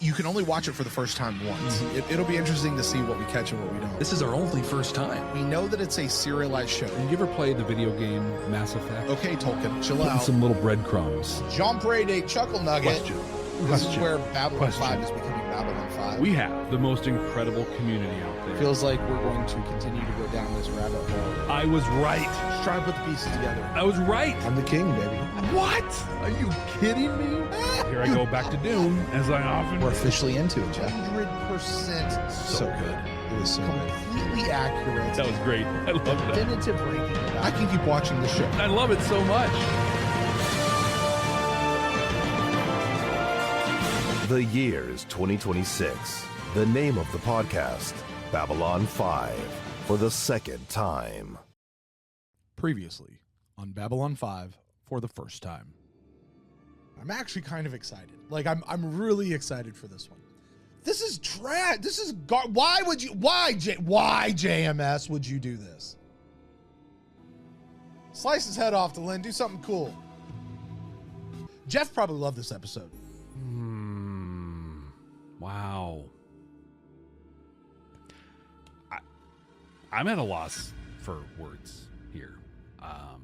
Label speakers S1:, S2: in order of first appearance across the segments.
S1: You can only watch it for the first time once. It'll be interesting to see what we catch and what we don't.
S2: This is our only first time.
S1: We know that it's a serialized show.
S3: Did you ever play the video game Mass Effect?
S1: Okay, Tolkien, chill
S3: Putting
S1: out.
S3: some little breadcrumbs.
S1: Jean Prade Chuckle Nugget. This is where Babylon 5 is becoming Babylon 5.
S3: We have the most incredible community out there.
S1: Feels like we're going to continue to go down this rabbit hole.
S3: I was right.
S1: Just trying to put the pieces together.
S3: I was right.
S1: I'm the king, baby.
S3: What? Are you kidding me? Here I go back to Dune, as I often
S1: We're officially into it, Jeff. 100%
S3: so good.
S1: It was so completely accurate.
S3: That was great. I love that.
S1: Definitive breaking. I can keep watching the show.
S3: I love it so much.
S4: The year is 2026. The name of the podcast, Babylon 5, for the second time.
S1: Previously on Babylon 5 for the first time. I'm actually kind of excited. Like I'm really excited for this one. This is trash. This is why JMS would you do this? Slice his head off, Delenn. Do something cool. Jeff probably loved this episode.
S3: Wow. I'm at a loss for words here. I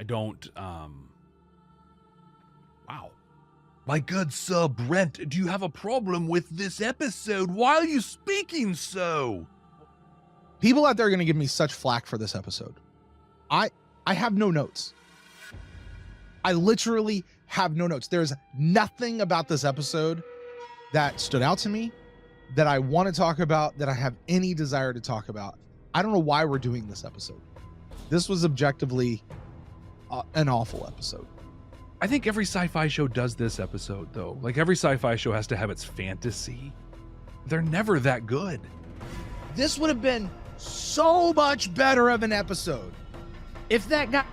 S3: don't, wow.
S2: My good Sir Brent, do you have a problem with this episode? Why are you speaking so?
S1: People out there are going to give me such flack for this episode. I have no notes. I literally have no notes. There's nothing about this episode that stood out to me, that I want to talk about, that I have any desire to talk about. I don't know why we're doing this episode. This was objectively an awful episode.
S3: I think every sci-fi show does this episode, though. Like, every sci-fi show has to have its fantasy. They're never that good.
S1: This would have been so much better of an episode if that guy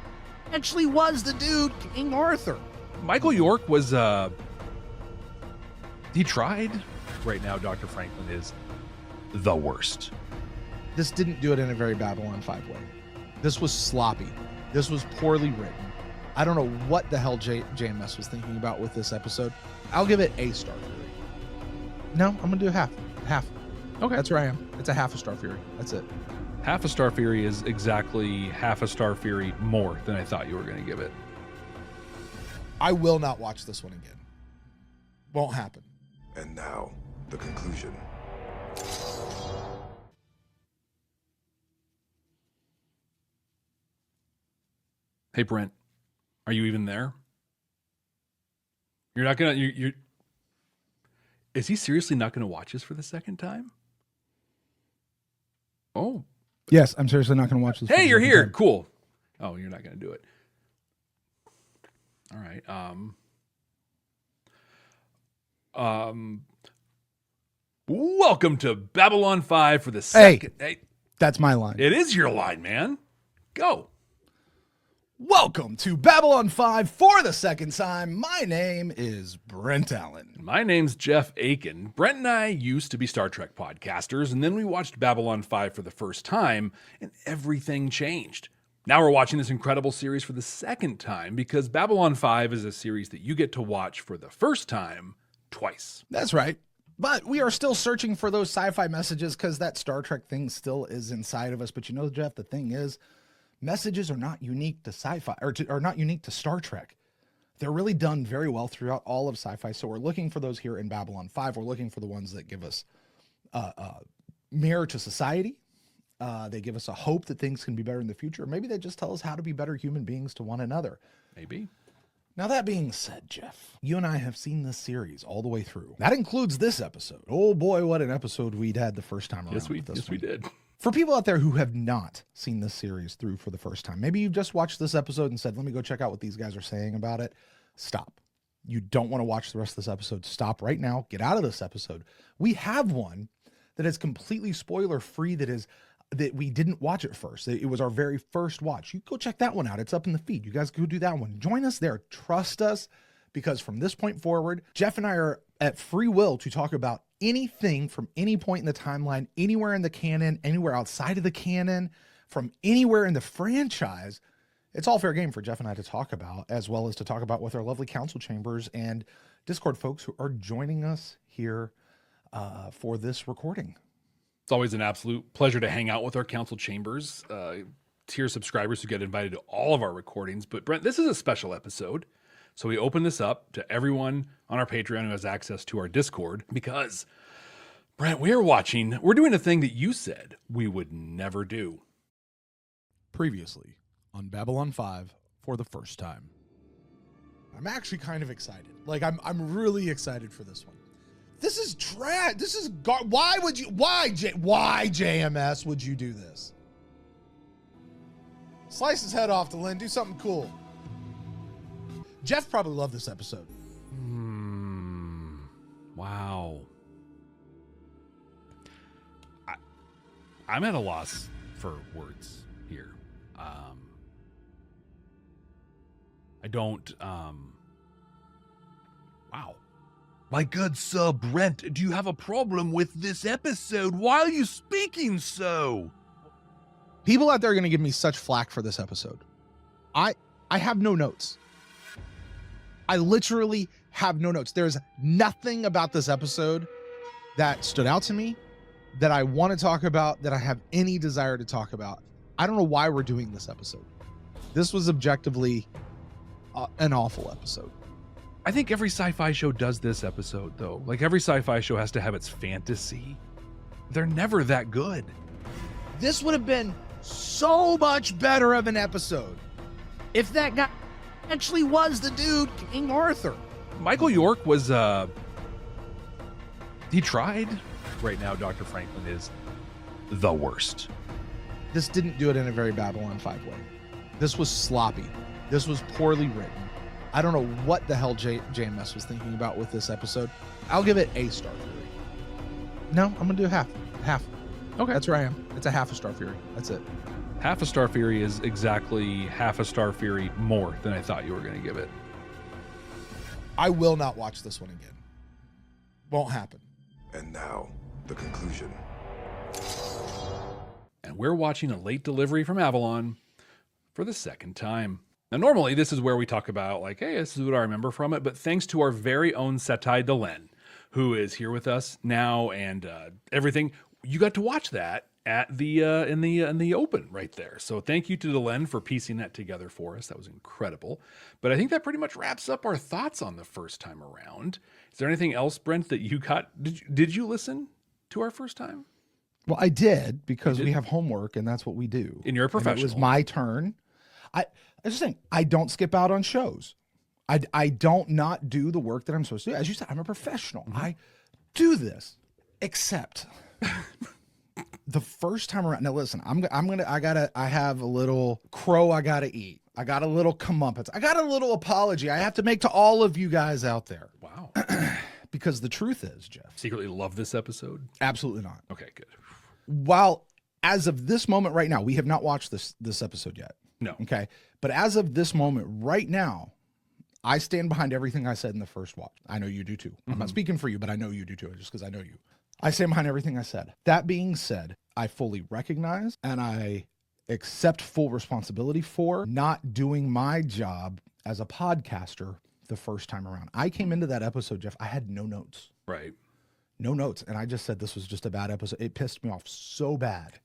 S1: actually was the dude, King Arthur.
S3: Michael York was, he tried. Right now, Dr. Franklin is the worst.
S1: This didn't do it in a very Babylon 5 way. This was sloppy. This was poorly written. I don't know what the hell JMS was thinking about with this episode. I'll give it a Star Fury. No, I'm going to do half.
S3: Okay.
S1: That's where I am. It's a half a Star Fury. That's it.
S3: Half a Star Fury is exactly half a Star Fury more than I thought you were going to give it.
S1: I will not watch this one again. Won't happen.
S4: And now, the conclusion.
S3: Hey, Brent, are you even there? You're not going to, is he seriously not going to watch this for the second time? Oh.
S1: Yes, I'm seriously not going to watch this.
S3: Hey, you're here. Cool. Oh, you're not going to do it. All right. Welcome to Babylon 5 for the second. Hey,
S1: that's my line.
S3: it is your line, man. Go.
S1: Welcome to Babylon 5 for the second time. My name is Brent Allen.
S3: My name's Jeff Akin. Brent and I used to be Star Trek podcasters, and then we watched Babylon 5 for the first time, and everything changed. Now we're watching this incredible series for the second time because Babylon 5 is a series that you get to watch for the first time twice.
S1: That's right. But we are still searching for those sci-fi messages because that Star Trek thing still is inside of us. But you know, Jeff, the thing is, messages are not unique to sci-fi or are not unique to Star Trek. They're really done very well throughout all of sci-fi. So we're looking for those here in Babylon 5. We're looking for the ones that give us mirror to society. They give us a hope that things can be better in the future. Maybe they just tell us how to be better human beings to one another.
S3: Maybe.
S1: Now, that being said, Jeff, you and I have seen this series all the way through. That includes this episode. Oh boy, what an episode we'd had the first time around.
S3: Yes, we did.
S1: For people out there who have not seen this series through for the first time, maybe you've just watched this episode and said, let me go check out what these guys are saying about it. Stop. You don't want to watch the rest of this episode. Stop right now. Get out of this episode. We have one that is completely spoiler-free, that we didn't watch it first. It was our very first watch. You go check that one out. It's up in the feed. You guys go do that one. Join us there. Trust us, because from this point forward, Jeff and I are at free will to talk about anything from any point in the timeline, anywhere in the canon, anywhere outside of the canon, from anywhere in the franchise. It's all fair game for Jeff and I to talk about, as well as to talk about with our lovely council chambers and Discord folks who are joining us here for this recording.
S3: It's always an absolute pleasure to hang out with our council chambers, tier subscribers who get invited to all of our recordings. But Brent, this is a special episode. So we open this up to everyone on our Patreon who has access to our Discord because, Brent, we're doing a thing that you said we would never do.
S2: Previously on Babylon 5 for the first time.
S1: I'm actually kind of excited. Like, I'm really excited for this one. This is trash. This is why JMS would you do this? Slice his head off, Delenn. Do something cool. Jeff probably loved this episode.
S3: Wow. I'm at a loss for words here. I don't, wow.
S2: My good Sir Brent, do you have a problem with this episode? Why are you speaking so?
S1: People out there are going to give me such flack for this episode. I have no notes. I literally have no notes. There's nothing about this episode that stood out to me, that I want to talk about, that I have any desire to talk about. I don't know why we're doing this episode. This was objectively an awful episode.
S3: I think every sci-fi show does this episode, though. Like, every sci-fi show has to have its fantasy. They're never that good.
S1: This would have been so much better of an episode if that guy actually was the dude, King Arthur.
S3: Michael York was, he tried. Right now, Dr. Franklin is the worst.
S1: This didn't do it in a very Babylon 5 way. This was sloppy. This was poorly written. I don't know what the hell JMS was thinking about with this episode. I'll give it a Star Fury. No, I'm going to do half. Okay. That's where I am. It's a half a Star Fury. That's it.
S3: Half a Star Fury is exactly half a Star Fury more than I thought you were going to give it.
S1: I will not watch this one again. Won't happen.
S5: And now, the conclusion.
S3: And we're watching a late delivery from Avalon for the second time. Now, normally, this is where we talk about, like, hey, this is what I remember from it. But thanks to our very own Setai Delenn, who is here with us now and everything, you got to watch that at the in the open right there. So thank you to Delenn for piecing that together for us. That was incredible. But I think that pretty much wraps up our thoughts on the first time around. Is there anything else, Brent, that you got? Did you listen to our first time?
S1: Well, I did, because we have homework and that's what we do.
S3: And you're a professional.
S1: And it was my turn. I just think I don't skip out on shows. I don't not do the work that I'm supposed to do. As you said, I'm a professional. Mm-hmm. I do this, except the first time around. Now listen, I have a little crow I gotta eat. I got a little comeuppance. I got a little apology I have to make to all of you guys out there.
S3: Wow.
S1: Because the truth is, Jeff,
S3: secretly love this episode?
S1: Absolutely not.
S3: Okay, good.
S1: While as of this moment right now, we have not watched this episode yet.
S3: No.
S1: Okay. But as of this moment right now, I stand behind everything I said in the first watch. I know you do too. I'm not speaking for you, but I know you do too, just because I know you. I stand behind everything I said. That being said, I fully recognize and I accept full responsibility for not doing my job as a podcaster the first time around. I came into that episode, Jeff, I had no notes.
S3: Right.
S1: No notes. And I just said this was just a bad episode. It pissed me off so bad.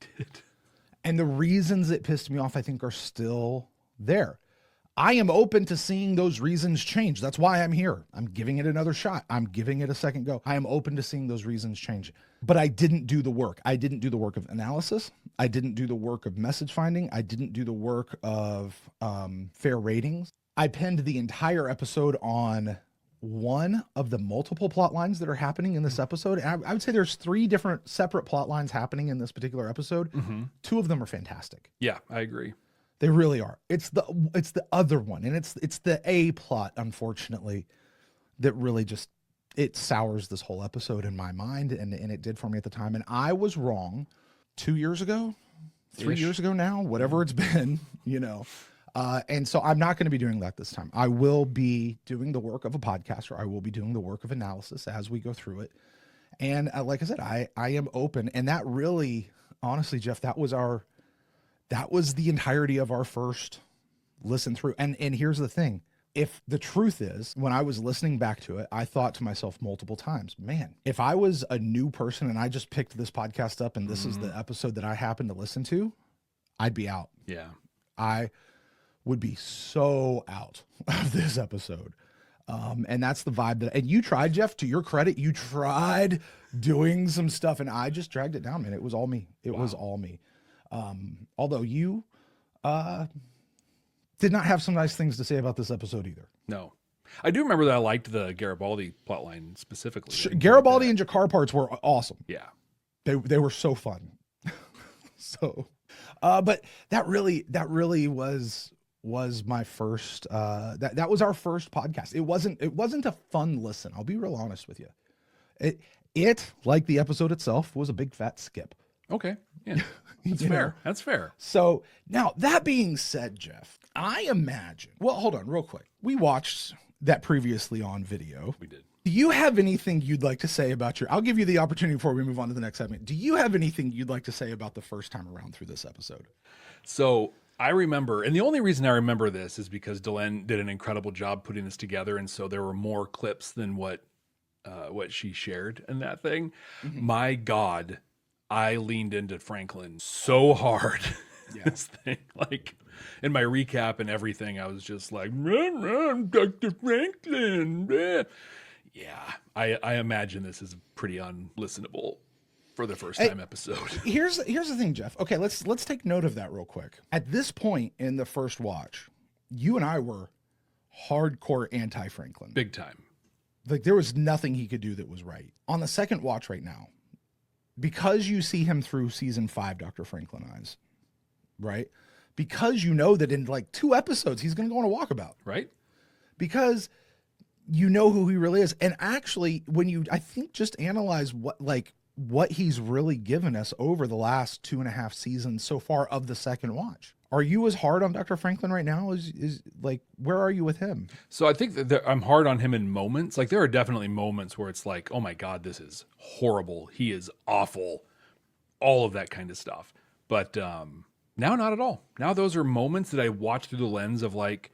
S1: And the reasons it pissed me off, I think, are still there. I am open to seeing those reasons change. That's why I'm here. I'm giving it another shot. I'm giving it a second go. I am open to seeing those reasons change. But I didn't do the work. I didn't do the work of analysis. I didn't do the work of message finding. I didn't do the work of fair ratings. I pinned the entire episode on one of the multiple plot lines that are happening in this episode. And I would say there's 3 different separate plot lines happening in this particular episode. 2 of them are fantastic.
S3: Yeah, I agree.
S1: They really are. It's the other one, and it's the A plot, unfortunately, that really just, it sours this whole episode in my mind, and it did for me at the time. And I was wrong 2 years ago, 3 years ago now, whatever it's been, you know. And so I'm not going to be doing that this time. I will be doing the work of a podcaster. I will be doing the work of analysis as we go through it. And like I said, I am open. And that really, honestly, Jeff, that was the entirety of our first listen through. And here's the thing. if the truth is, when I was listening back to it, I thought to myself multiple times, man, if I was a new person and I just picked this podcast up and this is the episode that I happen to listen to, I'd be out.
S3: Yeah.
S1: I would be so out of this episode. And that's the vibe that, and you tried, Jeff, to your credit, you tried doing some stuff and I just dragged it down, man. It was all me. It was all me. Although you, did not have some nice things to say about this episode either.
S3: No. I do remember that I liked the Garibaldi plotline specifically.
S1: Garibaldi and Jakar parts were awesome.
S3: Yeah.
S1: They were so fun. So, but that really was my first, that was our first podcast. It wasn't a fun listen. I'll be real honest with you. It like the episode itself was a big fat skip.
S3: Okay. Yeah. That's fair. That's fair.
S1: So now that being said, Jeff, I imagine, well, hold on real quick. We watched that previously on video.
S3: We did.
S1: Do you have anything you'd like to say about I'll give you the opportunity before we move on to the next segment. Do you have anything you'd like to say about the first time around through this episode?
S3: So I remember, and the only reason I remember this is because Delenn did an incredible job putting this together. And so there were more clips than what she shared in that thing. Mm-hmm. My God, I leaned into Franklin so hard. Yeah. This thing, like in my recap and everything, I was just like, run, run, Dr. Franklin. Yeah, I imagine this is pretty unlistenable for the first time episode.
S1: Here's the thing, Jeff. Okay, let's take note of that real quick. At this point in the first watch, you and I were hardcore anti-Franklin.
S3: Big time.
S1: Like there was nothing he could do that was right. On the second watch right now, because you see him through season 5, Dr. Franklin eyes, right? Because you know that in like 2 episodes, he's going to go on a walkabout.
S3: Right.
S1: Because you know who he really is. And actually, when you, I think, just analyze what he's really given us over the last 2.5 seasons so far of the second watch. Are you as hard on Dr. Franklin right now? Is like, where are you with him?
S3: So I think that I'm hard on him in moments. Like there are definitely moments where it's like, oh my God, this is horrible. He is awful. All of that kind of stuff. But now not at all. Now those are moments that I watch through the lens of like,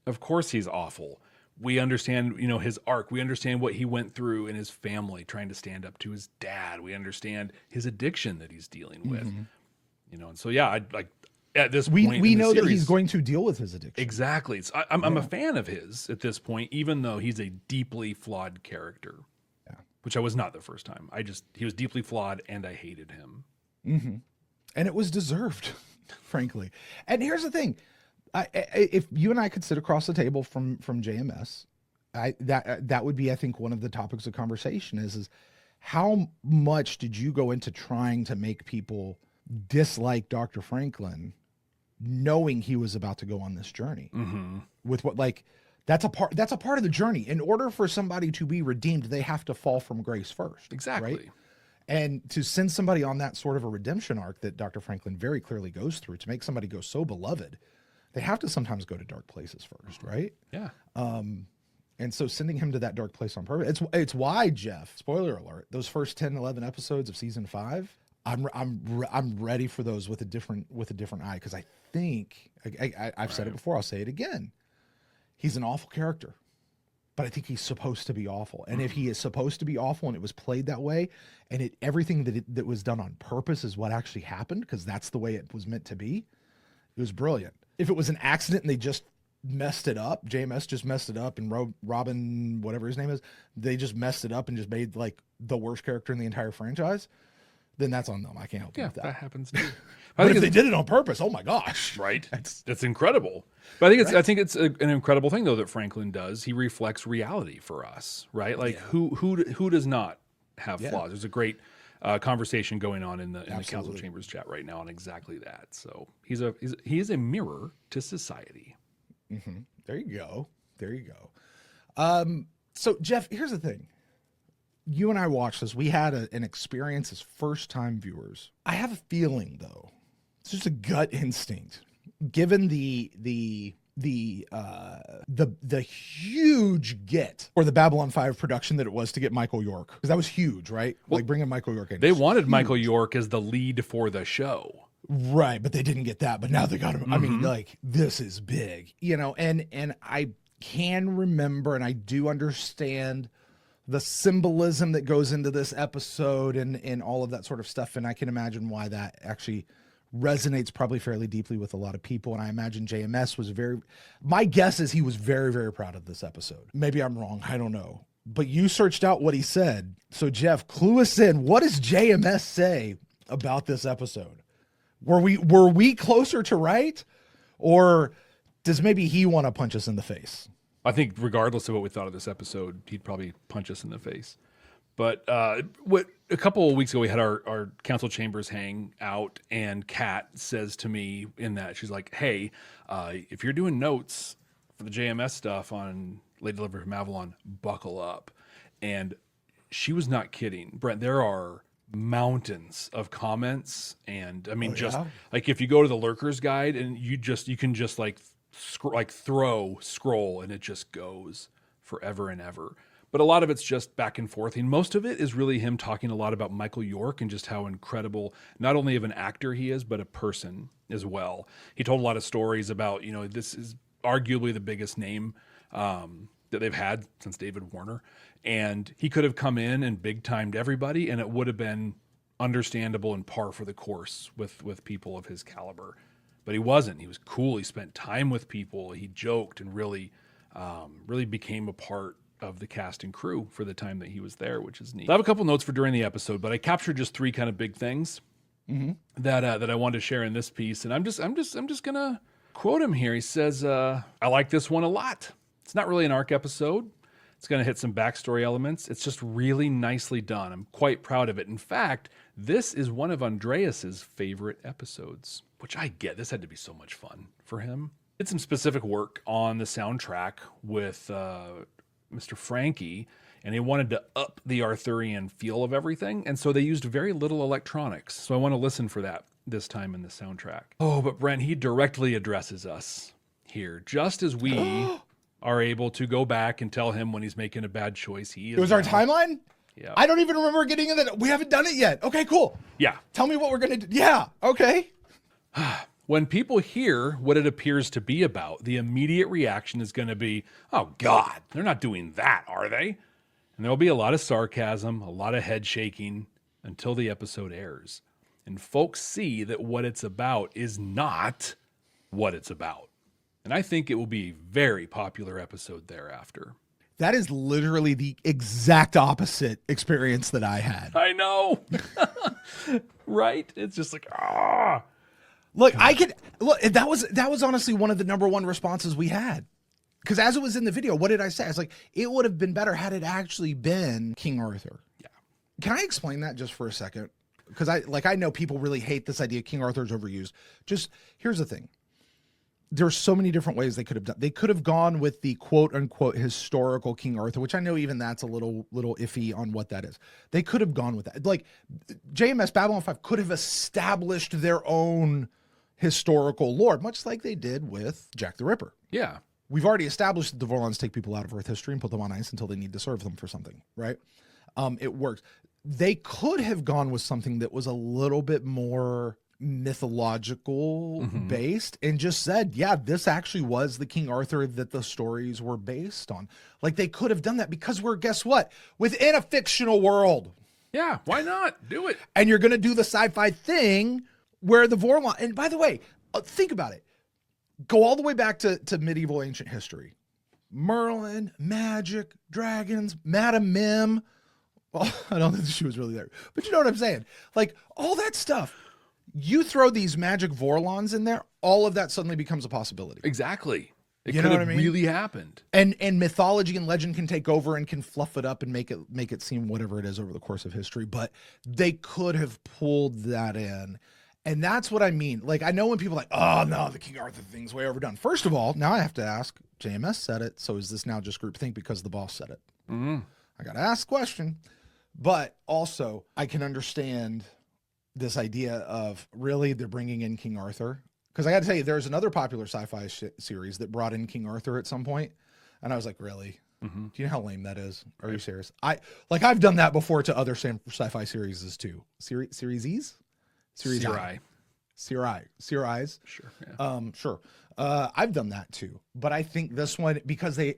S3: of course he's awful. We understand, his arc. We understand what he went through in his family, trying to stand up to his dad. We understand his addiction that he's dealing with. Mm-hmm. And so, yeah, I'd like, at this point,
S1: we know that he's going to deal with his addiction.
S3: Exactly. I'm a fan of his at this point, even though he's a deeply flawed character, which I was not the first time. He was deeply flawed and I hated him.
S1: Mm-hmm. And it was deserved, frankly. And here's the thing. If you and I could sit across the table from JMS, that would be, I think, one of the topics of conversation is how much did you go into trying to make people dislike Dr. Franklin, knowing he was about to go on this journey with what, like, that's a part of the journey. In order for somebody to be redeemed, they have to fall from grace first.
S3: Exactly.
S1: Right? And to send somebody on that sort of a redemption arc that Dr. Franklin very clearly goes through, to make somebody go so beloved, they have to sometimes go to dark places first, right?
S3: Yeah.
S1: And so sending him to that dark place on purpose, it's why, Jeff, spoiler alert, those first 10, 11 episodes of season 5, I'm ready for those with a different eye, because I think I've said it before, I'll say it again. He's an awful character, but I think he's supposed to be awful. And if he is supposed to be awful and it was played that way, and everything that was done on purpose is what actually happened, because that's the way it was meant to be, it was brilliant. If it was an accident and they just messed it up, JMS just messed it up, and Robin, whatever his name is, they just messed it up and just made like the worst character in the entire franchise, then that's on them. I can't help you with that.
S3: That happens too.
S1: But if they did it on purpose, oh my gosh.
S3: Right. That's incredible. But I think it's an incredible thing though that Franklin does. He reflects reality for us, right? Like who does not have flaws? There's a great conversation going on in the Council Chambers chat right now on exactly that. So he is a mirror to society.
S1: Mm-hmm. There you go. So Jeff, here's the thing. You and I watched this. We had an experience as first-time viewers. I have a feeling, though, it's just a gut instinct, given the huge get for the Babylon 5 production that it was to get Michael York, because that was huge, right? Well, like bringing Michael York in.
S3: They wanted Michael York as the lead for the show.
S1: Right, but they didn't get that. But now they got him. Mm-hmm. I mean, like, this is big, and I can remember, and I do understand the symbolism that goes into this episode and all of that sort of stuff. And I can imagine why that actually resonates probably fairly deeply with a lot of people. And I imagine JMS was my guess is he was very, very proud of this episode. Maybe I'm wrong. I don't know. But you searched out what he said. So Jeff, clue us in. What does JMS say about this episode? Were we closer to right? Or does maybe he want to punch us in the face?
S3: I think regardless of what we thought of this episode, he'd probably punch us in the face. But a couple of weeks ago, we had our council chambers hang out, and Kat says to me in that, she's like, hey, if you're doing notes for the JMS stuff on Late Delivery from Avalon, buckle up. And she was not kidding. Brent, there are mountains of comments. And I mean, like if you go to the Lurkers Guide and you can just scroll and it just goes forever and ever. But a lot of it's just back and forth. And most of it is really him talking a lot about Michael York and just how incredible, not only of an actor he is, but a person as well. He told a lot of stories about, this is arguably the biggest name that they've had since David Warner. And he could have come in and big timed everybody, and it would have been understandable and par for the course with people of his caliber. But he wasn't. He was cool. He spent time with people. He joked and really became a part of the cast and crew for the time that he was there, which is neat. I have a couple notes for during the episode, but I captured just 3 kind of big things that I wanted to share in this piece. And I'm just gonna quote him here. He says, "I like this one a lot. It's not really an arc episode. It's going to hit some backstory elements. It's just really nicely done. I'm quite proud of it. In fact, this is one of Andreas's favorite episodes," which I get. This had to be so much fun for him. Did some specific work on the soundtrack with Mr. Frankie, and they wanted to up the Arthurian feel of everything, and so they used very little electronics. So I want to listen for that this time in the soundtrack. Oh, but Brent, he directly addresses us here, just as we are able to go back and tell him when he's making a bad choice. It
S1: was our timeline?
S3: Yeah.
S1: I don't even remember getting in that. We haven't done it yet. Okay, cool.
S3: Yeah.
S1: Tell me what we're going to do. Yeah, okay.
S3: When people hear what it appears to be about, the immediate reaction is going to be, oh, God, they're not doing that, are they? And there'll be a lot of sarcasm, a lot of head shaking until the episode airs. And folks see that what it's about is not what it's about. And I think it will be a very popular episode thereafter.
S1: That is literally the exact opposite experience that I had.
S3: I know. Right? It's just like,
S1: Look, that was honestly one of the number one responses we had. Because as it was in the video, what did I say? I was like, it would have been better had it actually been King Arthur.
S3: Yeah.
S1: Can I explain that just for a second? Because I know people really hate this idea King Arthur's overused. Just here's the thing. There's so many different ways they could have done. They could have gone with the quote unquote historical King Arthur, which I know even that's a little iffy on what that is. They could have gone with that. Like JMS Babylon 5 could have established their own historical lore, much like they did with Jack the Ripper.
S3: Yeah.
S1: We've already established that the Vorlons take people out of Earth history and put them on ice until they need to serve them for something, right? It works. They could have gone with something that was a little bit more mythological based and just said, yeah, this actually was the King Arthur that the stories were based on. Like they could have done that because we're, guess what? Within a fictional world.
S3: Yeah, why not? Do it.
S1: And you're going to do the sci-fi thing where the Vorlon, and by the way, think about it. Go all the way back to medieval ancient history. Merlin, magic, dragons, Madame Mim. Well, I don't think she was really there, but you know what I'm saying? Like all that stuff. You throw these magic Vorlons in there, all of that suddenly becomes a possibility.
S3: Exactly. It
S1: You
S3: could
S1: know
S3: have
S1: what I mean?
S3: really happened.
S1: And mythology and legend can take over and can fluff it up and make it seem whatever it is over the course of history. But they could have pulled that in. And that's what I mean. Like, I know when people are like, oh, no, the King Arthur thing's way overdone. First of all, now I have to ask, JMS said it, so is this now just groupthink because the boss said it? I got to ask the question. But also, I can understand this idea of, really, they're bringing in King Arthur? Because I got to tell you, there's another popular sci-fi series that brought in King Arthur at some point, and I was like, really? Do you know how lame that is? Are you serious? I've done that before to other sci-fi series too. Series I. See your eyes.
S3: Sure. Yeah.
S1: Sure. I've done that too, but I think this one, because they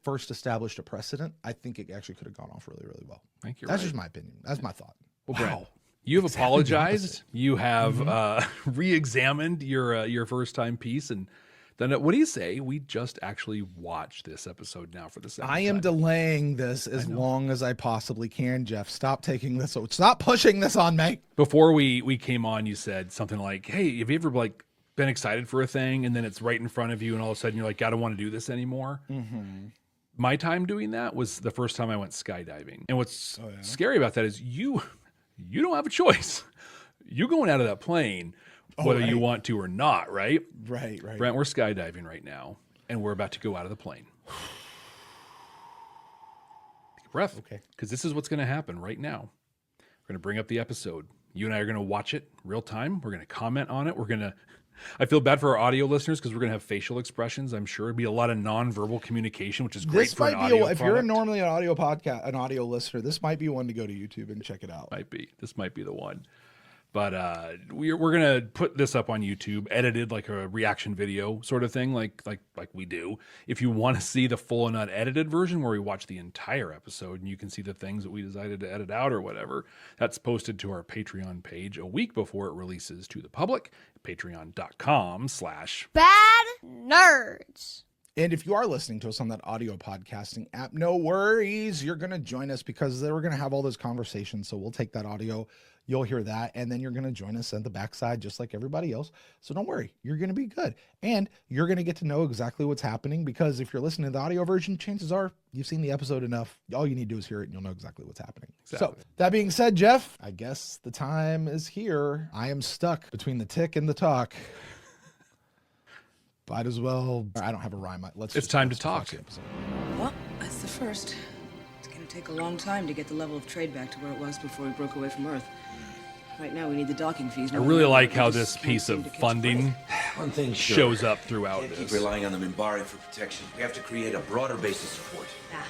S1: first established a precedent, I think it actually could have gone off really, really well.
S3: I think you're
S1: That's
S3: right.
S1: just my opinion. That's my thought.
S3: Well, Brent, you have apologized. You have re-examined your first time piece, and then what do you say? We just actually watched this episode now for the second time.
S1: I am delaying this as long as I possibly can, Jeff. Stop taking this. Stop pushing this on me.
S3: Before we came on, you said something like, "Hey, have you ever been excited for a thing, and then it's right in front of you, and all of a sudden you're like, I don't want to do this anymore."
S1: Mm-hmm.
S3: My time doing that was the first time I went skydiving, and what's scary about that is you don't have a choice. You're going out of that plane, whether you want to or not, right?
S1: Right.
S3: Brent, we're skydiving right now, and we're about to go out of the plane. Take a breath.
S1: Okay.
S3: Because this is what's going to happen right now. We're going to bring up the episode. You and I are going to watch it real time. We're going to comment on it. I feel bad for our audio listeners because we're going to have facial expressions. I'm sure it'd be a lot of nonverbal communication, which is great for an audio
S1: if
S3: product.
S1: you're normally an audio listener, this might be one to go to YouTube and check it out.
S3: This might be the one. But we're going to put this up on YouTube, edited like a reaction video sort of thing, like we do. If you want to see the full and unedited version where we watch the entire episode and you can see the things that we decided to edit out or whatever, that's posted to our Patreon page a week before it releases to the public, patreon.com/Bad
S6: Nerds.
S1: And if you are listening to us on that audio podcasting app, no worries. You're going to join us because we're going to have all those conversations. So we'll take that audio. You'll hear that. And then you're going to join us at the backside, just like everybody else. So don't worry. You're going to be good. And you're going to get to know exactly what's happening because if you're listening to the audio version, chances are you've seen the episode enough. All you need to do is hear it and you'll know exactly what's happening.
S3: Exactly.
S1: So that being said, Jeff, I guess the time is here. I am stuck between the tick and the talk. Might as well. I don't have a rhyme.
S3: It's time to talk.
S7: Well, that's the first. It's going to take a long time to get the level of trade back to where it was before we broke away from Earth. Right now, we need the docking fees.
S3: I really like how this piece of funding
S8: One thing
S3: shows up throughout
S8: Can't keep
S3: this.
S8: relying on the Minbari for protection. We have to create a broader base of support.
S7: Ah.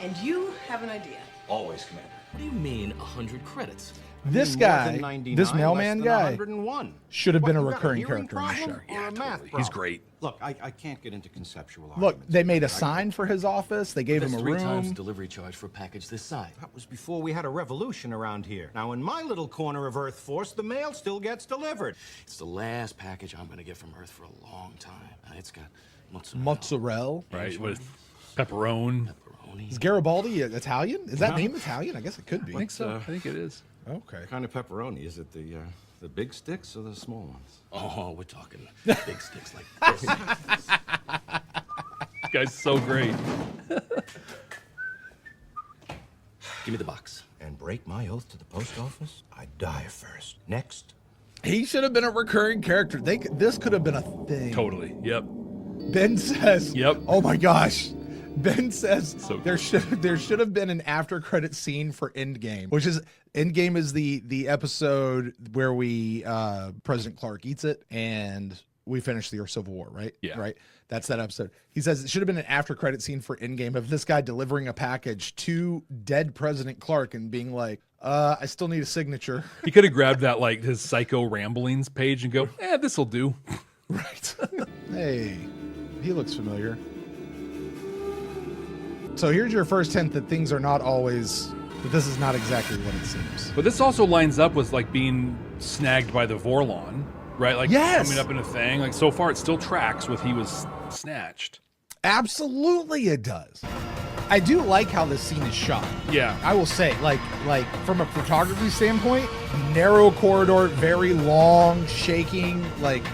S7: And you have an idea.
S8: Always, Commander.
S9: What do you mean 100 credits?
S1: This guy, this mailman guy, should have been a recurring character in the show.
S3: Yeah, totally. He's great.
S10: Look, I can't get into conceptual
S1: Look,
S10: arguments.
S1: they made a sign for his office. They gave him
S9: That's
S1: a
S9: 3 times
S1: room.
S9: delivery charge for a package this size.
S10: That was before we had a revolution around here. Now, in my little corner of Earth Force, the mail still gets delivered.
S9: It's the last package I'm going to get from Earth for a long time. It's got mozzarella.
S1: Mozzarella.
S3: Right, with pepperoni.
S1: Is Garibaldi Italian? Is that name Italian? I guess it could be.
S3: I think so. I think it is.
S1: Okay.
S10: What kind of pepperoni? Is it the big sticks or the small ones?
S9: Oh, we're talking big sticks like this.
S3: This guy's so great.
S9: Give me the box.
S10: And break my oath to the post office? I die first. Next.
S1: He should have been a recurring character. This could have been a thing.
S3: Totally. Yep.
S1: Ben says.
S3: Yep.
S1: Oh my gosh. Ben says
S3: So
S1: there should have been an after credit scene for Endgame, which is Endgame is the episode where we President Clark eats it and we finish the Civil War, right?
S3: Yeah.
S1: Right. That's that episode. He says it should have been an after credit scene for Endgame of this guy delivering a package to dead President Clark and being like, I still need a signature.
S3: He could have grabbed that, like, his Psycho Ramblings page and go, this'll do.
S1: Right. Hey, he looks familiar. So here's your first hint that things are not always, that this is not exactly what it seems.
S3: But this also lines up with, like, being snagged by the Vorlon, right? Like,
S1: Yes!
S3: coming up in a thing. Like, so far it still tracks with he was snatched.
S1: Absolutely it does. I do like how this scene is shot.
S3: Yeah.
S1: I will say, like from a photography standpoint, narrow corridor, very long, shaking, like,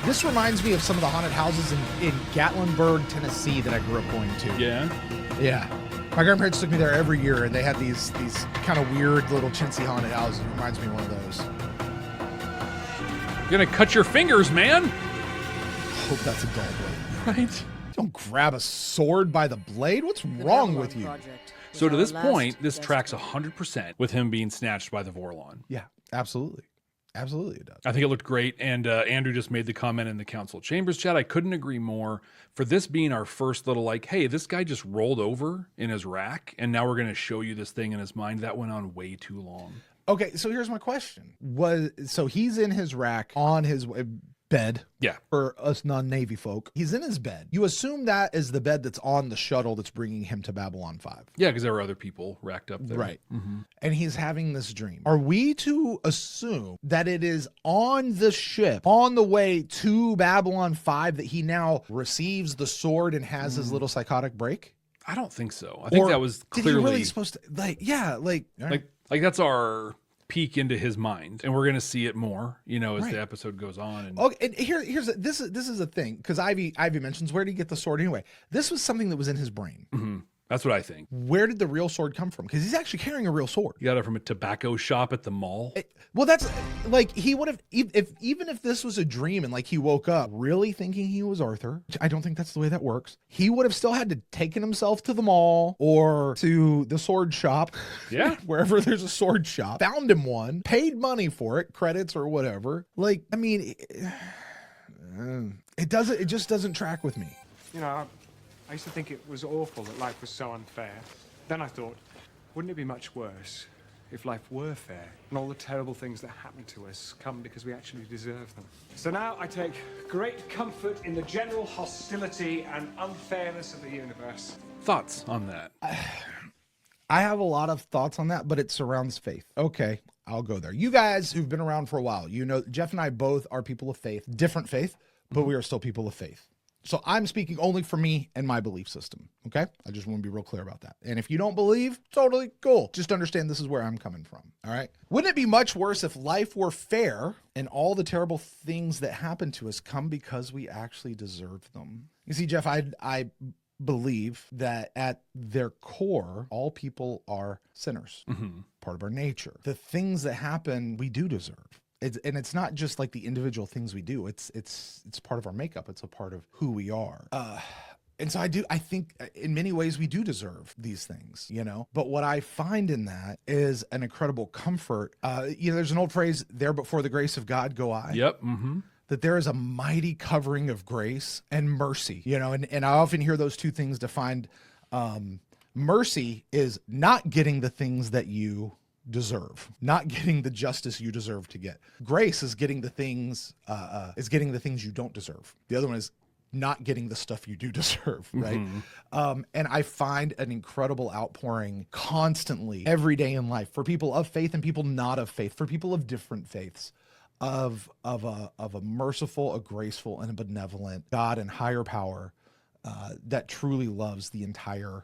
S1: this reminds me of some of the haunted houses in Gatlinburg, Tennessee that I grew up going to.
S3: Yeah.
S1: Yeah. My grandparents took me there every year, and they had these kind of weird little chintzy haunted houses. It reminds me of one of those.
S3: You're gonna cut your fingers, man.
S1: Hope that's a dull blade.
S3: Right.
S1: Don't grab a sword by the blade. What's wrong with you?
S3: So to this point, this tracks 100% with him being snatched by the Vorlon.
S1: Yeah, absolutely. Absolutely it does.
S3: I think it looked great. And Andrew just made the comment in the Council Chambers chat. I couldn't agree more. For this being our first little, like, hey, this guy just rolled over in his rack, and now we're going to show you this thing in his mind. That went on way too long.
S1: Okay, so here's my question. So he's in his rack on his bed.
S3: Yeah.
S1: For us non-Navy folk. He's in his bed. You assume that is the bed that's on the shuttle that's bringing him to Babylon 5.
S3: Yeah, because there were other people racked up there.
S1: Right. And he's having this dream. Are we to assume that it is on the ship, on the way to Babylon 5, that he now receives the sword and has his little psychotic break?
S3: I don't think so. I think that was clearly...
S1: Did he really supposed to...
S3: Like that's our peek into his mind, and we're going to see it more, as the episode goes on. And
S1: okay, and this is a thing, because Ivy mentions, where did he get the sword anyway? This was something that was in his brain.
S3: Mm-hmm. That's what I think.
S1: Where did the real sword come from? Because he's actually carrying a real sword.
S3: You got it from a tobacco shop at the mall.
S1: Well, that's like, he would have, even if this was a dream and like he woke up really thinking he was Arthur, which I don't think that's the way that works. He would have still had to taken himself to the mall or to the sword shop.
S3: Yeah.
S1: Wherever there's a sword shop, found him one, paid money for it, credits or whatever. Like, I mean, it just doesn't track with me.
S6: I used to think it was awful that life was so unfair. Then I thought, wouldn't it be much worse if life were fair and all the terrible things that happen to us come because we actually deserve them? So now I take great comfort in the general hostility and unfairness of the universe.
S3: Thoughts on that?
S1: I have a lot of thoughts on that, but it surrounds faith. Okay, I'll go there. You guys who've been around for a while, Jeff and I both are people of faith, different faith, but we are still people of faith. So I'm speaking only for me and my belief system, okay? I just want to be real clear about that. And if you don't believe, totally cool. Just understand this is where I'm coming from, all right? Wouldn't it be much worse if life were fair and all the terrible things that happen to us come because we actually deserve them? You see, Jeff, I believe that at their core, all people are sinners, part of our nature. The things that happen, we do deserve. It's not just like the individual things we do. It's part of our makeup. It's a part of who we are. And so I think in many ways we do deserve these things, but what I find in that is an incredible comfort. There's an old phrase, there but for the grace of God go I.
S3: Yep. Mm-hmm.
S1: That there is a mighty covering of grace and mercy, and I often hear those two things defined. Mercy is not getting the things that you deserve, not getting the justice you deserve to get. Grace is getting the things you don't deserve. The other one is not getting the stuff you do deserve, right? And I find an incredible outpouring constantly every day in life for people of faith and people not of faith, for people of different faiths, of a merciful, a graceful, and a benevolent God and higher power that truly loves the entire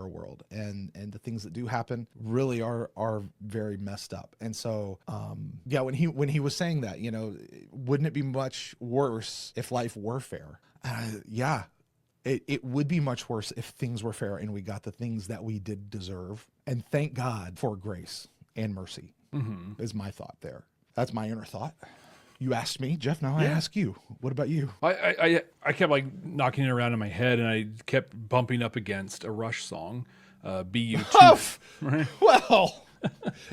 S1: world, and the things that do happen really are very messed up. And so when he was saying that, wouldn't it be much worse if life were fair? It would be much worse if things were fair and we got the things that we did deserve. And thank God for grace and mercy is my thought there. That's my inner thought. You asked me, Jeff, now I ask you. What about you?
S3: I kept knocking it around in my head, and I kept bumping up against a Rush song, BU2. Right?
S1: Well,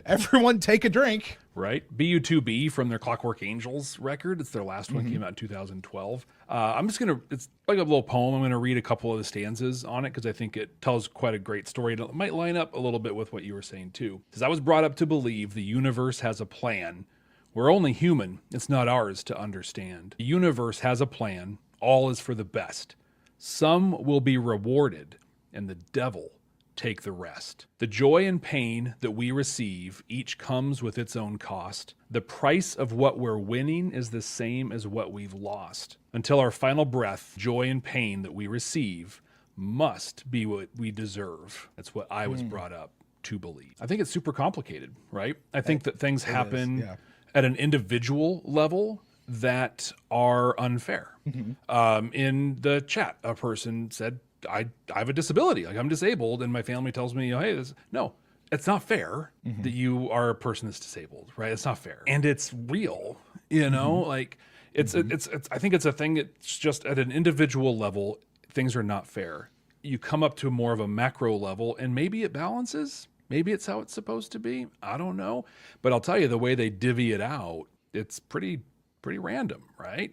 S1: everyone take a drink.
S3: Right? BU2B from their Clockwork Angels record. It's their last one, came out in 2012. It's like a little poem. I'm going to read a couple of the stanzas on it because I think it tells quite a great story. And it might line up a little bit with what you were saying too. It says, I was brought up to believe the universe has a plan. We're only human. It's not ours to understand. The universe has a plan. All is for the best. Some will be rewarded, and the devil take the rest. The joy and pain that we receive, each comes with its own cost. The price of what we're winning is the same as what we've lost. Until our final breath, joy and pain that we receive must be what we deserve. That's what I was brought up to believe. I think it's super complicated, right? I think that things happen at an individual level that are unfair. In the chat, a person said, I have a disability, like I'm disabled, and my family tells me, hey, no, it's not fair that you are a person that's disabled, right? It's not fair. And it's real, like it's I think it's a thing that's just at an individual level, things are not fair. You come up to more of a macro level and maybe it balances. Maybe it's how it's supposed to be. I don't know. But I'll tell you, the way they divvy it out, it's pretty random, right?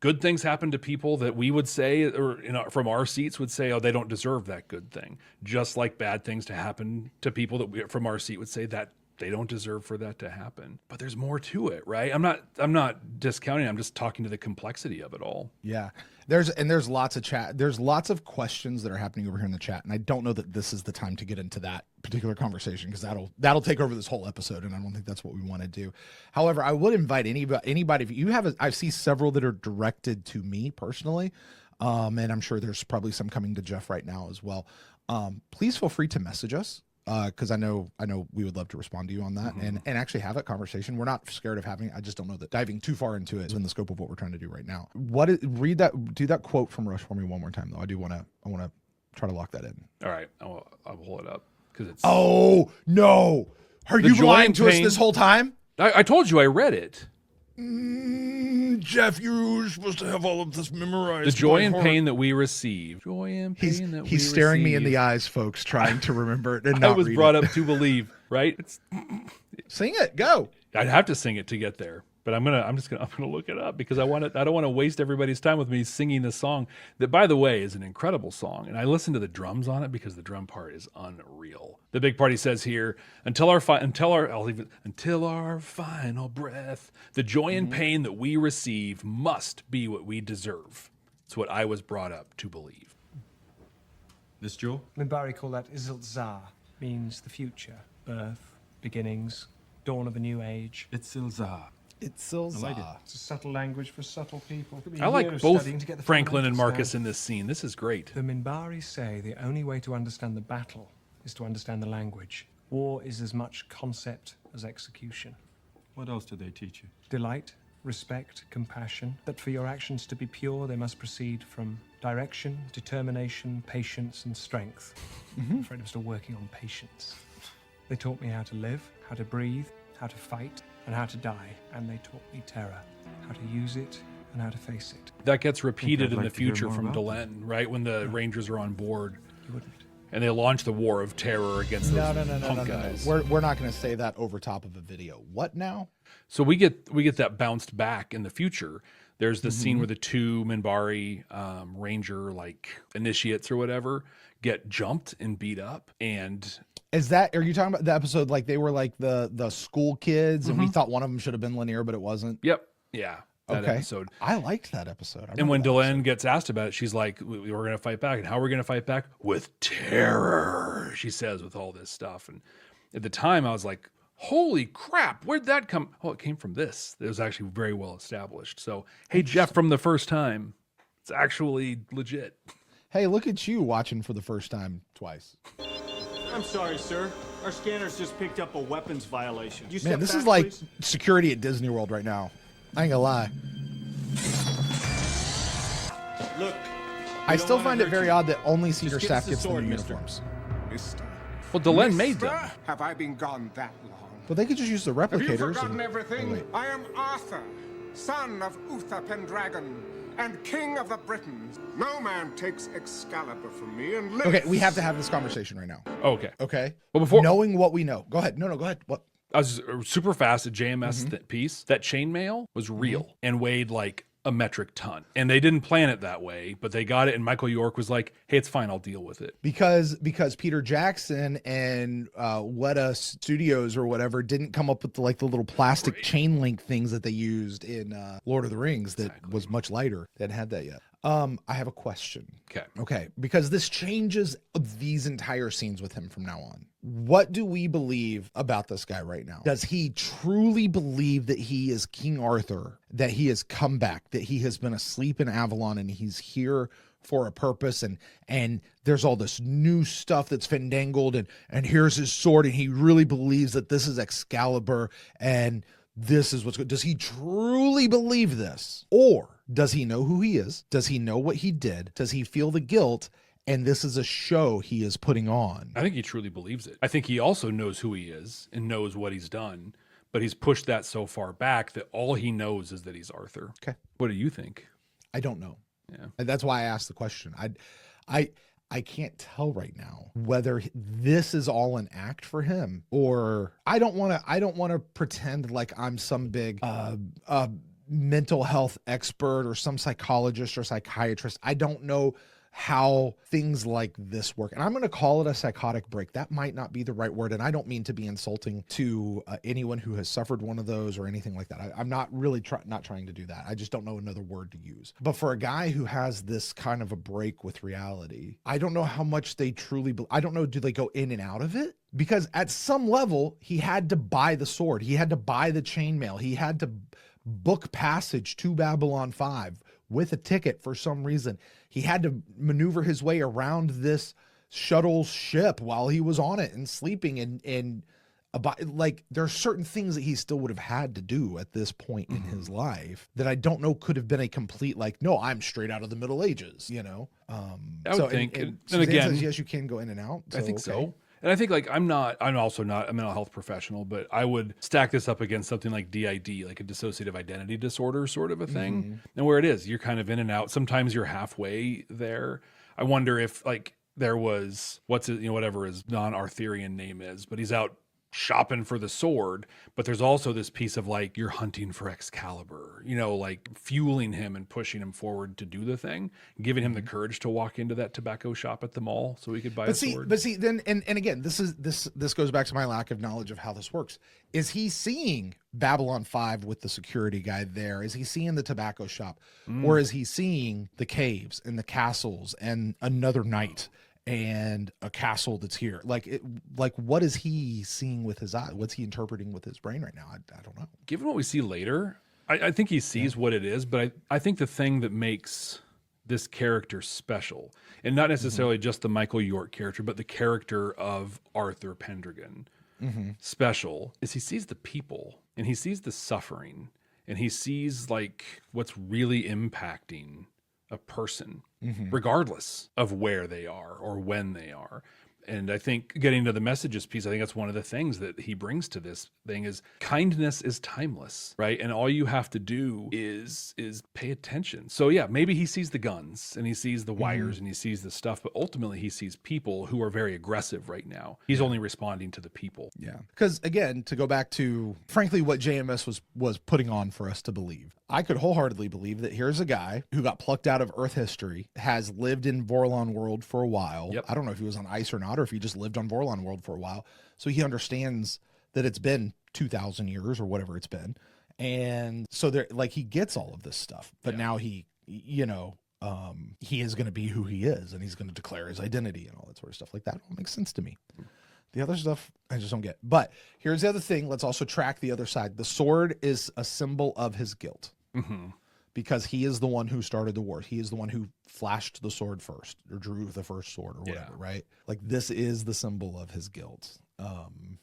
S3: Good things happen to people that we would say, or from our seats would say, oh, they don't deserve that good thing. Just like bad things to happen to people that we from our seat would say that They don't deserve for that to happen. But there's more to it, right? I'm not discounting. I'm just talking to the complexity of it all.
S1: Yeah. There's lots of chat. There's lots of questions that are happening over here in the chat. And I don't know that this is the time to get into that particular conversation because that'll take over this whole episode. And I don't think that's what we want to do. However, I would invite anybody, if you have, I see several that are directed to me personally. And I'm sure there's probably some coming to Jeff right now as well. Please feel free to message us. Because I know we would love to respond to you on that and actually have that conversation. We're not scared of having it. I just don't know that diving too far into it is in the scope of what we're trying to do right now. Do that quote from Rush for me one more time though. I want to try to lock that in.
S3: All right, I'll pull it up because it's.
S1: Oh no! Are you lying to us this whole time?
S3: I told you I read it.
S2: Jeff, you're supposed to have all of this memorized.
S3: The joy and pain that we receive. Joy and pain that we receive.
S1: He's staring me in the eyes, folks, trying to remember it and not
S3: I was brought up to believe, right?
S1: Sing it, go.
S3: I'd have to sing it to get there, but I'm gonna look it up because I don't want to waste everybody's time with me singing this song that, by the way, is an incredible song. And I listened to the drums on it because the drum part is unreal. The Big Party says here, until our final breath, the joy and pain that we receive must be what we deserve. It's what I was brought up to believe.
S10: This jewel?
S6: Minbari call that Izilzar, means the future, birth, beginnings, dawn of a new age.
S9: It's Silzar.
S1: It's Silzar.
S6: It's a subtle language for subtle people.
S3: I like both Franklin and Marcus in this scene. This is great.
S6: The Minbari say the only way to understand the battle is to understand the language. War is as much concept as execution.
S9: What else do they teach you?
S6: Delight, respect, compassion. That for your actions to be pure, they must proceed from direction, determination, patience, and strength. I'm afraid I'm still working on patience. They taught me how to live, how to breathe, how to fight, and how to die. And they taught me terror, how to use it and how to face it.
S3: That gets repeated in the future from Delenn, right? When the Rangers are on board.
S6: You wouldn't.
S3: And they launch the war of terror against those punk guys.
S1: We're not going to say that over top of a video. What now?
S3: So we get that bounced back in the future. There's the scene where the two Minbari ranger initiates or whatever get jumped and beat up. And
S1: are you talking about the episode like they were like the school kids and we thought one of them should have been Lanier, but it wasn't?
S3: Yep. Yeah. That episode.
S1: I liked that episode.
S3: And when Delenn gets asked about it, she's like, we're going to fight back. And how are we going to fight back? With terror, she says, with all this stuff. And at the time, I was like, holy crap, where'd that come? Oh, it came from this. It was actually very well established. So, hey, Jeff, from the first time, it's actually legit.
S1: Hey, look at you watching for the first time twice.
S11: I'm sorry, sir. Our scanners just picked up a weapons violation.
S1: Man, this is like security at Disney World right now. I ain't gonna lie.
S11: Look,
S1: I still find it very odd that only senior staff gets the new uniforms.
S3: Well, Delenn made them.
S12: Have I been gone that long?
S1: But they could just use the replicators.
S12: Have you forgotten everything? I am Arthur, son of Uther Pendragon, and king of the Britons. No man takes Excalibur from me and lives.
S1: Okay, we have to have this conversation right now.
S3: Okay.
S1: Okay.
S3: Well, before
S1: knowing what we know, go ahead. No, go ahead. What?
S3: I was super fast at JMS piece. That chainmail was real and weighed like a metric ton. And they didn't plan it that way, but they got it. And Michael York was like, hey, it's fine. I'll deal with it.
S1: Because Peter Jackson and Weta Studios or whatever didn't come up with the little plastic chain link things that they used in Lord of the Rings that was much lighter. They hadn't had that yet. I have a question. Okay. Because this changes these entire scenes with him from now on. What do we believe about this guy right now? Does he truly believe that he is King Arthur, that he has come back, that he has been asleep in Avalon and he's here for a purpose and there's all this new stuff that's fandangled and here's his sword and he really believes that this is Excalibur and this is what's good? Does he truly believe this? Or does he know who he is? Does he know what he did? Does he feel the guilt? And this is a show he is putting on.
S3: I think he truly believes it. I think he also knows who he is and knows what he's done, but he's pushed that so far back that all he knows is that he's Arthur.
S1: Okay.
S3: What do you think?
S1: I don't know.
S3: Yeah.
S1: And that's why I asked the question. I can't tell right now whether this is all an act for him or I don't want to pretend like I'm some big mental health expert or some psychologist or psychiatrist. I don't know how things like this work. And I'm going to call it a psychotic break. That might not be the right word. And I don't mean to be insulting to anyone who has suffered one of those or anything like that. I'm not really not trying to do that. I just don't know another word to use. But for a guy who has this kind of a break with reality, I don't know how much they truly, I don't know, do they go in and out of it? Because at some level, he had to buy the sword. He had to buy the chainmail. He had to book passage to Babylon 5 with a ticket for some reason. He had to maneuver his way around this shuttle ship while he was on it and sleeping and like there's certain things that he still would have had to do at this point in his life that I don't know could have been a complete like, no, I'm straight out of the Middle Ages, you know?
S3: I would think.
S1: And
S3: again,
S1: says, yes, you can go in and out.
S3: I think so. And I think like I'm also not a mental health professional, but I would stack this up against something like DID, like a dissociative identity disorder sort of a thing. And where it is, you're kind of in and out. Sometimes you're halfway there. I wonder if like there was whatever his non-Arthurian name is, but he's out shopping for the sword, but there's also this piece of like you're hunting for Excalibur, like fueling him and pushing him forward to do the thing, giving him the courage to walk into that tobacco shop at the mall so he could buy a sword.
S1: But see, then and again, this goes back to my lack of knowledge of how this works. Is he seeing Babylon 5 with the security guy there? Is he seeing the tobacco shop, or is he seeing the caves and the castles and another night and a castle that's here? Like what is he seeing with his eye? What's he interpreting with his brain right now? I don't know.
S3: Given what we see later, I think he sees what it is, but I think the thing that makes this character special, and not necessarily just the Michael York character, but the character of Arthur Pendragon special, is he sees the people and he sees the suffering and he sees like what's really impacting a person, regardless of where they are or when they are. And I think getting to the messages piece, I think that's one of the things that he brings to this thing is kindness is timeless, right? And all you have to do is pay attention. So yeah, maybe he sees the guns and he sees the wires and he sees the stuff, but ultimately he sees people who are very aggressive right now. He's only responding to the people.
S1: Yeah. Because again, to go back to frankly what JMS was putting on for us to believe, I could wholeheartedly believe that here's a guy who got plucked out of Earth history, has lived in Vorlon world for a while.
S3: Yep.
S1: I don't know if he was on ice or not, or if he just lived on Vorlon world for a while. So he understands that it's been 2,000 years or whatever it's been. And so there, like, he gets all of this stuff, but now he is going to be who he is, and he's going to declare his identity and all that sort of stuff like that. It all makes sense to me. The other stuff I just don't get. But here's the other thing. Let's also track the other side. The sword is a symbol of his guilt. Because he is the one who started the war. He is the one who flashed the sword first or drew the first sword or whatever, right? Like this is the symbol of his guilt.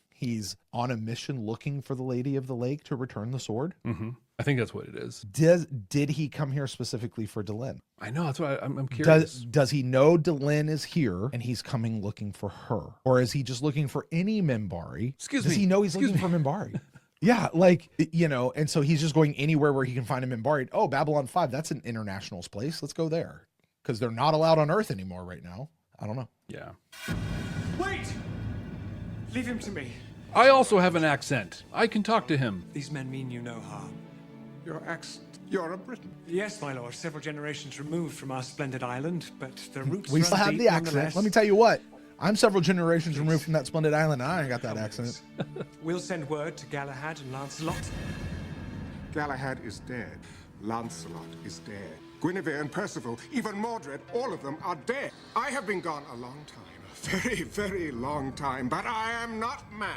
S1: He's on a mission looking for the Lady of the Lake to return the sword.
S3: I think that's what it is.
S1: Did he come here specifically for Delenn?
S3: I know, that's why I'm curious.
S1: Does he know Delenn is here and he's coming looking for her? Or is he just looking for any Minbari? Does he know he's looking for Minbari? Yeah, like, and so he's just going anywhere where he can find a Minbari. Oh, Babylon 5, that's an internationals place. Let's go there. Because they're not allowed on Earth anymore right now. I don't know.
S3: Yeah.
S6: Wait! Leave him to me.
S3: I also have an accent. I can talk to him.
S6: These men mean you no harm.
S12: Your accent. You're a Briton.
S6: Yes, my lord. Several generations removed from our splendid island, but the roots
S1: we
S6: run
S1: still have
S6: deep
S1: the accent.
S6: nonetheless.
S1: Let me tell you what. I'm several generations removed from that splendid island, and I ain't got that accent.
S6: We'll send word to Galahad and Lancelot.
S12: Galahad is dead. Lancelot is dead. Guinevere and Percival, even Mordred, all of them are dead. I have been gone a long time. A very, very long time, but I am not mad.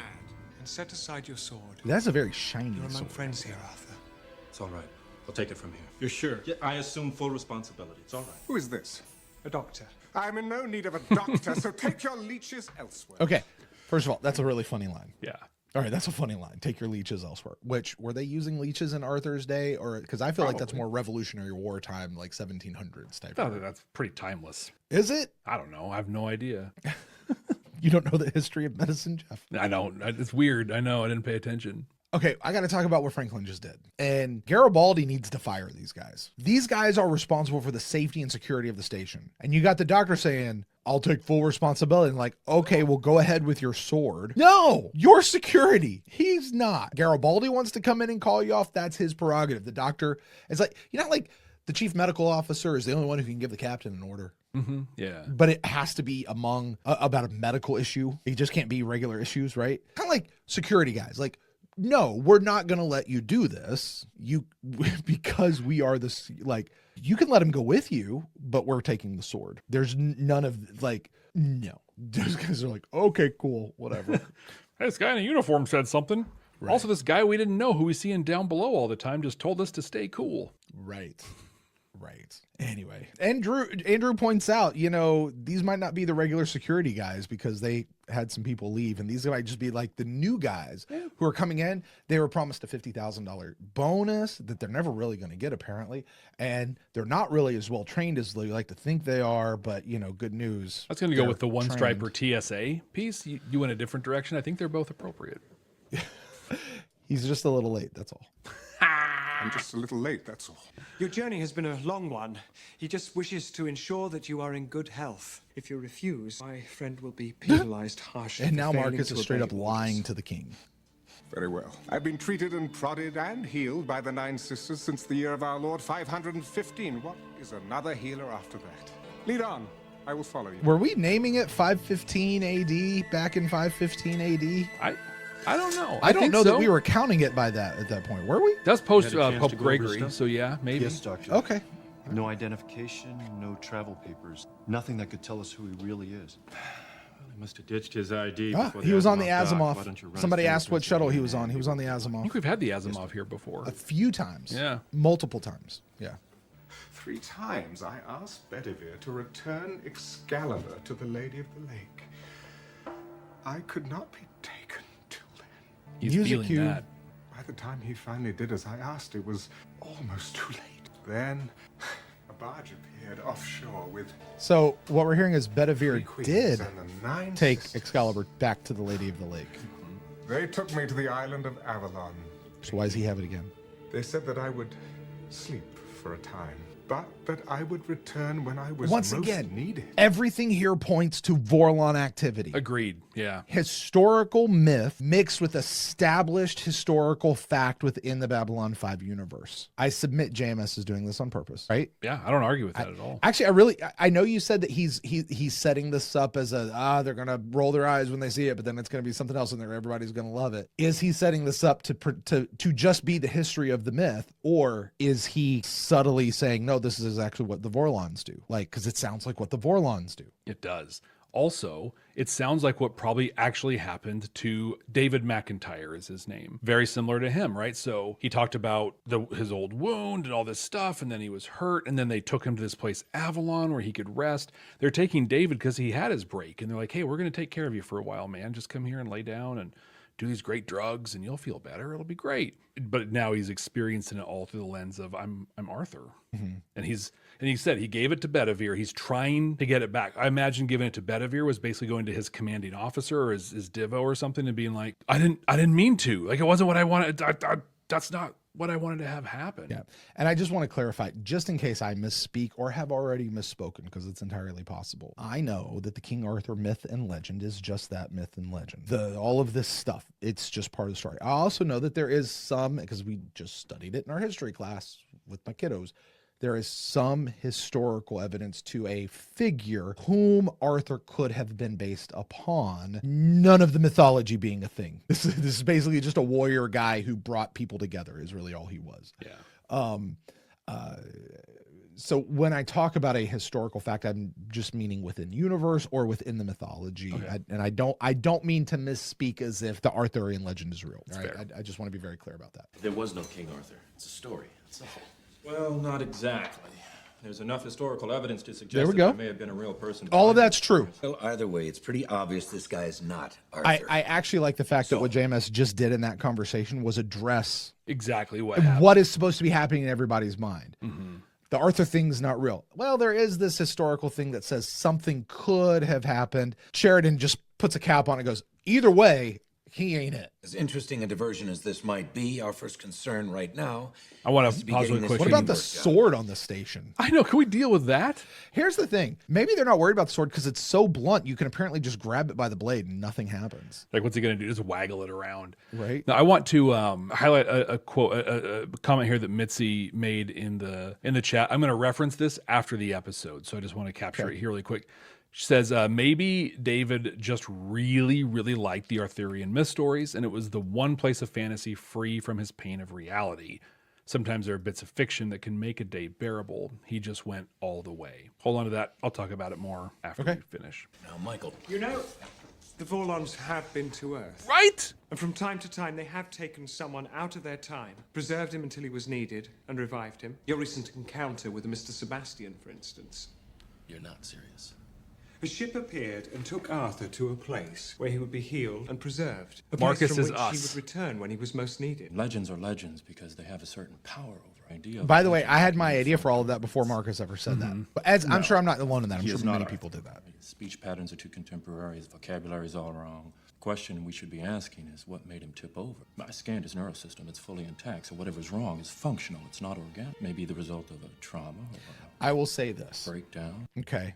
S6: And set aside your sword.
S1: That's a very shiny
S6: You're among
S1: sword.
S6: friends here, Arthur.
S11: It's all right. I'll take it from here. You're sure? Yeah, I assume full responsibility. It's all right.
S12: Who is this?
S6: A doctor.
S12: I'm in no need of a doctor, so take your leeches elsewhere.
S1: Okay. First of all, that's a really funny line.
S3: Yeah.
S1: All right, that's a funny line. Take your leeches elsewhere. Which, were they using leeches in Arthur's day? Or because I feel like that's more Revolutionary War time, like 1700s type.
S3: Oh, that's pretty timeless.
S1: Is it?
S3: I don't know. I have no idea.
S1: You don't know the history of medicine, Jeff?
S3: I don't. It's weird. I know. I didn't pay attention.
S1: Okay, I got to talk about what Franklin just did. And Garibaldi needs to fire these guys. These guys are responsible for the safety and security of the station. And you got the doctor saying, I'll take full responsibility. And like, okay, well, go ahead with your sword. No, your security. He's not. Garibaldi wants to come in and call you off. That's his prerogative. The doctor is like, like the chief medical officer is the only one who can give the captain an order.
S3: Yeah.
S1: But it has to be about a medical issue. It just can't be regular issues, right? Kind of like security guys. Like, no, we're not going to let you do this. Because we are this, like, you can let him go with you, but we're taking the sword. There's none of, like, no. Those guys are like, okay, cool, whatever.
S3: Hey, this guy in a uniform said something. Right. Also, this guy we didn't know who we seeing down below all the time just told us to stay cool.
S1: Right. Anyway, Andrew points out, these might not be the regular security guys because they had some people leave, and these might just be like the new guys who are coming in. They were promised a $50,000 bonus that they're never really going to get, apparently, and they're not really as well trained as they like to think they are. But good news.
S3: That's going to go with the one striper TSA piece. You went a different direction. I think they're both appropriate.
S1: He's just a little late. That's all.
S12: I'm just a little late, that's all.
S6: Your journey has been a long one. He just wishes to ensure that you are in good health. If you refuse, my friend will be penalized harshly.
S1: And now Marcus is straight up lying to the king.
S12: Very well. I've been treated and prodded and healed by the Nine Sisters since the year of our Lord 515. What is another healer after that? Lead on. I will follow you.
S1: Were we naming it 515 AD back in 515 AD?
S3: I don't know.
S1: I don't know that we were counting it by that at that point, were we?
S3: That's post Pope Gregory, so yeah, maybe.
S13: Yes, Doctor.
S1: Okay.
S13: No identification, no travel papers, nothing that could tell us who he really is.
S10: Well, he must have ditched his ID.
S1: He was on the Asimov. Somebody asked what shuttle he was on. He was on the Asimov.
S3: I think we've had the Asimov here before.
S1: A few times.
S3: Yeah.
S1: Multiple times. Yeah.
S12: 3 times I asked Bedivere to return Excalibur to the Lady of the Lake. I could not be taken.
S3: He's feeling that.
S12: By the time he finally did as I asked, it was almost too late. Then a barge appeared offshore with...
S1: So what we're hearing is Bedivere did take
S12: sisters.
S1: Excalibur back to the Lady of the Lake.
S12: They took me to the island of Avalon.
S1: So why does he have it again?
S12: They said that I would sleep for a time, but that I would return when I was
S1: Once
S12: most
S1: again,
S12: needed.
S1: Everything here points to Vorlon activity.
S3: Agreed, yeah.
S1: Historical myth mixed with established historical fact within the Babylon 5 universe. I submit JMS is doing this on purpose, right?
S3: Yeah, I don't argue with that at all.
S1: Actually, I know you said that he's setting this up as they're going to roll their eyes when they see it, but then it's going to be something else and everybody's going to love it. Is he setting this up to just be the history of the myth, or is he subtly saying, no, this is actually what the Vorlons do? Like, because it sounds like what the Vorlons do.
S3: It does. Also, it sounds like what probably actually happened to David McIntyre is his name. Very similar to him, right? So he talked about his old wound and all this stuff, and then he was hurt, and then they took him to this place, Avalon, where he could rest. They're taking David because he had his break, and they're like, hey, we're going to take care of you for a while, man. Just come here and lay down and do these great drugs, and you'll feel better. It'll be great. But now he's experiencing it all through the lens of I'm Arthur. Mm-hmm. And he said he gave it to Bedivere. He's trying to get it back. I imagine giving it to Bedivere was basically going to his commanding officer or his divo or something and being like, I didn't mean to. Like, it wasn't what I wanted. That's not what I wanted to have happen.
S1: Yeah. And I just want to clarify, just in case I misspeak or have already misspoken, because it's entirely possible. I know that the King Arthur myth and legend is just that, myth and legend. All of this stuff, it's just part of the story. I also know that there is some, because we just studied it in our history class with my kiddos, there is some historical evidence to a figure whom Arthur could have been based upon. None of the mythology being a thing. This is basically just a warrior guy who brought people together is really all he was.
S3: Yeah.
S1: So when I talk about a historical fact, I'm just meaning within universe or within the mythology.
S3: Okay.
S1: I don't mean to misspeak as if the Arthurian legend is real.
S3: That's
S1: right?
S3: fair.
S1: I just want to be very clear about that.
S9: There was no King Arthur. It's a story. That's all.
S14: Well, not exactly. There's enough historical evidence to suggest
S1: There we
S14: that
S1: go.
S14: there may have been a real person.
S1: All of that's true.
S8: Well, either way, it's pretty obvious this guy is not Arthur.
S1: I actually like the fact that what JMS just did in that conversation was address
S3: exactly what happened.
S1: What is supposed to be happening in everybody's mind.
S3: Mm-hmm.
S1: The Arthur thing's not real. Well, there is this historical thing that says something could have happened. Sheridan just puts a cap on it and goes, either way, He ain't it.
S8: As interesting a diversion as this might be, our first concern right now.
S3: I want to pause really quick.
S1: What about the sword on the station?
S3: I know. Can we deal with that?
S1: Here's the thing. Maybe they're not worried about the sword because it's so blunt. You can apparently just grab it by the blade and nothing happens.
S3: Like, what's he going to do? Just waggle it around.
S1: Right.
S3: Now, I want to highlight a quote, a comment here that Mitsy made in the chat. I'm going to reference this after the episode, so I just want to capture it here really quick. She says, maybe David just really, really liked the Arthurian myth stories, and it was the one place of fantasy free from his pain of reality. Sometimes there are bits of fiction that can make a day bearable. He just went all the way. Hold on to that. I'll talk about it more after we finish.
S8: Now, Michael.
S6: You know, the Vorlons have been to Earth.
S3: Right?
S6: And from time to time, they have taken someone out of their time, preserved him until he was needed, and revived him. Your recent encounter with Mr. Sebastian, for instance.
S9: You're not serious.
S6: A ship appeared and took Arthur to a place where he would be healed and preserved. A
S3: Marcus
S6: place from
S3: is
S6: which
S3: us.
S6: he would return when he was most needed.
S9: Legends are legends because they have a certain power over idea.
S1: By the way, I had my idea for all of that before Marcus ever said that. But I'm sure I'm not alone in that. I'm sure many people did that.
S9: Speech patterns are too contemporary. His vocabulary is all wrong. The question we should be asking is what made him tip over? I scanned his neurosystem. It's fully intact. So whatever's wrong is functional. It's not organic. Maybe the result of a trauma or
S1: I will say this.
S9: Breakdown.
S1: Okay.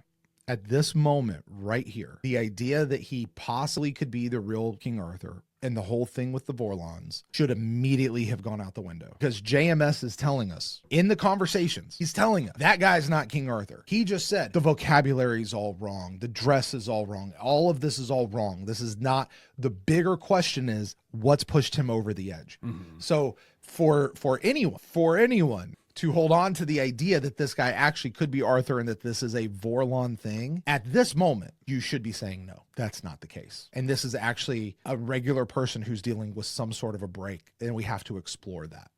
S1: At this moment right here, the idea that he possibly could be the real King Arthur and the whole thing with the Vorlons should immediately have gone out the window, because JMS is telling us in the conversations, he's telling us that guy's not King Arthur. He just said the vocabulary is all wrong. The dress is all wrong. All of this is all wrong. This is not, the bigger question is what's pushed him over the edge. So for anyone to hold on to the idea that this guy actually could be Arthur and that this is a Vorlon thing, at this moment, you should be saying, no, that's not the case. And this is actually a regular person who's dealing with some sort of a break, and we have to explore that.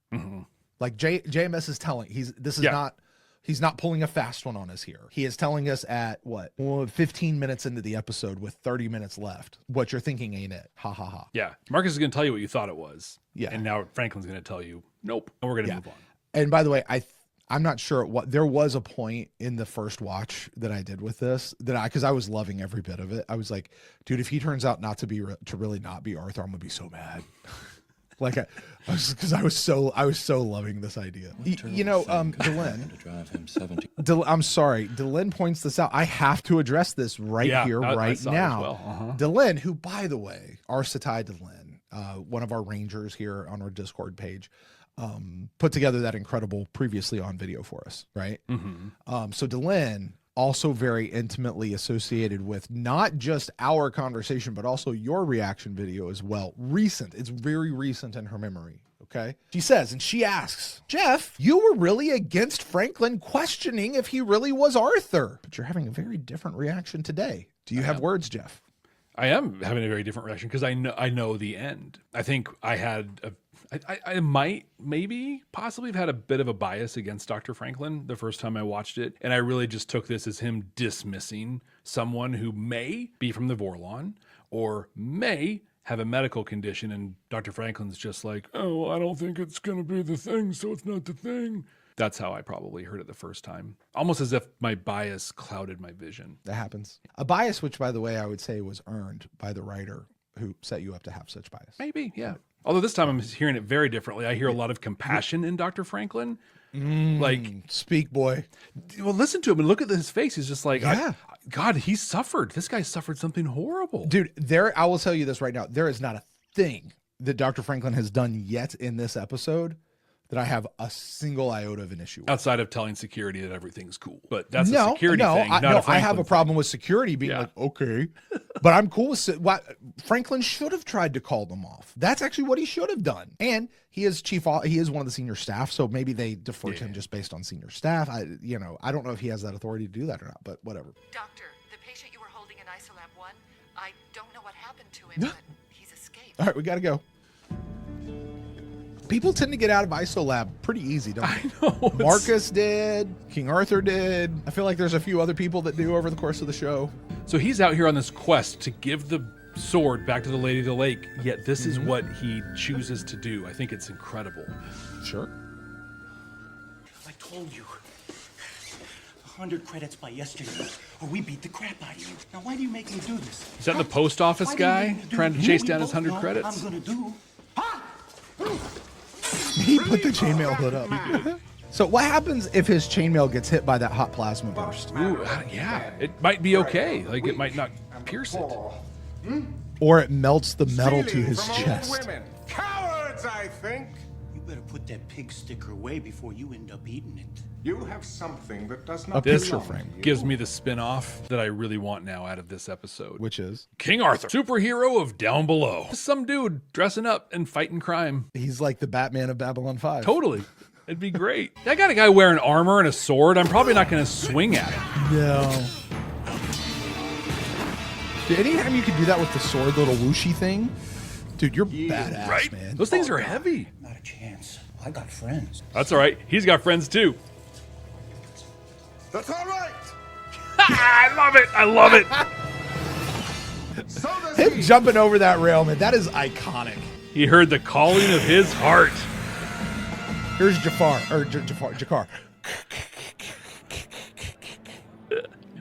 S1: Like JMS is telling, he's not pulling a fast one on us here. He is telling us at 15 minutes into the episode with 30 minutes left, what you're thinking ain't it. Ha ha ha.
S3: Yeah. Marcus is going to tell you what you thought it was.
S1: Yeah.
S3: And now Franklin's going to tell you, nope. And we're going to move on.
S1: And by the way, I'm not sure what, there was a point in the first watch that I did with this that because I was loving every bit of it. I was like, dude, if he turns out not to be, to really not be Arthur, I'm gonna be so mad. Like because I was so loving this idea. You know, Delenn, I'm sorry. Delenn points this out. I have to address this right now. Delenn, who, by the way, Arsatai Delenn, one of our rangers here on our Discord page, put together that incredible previously on video for us, right? So Delenn, also very intimately associated with not just our conversation, but also your reaction video as well. Recent. It's very recent in her memory. Okay. She says, and she asks, Jeff, you were really against Franklin questioning if he really was Arthur, but you're having a very different reaction today. Do you have words, Jeff?
S3: I am having a very different reaction because I know the end. I think I had I might possibly have had a bit of a bias against Dr. Franklin the first time I watched it, and I really just took this as him dismissing someone who may be from the Vorlon or may have a medical condition, and Dr. Franklin's just like, oh, I don't think it's going to be the thing, so it's not the thing. That's how I probably heard it the first time. Almost as if my bias clouded my vision.
S1: That happens. A bias, which, by the way, I would say was earned by the writer who set you up to have such bias.
S3: Maybe, yeah. Although this time I'm hearing it very differently. I hear a lot of compassion in Dr. Franklin. Like,
S1: speak, boy.
S3: Well, listen to him and look at his face. He's just like, God, he suffered. This guy suffered something horrible.
S1: Dude, I will tell you this right now. There is not a thing that Dr. Franklin has done yet in this episode that I have a single iota of an issue with.
S3: Outside of telling security that everything's cool. But that's a security thing, not a Franklin
S1: I have a problem with security being like, okay. But I'm cool with Franklin should have tried to call them off. That's actually what he should have done. And he is one of the senior staff, so maybe they defer to him just based on senior staff. I don't know if he has that authority to do that or not, but whatever.
S15: Doctor, the patient you were holding in Isolab 1, I don't know what happened to him, but he's escaped.
S1: All right, we got to go. People tend to get out of ISOLAB pretty easy, don't they?
S3: I know.
S1: Marcus did. King Arthur did. I feel like there's a few other people that do over the course of the show.
S3: So he's out here on this quest to give the sword back to the Lady of the Lake, yet this is what he chooses to do. I think it's incredible.
S1: Sure.
S8: I told you.
S16: 100 credits by yesterday, or we beat the crap out of you. Now, why do you make me do this?
S3: Is that the post office guy trying to chase down his 100
S16: I'm
S3: credits?
S16: gonna do.
S1: He put the chainmail hood up. So what happens if his chainmail gets hit by that hot plasma burst?
S3: Ooh, yeah, it might be okay. Like, it might not pierce it.
S1: Or it melts the metal to his chest.
S12: Women. Cowards, I think.
S16: You better put that pig sticker away before you end up eating it.
S12: You have something that does not
S3: This
S12: belong to you.
S3: gives me the spin-off that I really want now out of this episode.
S1: Which is?
S3: King Arthur, superhero of Down Below. Some dude dressing up and fighting crime.
S1: He's like the Batman of Babylon 5.
S3: Totally. It'd be great. I got a guy wearing armor and a sword. I'm probably not going to swing at him.
S1: No. Dude, anytime you can do that with the sword, little whooshy thing, dude, you're badass,
S3: Right?
S1: man.
S3: Those things are heavy.
S16: Not a chance. I got friends.
S3: That's all right. He's got friends too.
S12: That's all right.
S3: I love it. I love it.
S12: So does
S1: Him
S12: he.
S1: jumping over that rail, man, that is iconic.
S3: He heard the calling of his heart.
S1: Here's Jakar.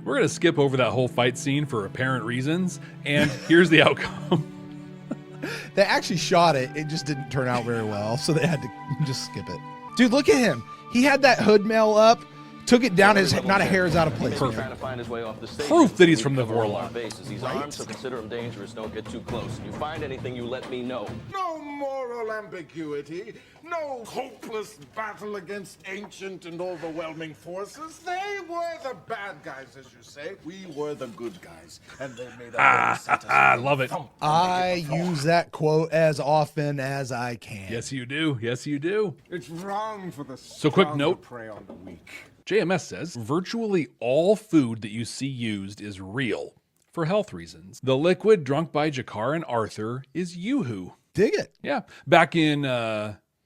S3: We're going to skip over that whole fight scene for apparent reasons, and here's the outcome.
S1: They actually shot it. It just didn't turn out very well, so they had to just skip it. Dude, look at him. He had that hood mail up, took it down. His not a hair is out of place.
S3: Perfect.
S17: Trying to find his way off the stage.
S3: Proof that he's from the
S17: Cover all
S3: Vorlon.
S17: our bases. He's
S1: Right?
S17: armed, so consider him dangerous. Don't get too close. If you find anything, you let me know.
S12: No moral ambiguity. No hopeless battle against ancient and overwhelming forces. They were the bad guys, as you say. We were the good guys. And they made
S3: I love it.
S1: I use that quote as often as I can.
S3: Yes, you do. Yes, you do.
S12: It's wrong for the
S3: So quick
S12: strong
S3: note.
S12: to prey on the weak.
S3: JMS says, virtually all food that you see used is real for health reasons. The liquid drunk by Jakar and Arthur is Yoo-hoo.
S1: Dig it.
S3: Yeah. Back in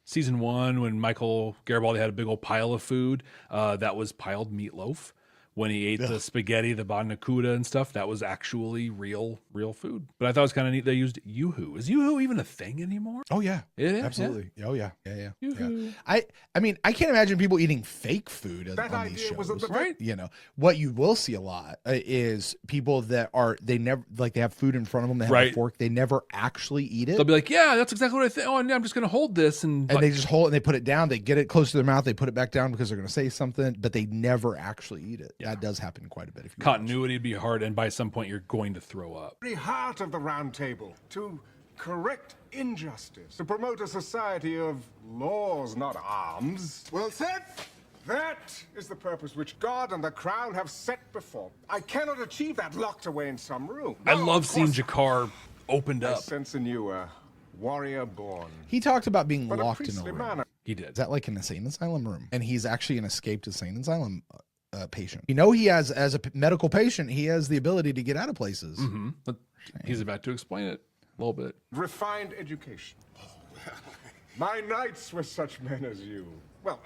S3: season 1, when Michael Garibaldi had a big old pile of food, that was piled meatloaf. When he ate the spaghetti, the barnacuda and stuff, that was actually real food. But I thought it was kind of neat they used Yoo-hoo. Is Yoo-hoo even a thing anymore?
S1: Oh yeah,
S3: It is,
S1: absolutely. Oh yeah.
S3: Yoo-hoo.
S1: I mean, I can't imagine people eating fake food
S12: That
S1: on these
S12: idea
S1: shows.
S12: was at the
S3: Right.
S1: You know, what you will see a lot is people that they never like they have food in front of them, they have
S3: Right.
S1: a fork, they never actually eat it.
S3: They'll be like, yeah, that's exactly what I think. Oh, and I'm just going to hold this. And
S1: And they just hold it and they put it down. They get it close to their mouth. They put it back down because they're going to say something, but they never actually eat it. That does happen quite a bit. If you
S3: continuity would be hard, and by some point you're going to throw up.
S12: The heart of the Round Table, to correct injustice, to promote a society of laws, not arms. Well said. That is the purpose which God and the Crown have set before. I cannot achieve that locked away in some room.
S3: I
S12: No,
S3: love
S12: of
S3: seeing
S12: course,
S3: Jakar opened
S12: I
S3: up.
S12: sense in you a warrior born.
S1: He talked about being
S12: But a
S1: locked in a
S12: priestly
S1: room.
S12: manner.
S3: He did.
S1: Is that like an insane asylum room? And he's actually an escaped insane asylum patient. You know, he has, as a medical patient, he has the ability to get out of places.
S3: Mm-hmm. But he's about to explain it a little bit.
S12: Refined education. My knights were such men as you. Well,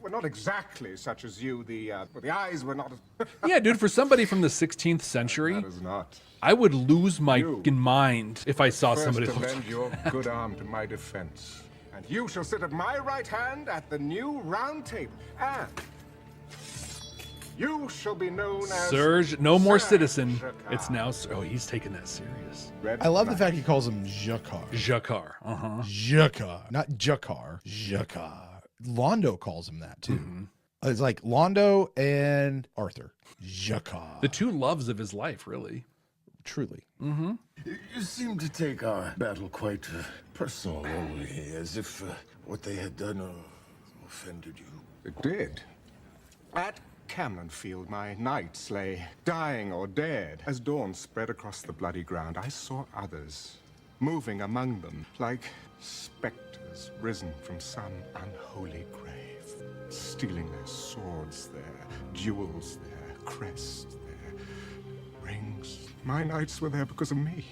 S12: we're not exactly such as you. The eyes were not.
S3: Yeah, dude, for somebody from the 16th century,
S12: That is not.
S3: I would lose my
S12: You.
S3: fucking mind if I saw
S12: First
S3: somebody
S12: to
S3: that looked
S12: lend
S3: like
S12: your good arm to my defense, and you shall sit at my right hand at the new Round Table, and you shall be known as
S3: Serge, no more
S12: Sir
S3: citizen.
S12: Jakar.
S3: It's now. Oh, he's taking that serious.
S12: Red
S1: I love the
S12: Knight.
S1: fact he calls him Jakar.
S3: Jakar. Uh-huh.
S1: Jakar. Not Jakar. Jakar. Londo calls him that too. It's like Londo and Arthur. Jakar.
S3: The two loves of his life, really.
S1: Truly.
S3: Mm-hmm.
S5: You seem to take our battle quite personally, as if what they had done offended you.
S12: It did. At Camlin Field, my knights lay dying or dead. As dawn spread across the bloody ground, I saw others moving among them like specters risen from some unholy grave, stealing their swords there, jewels there, crests there, rings. My knights were there because of me.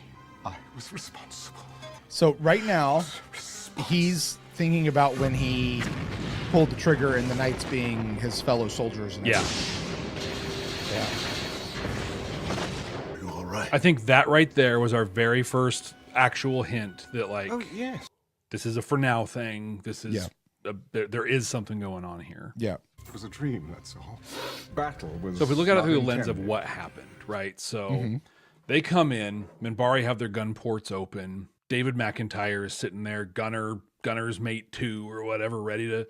S12: I was responsible.
S1: So right now, he's thinking about when he pulled the trigger and the knights being his fellow soldiers. And
S3: Yeah.
S1: Yeah.
S5: You all right?
S3: I think that right there was our very first actual hint that, like,
S12: Oh, yes.
S3: this is a for now thing. This is,
S1: Yeah.
S3: there is something going on here.
S1: Yeah.
S12: It was a dream, that's all. Battle was.
S3: So if we look at it through the
S12: not
S3: lens of
S12: intended.
S3: what happened, right? So
S1: Mhm.
S3: they come in, Minbari have their gun ports open. David McIntyre is sitting there, gunner's mate 2 or whatever, ready to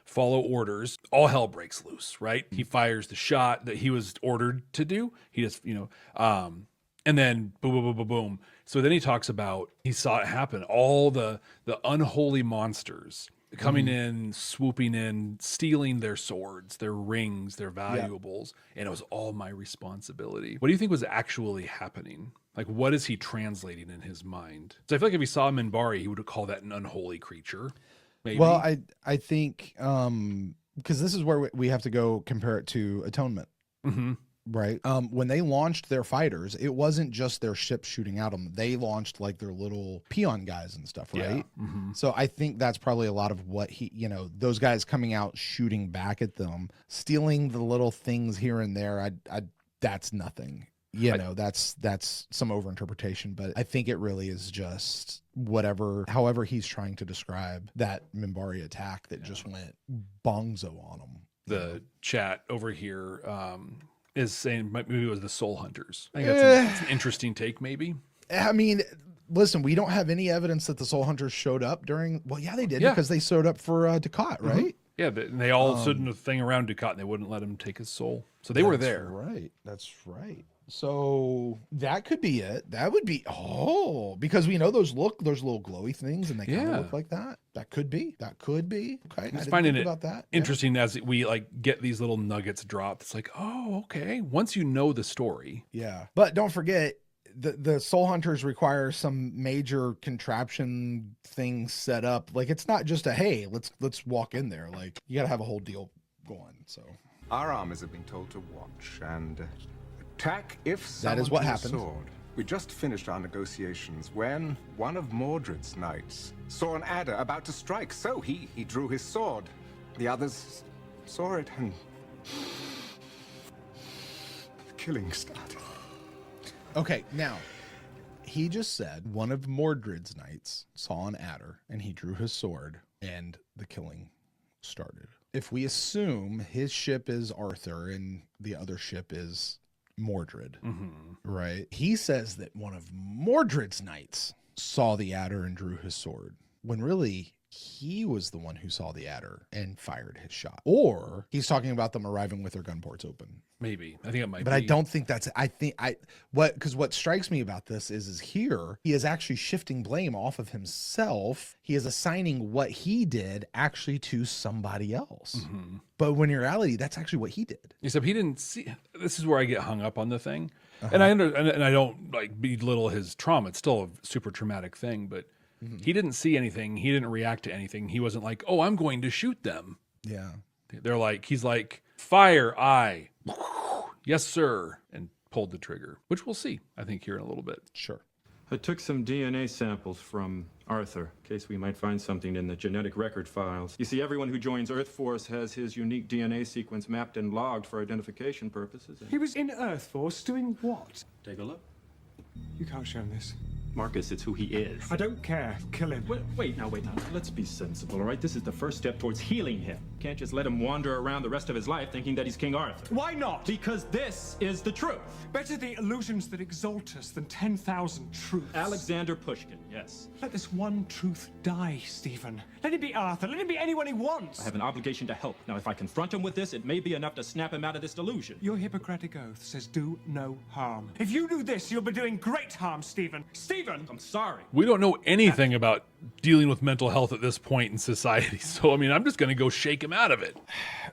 S3: follow orders. All hell breaks loose, right? He fires the shot that he was ordered to do. He just, and then boom, boom, boom, boom, boom. So then he talks about, he saw it happen. All the unholy monsters coming in, swooping in, stealing their swords, their rings, their valuables. And it was all my responsibility. What do you think was actually happening? Like, what is he translating in his mind? So I feel like if he saw Minbari, he would call that an unholy creature. Maybe.
S1: Well, I think because this is where we have to go compare it to Atonement.
S3: Mm-hmm.
S1: Right. When they launched their fighters, it wasn't just their ships shooting at them. They launched like their little peon guys and stuff, right?
S3: Yeah. Mm-hmm.
S1: So I think that's probably a lot of what those guys coming out shooting back at them, stealing the little things here and there. That's nothing. That's some overinterpretation, but I think it really is just however he's trying to describe that Minbari attack that just went bongzo on them.
S3: The chat over here is saying maybe it was the Soul Hunters. I think that's an interesting take, maybe.
S1: I mean, listen, we don't have any evidence that the Soul Hunters showed up during. Well, yeah, they did because they showed up for Ducat, right?
S3: Mm-hmm. Yeah, they all stood in a thing around Ducat and they wouldn't let him take his soul. So they were there.
S1: That's right. So that could be it. That would be because we know those little glowy things and they kind of look like that. That could be. Okay.
S3: I'm just finding it interesting as we get these little nuggets dropped. It's like, oh, okay. Once you know the story.
S1: Yeah. But don't forget, the Soul Hunters require some major contraption things set up. Like, it's not just hey, let's walk in there. Like, you got to have a whole deal going. So
S12: Our armies have been told to watch and attack if
S1: that is what happened.
S12: Sword. We just finished our negotiations when one of Mordred's knights saw an adder about to strike, so he drew his sword. The others saw it and the killing started.
S1: Okay, now, he just said one of Mordred's knights saw an adder and he drew his sword and the killing started. If we assume his ship is Arthur and the other ship is Mordred, right? He says that one of Mordred's knights saw the adder and drew his sword, when really he was the one who saw the adder and fired his shot. Or he's talking about them arriving with their gun ports open.
S3: Maybe. I think it might be.
S1: But I don't think that's, because what strikes me about this is here, he is actually shifting blame off of himself. He is assigning what he did actually to somebody else.
S3: Mm-hmm.
S1: But when in reality, that's actually what he did.
S3: Except he didn't see, this is where I get hung up on the thing. And I don't belittle his trauma. It's still a super traumatic thing, but he didn't see anything. He didn't react to anything. He wasn't like, oh, I'm going to shoot them.
S1: Yeah.
S3: He's like, fire, aye. Yes, sir. And pulled the trigger, which we'll see, I think, here in a little bit.
S1: Sure.
S9: I took some DNA samples from Arthur, in case we might find something in the genetic record files. You see, everyone who joins Earth Force has his unique DNA sequence mapped and logged for identification purposes.
S6: He was in Earth Force doing what?
S9: Take a look.
S6: You can't show him this.
S9: Marcus, it's who he is.
S6: I don't care. Kill him.
S9: Wait now. Let's be sensible, all right? This is the first step towards healing him. Can't just let him wander around the rest of his life thinking that he's King Arthur.
S6: Why not?
S9: Because this is the truth.
S6: Better the illusions that exalt us than 10,000 truths.
S9: Alexander Pushkin, yes.
S6: Let this one truth die, Stephen. Let it be Arthur. Let it be anyone he wants.
S9: I have an obligation to help. Now, if I confront him with this, it may be enough to snap him out of this delusion.
S6: Your Hippocratic oath says do no harm. If you do this, you'll be doing great harm, Stephen. Stephen!
S9: I'm sorry.
S3: We don't know anything about dealing with mental health at this point in society. So, I mean, I'm just going to go shake him out of it.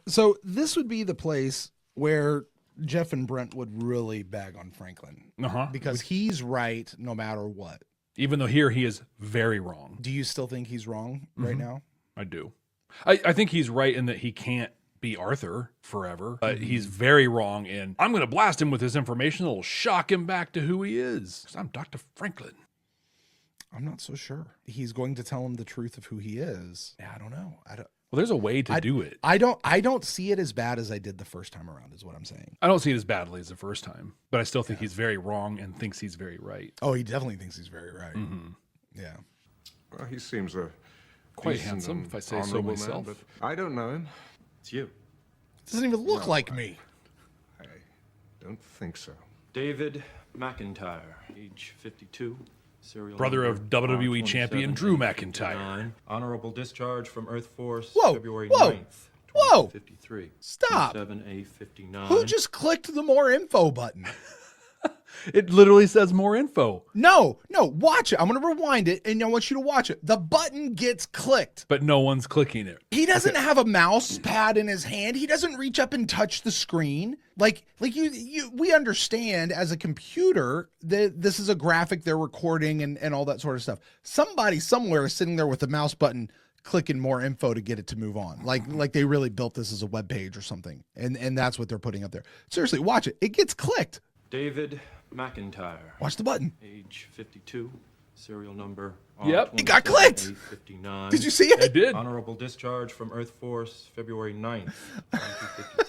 S1: So this would be the place where Jeff and Brent would really bag on Franklin. Because he's right no matter what.
S3: Even though here he is very wrong.
S1: Do you still think he's wrong right now?
S3: I do. I think he's right in that he can't be Arthur forever. But he's very wrong in, I'm going to blast him with this information that'll shock him back to who he is. 'Cause I'm Dr. Franklin.
S1: I'm not so sure. He's going to tell him the truth of who he is. Yeah, I don't know.
S3: Well, there's a way to do it.
S1: I don't see it as bad as I did the first time around, is what I'm saying.
S3: I don't see it as badly as the first time, but I still think he's very wrong and thinks he's very right.
S1: Oh, he definitely thinks he's very right.
S12: Well, he seems a
S3: Quite
S12: decent
S3: handsome,
S12: and
S3: if I say so
S12: honorable
S3: myself.
S12: man, but I don't know him.
S13: It's you.
S1: Doesn't even look
S12: No,
S1: like me.
S12: I don't think so.
S13: David McIntyre, age 52. Serial
S3: Brother
S13: number
S3: of WWE champion Drew McIntyre.
S13: Honorable discharge from Earth Force
S1: Whoa,
S13: February
S1: whoa,
S13: 9th,
S1: whoa.
S13: 2053.
S1: Stop.
S13: 7A59.
S1: Who just clicked the more info button?
S3: It literally says more info.
S1: No, watch it. I'm going to rewind it and I want you to watch it. The button gets clicked.
S3: But no one's clicking it.
S1: He doesn't have a mouse pad in his hand. He doesn't reach up and touch the screen. Like we understand as a computer that this is a graphic they're recording and all that sort of stuff. Somebody somewhere is sitting there with the mouse button clicking more info to get it to move on. Like they really built this as a web page or something. And that's what they're putting up there. Seriously, watch it. It gets clicked.
S13: David McIntyre.
S1: Watch the button.
S13: Age 52. Serial number.
S3: Yep.
S1: It got clicked.
S13: 57A59.
S1: Did you see it?
S3: I did.
S13: Honorable discharge from Earth Force February 9th.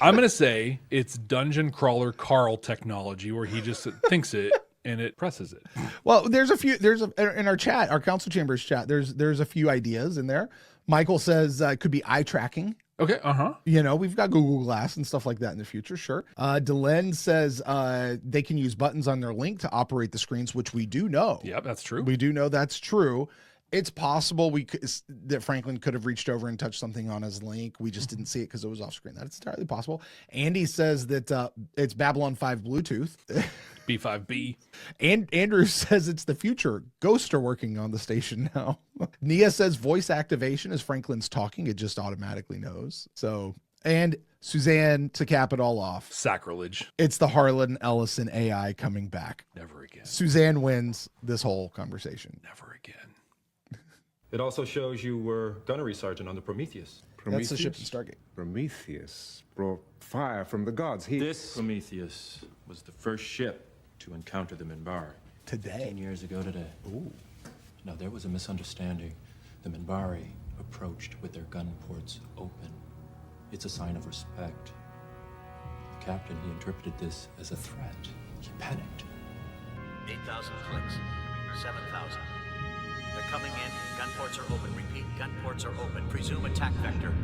S3: I'm going to say it's dungeon crawler Carl technology where he just thinks it and it presses it.
S1: Well, in our chat, our council chambers chat, there's a few ideas in there. Michael says it could be eye tracking.
S3: Okay,
S1: We've got Google Glass and stuff like that in the future, sure. Delenn says they can use buttons on their link to operate the screens, which we do know.
S3: Yep, that's true.
S1: We do know that's true. It's possible that Franklin could have reached over and touched something on his link. We just didn't see it because it was off screen. That's entirely possible. Andy says that it's Babylon 5 Bluetooth.
S3: B5B.
S1: And Andrew says it's the future. Ghosts are working on the station now. Nia says voice activation as Franklin's talking. It just automatically knows. So, and Suzanne, to cap it all off.
S3: Sacrilege.
S1: It's the Harlan Ellison AI coming back.
S3: Never again.
S1: Suzanne wins this whole conversation.
S3: Never again.
S13: It also shows you were gunnery sergeant on the Prometheus.
S1: That's the ship in Stargate.
S12: Prometheus brought fire from the gods.
S13: This Prometheus was the first ship to encounter the Minbari.
S1: Today.
S13: 10 years ago today.
S1: Ooh.
S13: Now, there was a misunderstanding. The Minbari approached with their gun ports open. It's a sign of respect. The captain, he interpreted this as a threat. He panicked.
S18: 8,000 clicks. 7,000. They're coming in. Gun ports are open. Repeat, gun ports are open. Presume attack vector.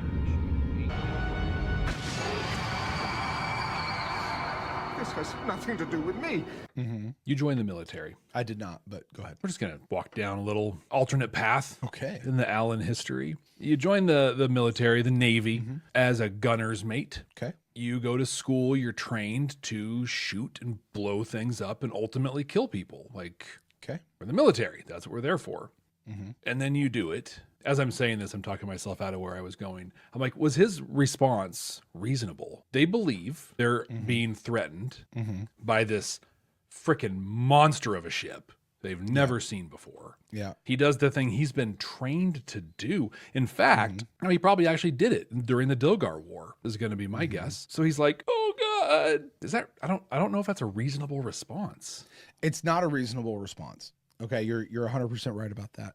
S12: This has nothing to do with me.
S1: Mm-hmm.
S3: You joined the military.
S1: I did not, but go ahead.
S3: We're just going to walk down a little alternate path.
S1: Okay.
S3: In the Allen history. You join the military, the Navy, as a gunner's mate.
S1: Okay.
S3: You go to school, you're trained to shoot and blow things up and ultimately kill people. Like,
S1: okay.
S3: We're the military. That's what we're there for.
S1: Mm-hmm.
S3: And then you do it. As I'm saying this, I'm talking myself out of where I was going. I'm like, was his response reasonable? They believe they're being threatened by this freaking monster of a ship they've never seen before.
S1: Yeah.
S3: He does the thing he's been trained to do. In fact, he probably actually did it during the Dilgar War, is going to be my guess. So he's like, oh God. Is that, I don't know if that's a reasonable response.
S1: It's not a reasonable response. Okay, you're 100% right about that.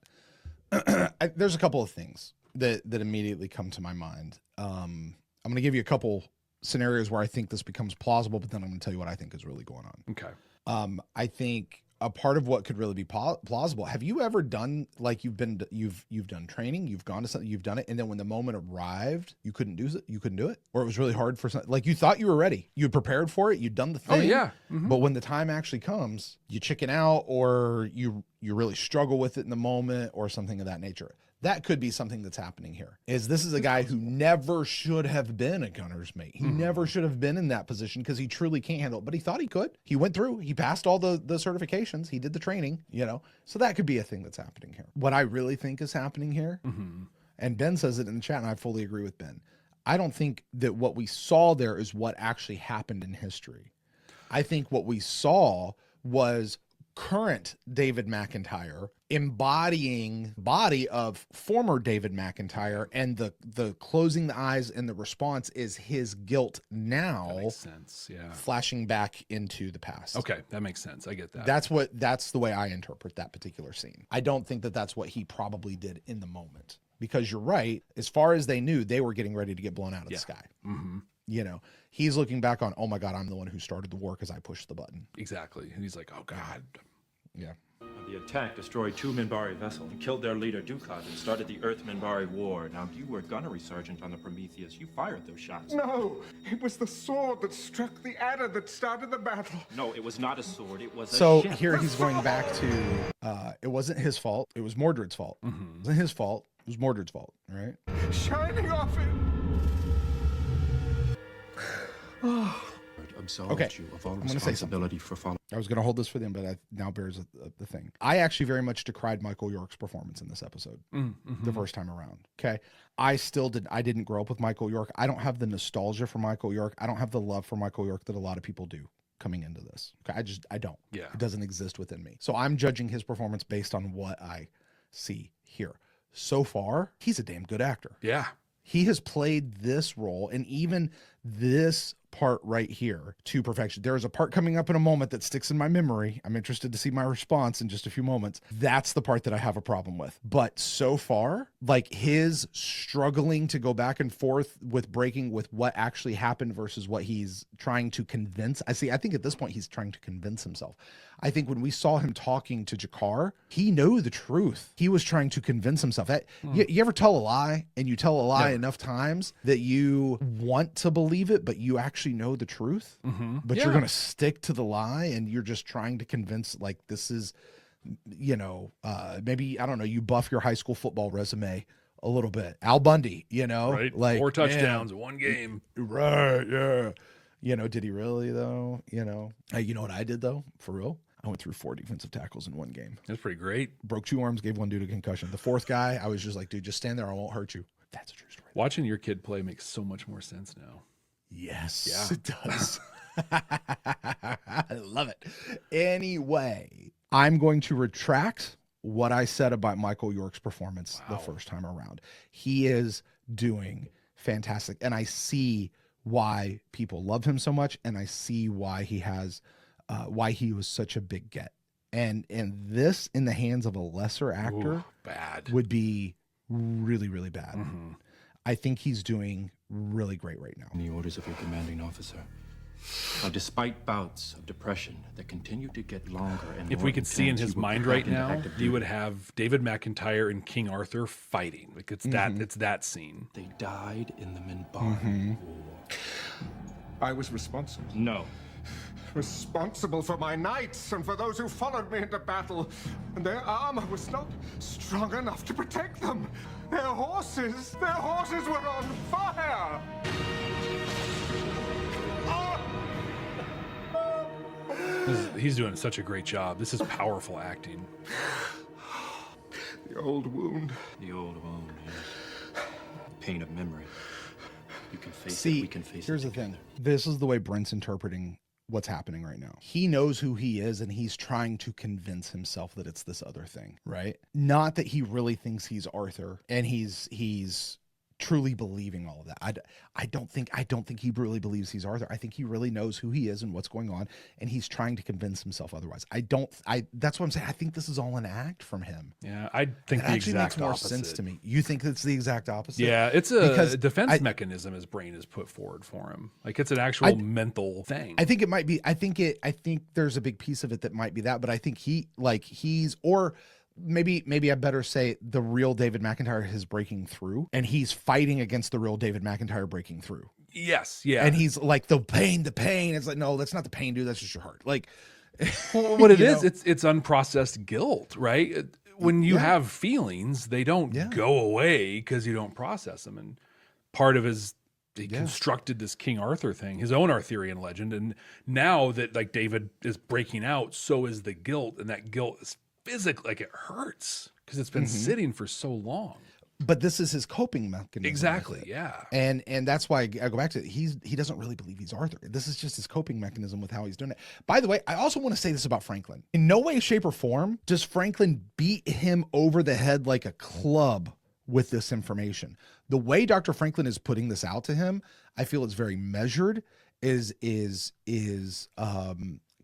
S1: There's a couple of things that immediately come to my mind. I'm going to give you a couple scenarios where I think this becomes plausible, but then I'm going to tell you what I think is really going on.
S3: Okay.
S1: I think a part of what could really be plausible. Have you ever done, like, you've done training, you've gone to something, you've done it, and then when the moment arrived, you couldn't do it, or it was really hard for something, like you thought you were ready, you prepared for it, you'd done the thing.
S3: Oh yeah.
S1: But when the time actually comes, you chicken out, or you really struggle with it in the moment, or something of that nature. That could be something that's happening here. This is a guy who never should have been a gunner's mate. He never should have been in that position because he truly can't handle it, but he thought he could. He went through, he passed all the certifications, he did the training, so that could be a thing that's happening here. What I really think is happening here, and Ben says it in the chat, and I fully agree with Ben. I don't think that what we saw there is what actually happened in history. I think what we saw was current David McIntyre embodying body of former David McIntyre, and the closing the eyes and the response is his guilt now.
S3: That makes sense. Yeah.
S1: Flashing back into the past.
S3: Okay, that makes sense. I get that.
S1: That's the way I interpret that particular scene. I don't think that that's what he probably did in the moment, because you're right. As far as they knew, they were getting ready to get blown out of the sky. He's looking back on, oh my God, I'm the one who started the war because I pushed the button.
S3: Exactly. And he's like, oh God.
S1: Yeah.
S13: The attack destroyed 2 Minbari vessels and killed their leader, Dukat, and started the Earth-Minbari War. Now, you were gunnery sergeant on the Prometheus. You fired those shots.
S12: No, it was the sword that struck the adder that started the battle.
S13: No, it was not a sword. It was a
S1: So
S13: ship.
S1: here he's going back to, it wasn't his fault. It was Mordred's fault. It wasn't his fault. It was Mordred's fault, right?
S12: Shining off it.
S13: Absolved you of all responsibility for following.
S1: I was going to hold this for them, but I now bears the thing. I actually very much decried Michael York's performance in this episode the first time around. Okay. I didn't grow up with Michael York. I don't have the nostalgia for Michael York. I don't have the love for Michael York that a lot of people do coming into this. Okay. I don't.
S3: Yeah.
S1: It doesn't exist within me. So I'm judging his performance based on what I see here. So far, he's a damn good actor.
S3: Yeah.
S1: He has played this role and even this part right here to perfection. There is a part coming up in a moment that sticks in my memory. I'm interested to see my response in just a few moments. That's the part that I have a problem with. But so far, like his struggling to go back and forth with breaking with what actually happened versus what he's trying to convince. I think at this point he's trying to convince himself. I think when we saw him talking to G'Kar, he knew the truth. He was trying to convince himself. You ever tell a lie and you tell a lie enough times that you want to believe it, but you actually know the truth, but you're going to stick to the lie and you're just trying to convince, like, this is, maybe, I don't know, you buff your high school football resume a little bit. Al Bundy,
S3: right?
S1: Like
S3: 4 touchdowns in one game.
S1: Right. Yeah. Did he really though? Hey, you know what I did though? For real? I went through 4 defensive tackles in one game.
S3: That's pretty great.
S1: Broke 2 arms, gave 1 dude a concussion. The 4th guy, I was just like, dude, just stand there. I won't hurt you. That's a true story.
S3: Watching your kid play makes so much more sense now.
S1: Yes, it does. I love it. Anyway, I'm going to retract what I said about Michael York's performance the first time around. He is doing fantastic. And I see why people love him so much. And I see why he was such a big get. And this in the hands of a lesser actor would be really, really bad. I think he's doing really great right now.
S13: In the orders of your commanding officer. Now, despite bouts of depression that continue to get longer and
S3: if
S13: more
S3: we could see in
S13: intense,
S3: his
S13: you were
S3: mind
S13: put
S3: right
S13: into
S3: now,
S13: active
S3: you would
S13: duty.
S3: have David McIntyre and King Arthur fighting. Like it's that scene.
S13: They died in the Minbari War.
S12: I was responsible.
S13: No.
S12: Responsible for my knights and for those who followed me into battle. And their armor was not strong enough to protect them. Their horses were on fire.
S3: He's doing such a great job. This is powerful acting.
S12: The old wound.
S13: The old wound, yes. Pain of memory. You can face
S1: See,
S13: it, we can face
S1: here's
S13: it
S1: the thing. This is the way Brent's interpreting what's happening right now. He knows who he is and he's trying to convince himself that it's this other thing, right? Not that he really thinks he's Arthur and he's truly believing all of that. I don't think he really believes he's Arthur. I think he really knows who he is and what's going on, and he's trying to convince himself otherwise. That's what I'm saying. I think this is all an act from him.
S3: Yeah, I think the
S1: actually
S3: exact
S1: makes more
S3: opposite.
S1: sense to me. You think it's the exact opposite?
S3: Yeah, it's a defense mechanism his brain has put forward for him. Like it's an actual mental thing.
S1: I think it might be. I think there's a big piece of it that might be that, but I think maybe I better say the real David McIntyre is breaking through, and he's fighting against the real David McIntyre breaking through.
S3: Yes, yeah.
S1: And he's like, the pain. It's like, no, that's not the pain, dude. That's just your heart. Like,
S3: what it is, it's unprocessed guilt, right? When you have feelings, they don't go away because you don't process them. And part of he constructed this King Arthur thing, his own Arthurian legend. And now that like David is breaking out, so is the guilt. And that guilt is physically, like it hurts because it's been sitting for so long.
S1: But this is his coping mechanism.
S3: Exactly. Yeah.
S1: And that's why I go back to it. He doesn't really believe he's Arthur. This is just his coping mechanism with how he's doing it. By the way, I also want to say this about Franklin. In no way, shape, or form does Franklin beat him over the head like a club with this information. The way Dr. Franklin is putting this out to him, I feel it's very measured, is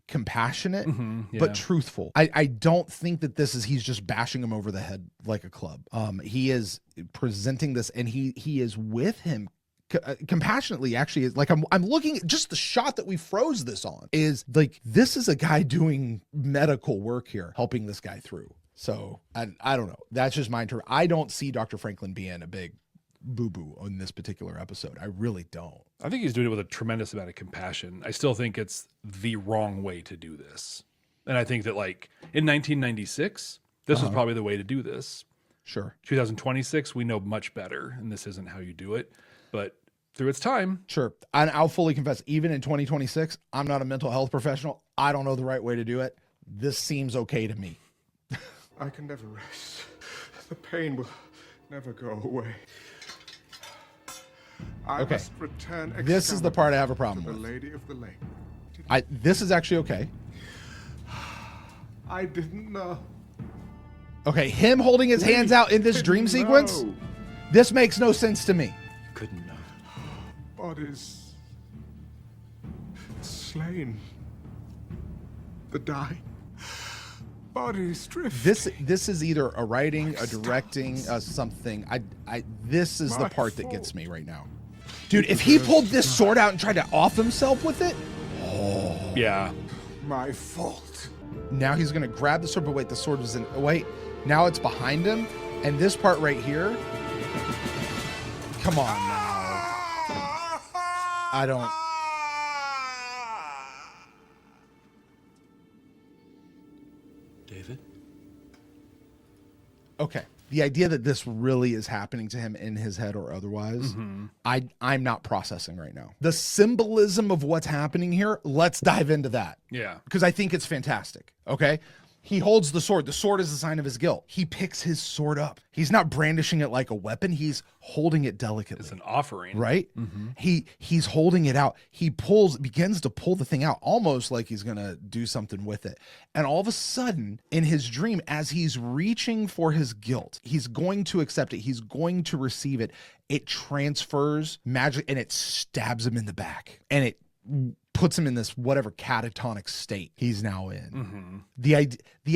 S1: compassionate, but truthful. I don't think that he's just bashing him over the head like a club. He is presenting this, and he is with him compassionately actually is like, I'm looking at just the shot that we froze this on is like, this is a guy doing medical work here, helping this guy through. So I don't know. That's just my interpretation. I don't see Dr. Franklin being a big boo-boo on this particular episode. I really don't.
S3: I think he's doing it with a tremendous amount of compassion. I still think it's the wrong way to do this. And I think that like in 1996, this was probably the way to do this.
S1: Sure.
S3: 2026, we know much better, and this isn't how you do it. But through its time.
S1: Sure. And I'll fully confess, even in 2026, I'm not a mental health professional. I don't know the right way to do it. This seems okay to me.
S12: I can never rest. The pain will never go away. I must return.
S1: This is the part I have a problem with.
S12: The Lady of the Lake.
S1: This is actually okay.
S12: I didn't know.
S1: Okay, him holding his hands out in this dream sequence. This makes no sense to me.
S13: Couldn't know.
S12: Bodies slain. The dying. Bodies drifting.
S1: This is either a writing, a directing, something. This is the part that gets me right now. Dude, if he pulled this sword out and tried to off himself with it,
S3: yeah.
S12: My fault.
S1: Now he's gonna grab the sword, but wait, the sword was in. Wait, now it's behind him, and this part right here. Come on now. I don't.
S13: David?
S1: Okay. The idea that this really is happening to him in his head or otherwise, I'm not processing right now. The symbolism of what's happening here, let's dive into that.
S3: Yeah.
S1: Because I think it's fantastic. Okay. He holds the sword. The sword is a sign of his guilt. He picks his sword up. He's not brandishing it like a weapon. He's holding it delicately.
S3: It's an offering.
S1: Right? He's holding it out. He begins to pull the thing out, almost like he's going to do something with it. And all of a sudden, in his dream, as he's reaching for his guilt, he's going to accept it. He's going to receive it. It transfers magic and it stabs him in the back. And it puts him in this whatever catatonic state he's now in. The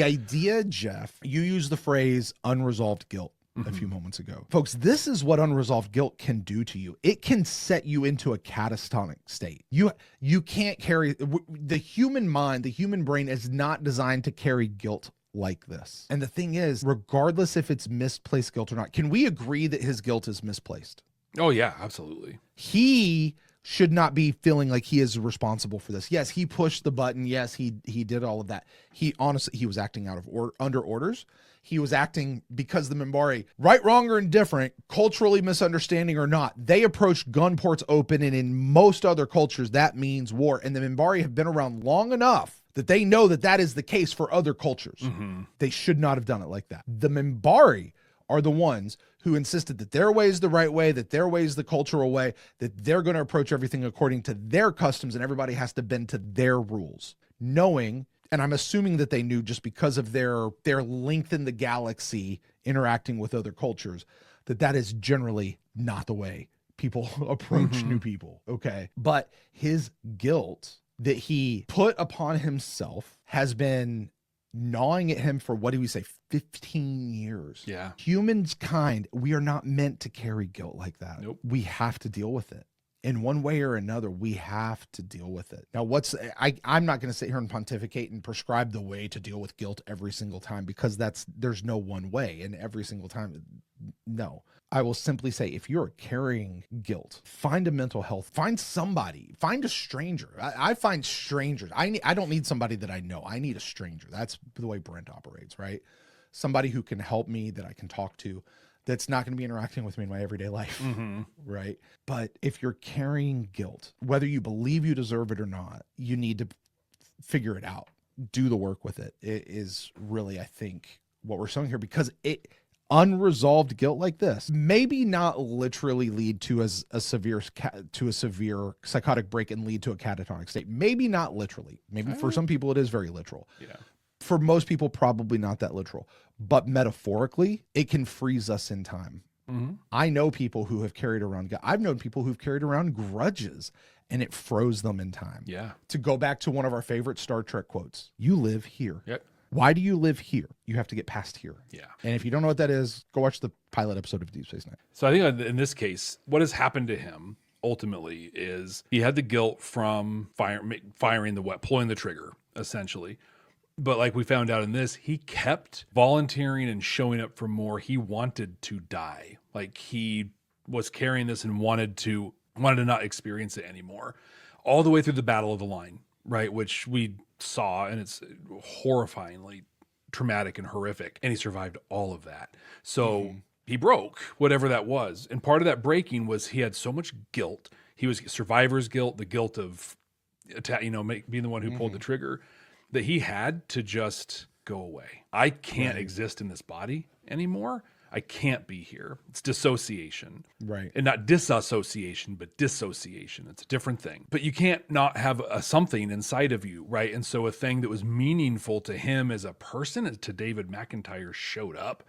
S1: idea, Jeff, you used the phrase unresolved guilt a few moments ago. Folks, this is what unresolved guilt can do to you. It can set you into a catatonic state. You can't carry the human mind, the human brain is not designed to carry guilt like this. And the thing is, regardless if it's misplaced guilt or not, can we agree that his guilt is misplaced?
S3: Oh yeah, absolutely.
S1: He should not be feeling like he is responsible for this. Yes, he pushed the button. Yes, he did all of that. He was acting out of under orders. He was acting because the Minbari, right, wrong, or indifferent, culturally misunderstanding or not, they approached gun ports open, and in most other cultures, that means war. And the Minbari have been around long enough that they know that that is the case for other cultures. They should not have done it like that. The Minbari are the ones who insisted that their way is the right way, that their way is the cultural way, that they're going to approach everything according to their customs, and everybody has to bend to their rules. Knowing, and I'm assuming that they knew just because of their length in the galaxy interacting with other cultures, that is generally not the way people approach new people, okay? But his guilt that he put upon himself has been gnawing at him for, what do we say, 15 years. Yeah. Humankind, we are not meant to carry guilt like that. Nope. We have to deal with it. In one way or another, we have to deal with it. Now, I'm not going to sit here and pontificate and prescribe the way to deal with guilt every single time, because there's no one way, and every single time, no. I will simply say, if you're carrying guilt, find a mental health, find somebody, find a stranger. I find strangers. I don't need somebody that I know. I need a stranger. That's the way Brent operates, right? Somebody who can help me, that I can talk to, that's not going to be interacting with me in my everyday life, right? But if you're carrying guilt, whether you believe you deserve it or not, you need to figure it out. Do the work with it. It is really, I think, what we're showing here, because unresolved guilt like this maybe not literally lead to a severe psychotic break and lead to a catatonic state. Maybe not literally. Maybe for some people it is very literal. Yeah. For most people, probably not that literal. But metaphorically, it can freeze us in time. I know people who have carried around, I've known people who've carried around grudges, and it froze them in time. Yeah. To go back to one of our favorite Star Trek quotes, you live here.
S3: Yep.
S1: Why do you live here? You have to get past here.
S3: Yeah.
S1: And if you don't know what that is, go watch the pilot episode of Deep Space Nine.
S3: So I think in this case, what has happened to him ultimately is he had the guilt from firing pulling the trigger, essentially. But like we found out in this, he kept volunteering and showing up for more. He wanted to die. Like he was carrying this and wanted to not experience it anymore. All the way through the Battle of the Line, right? Which we saw, and it's horrifyingly traumatic and horrific. And he survived all of that. So he broke whatever that was. And part of that breaking was he had so much guilt. He was survivor's guilt, the guilt of being the one who pulled the trigger, that he had to just go away. I can't exist in this body anymore. I can't be here. It's dissociation.
S1: Right.
S3: And not disassociation, but dissociation. It's a different thing. But you can't not have something inside of you, right? And so a thing that was meaningful to him as a person, to David McIntyre, showed up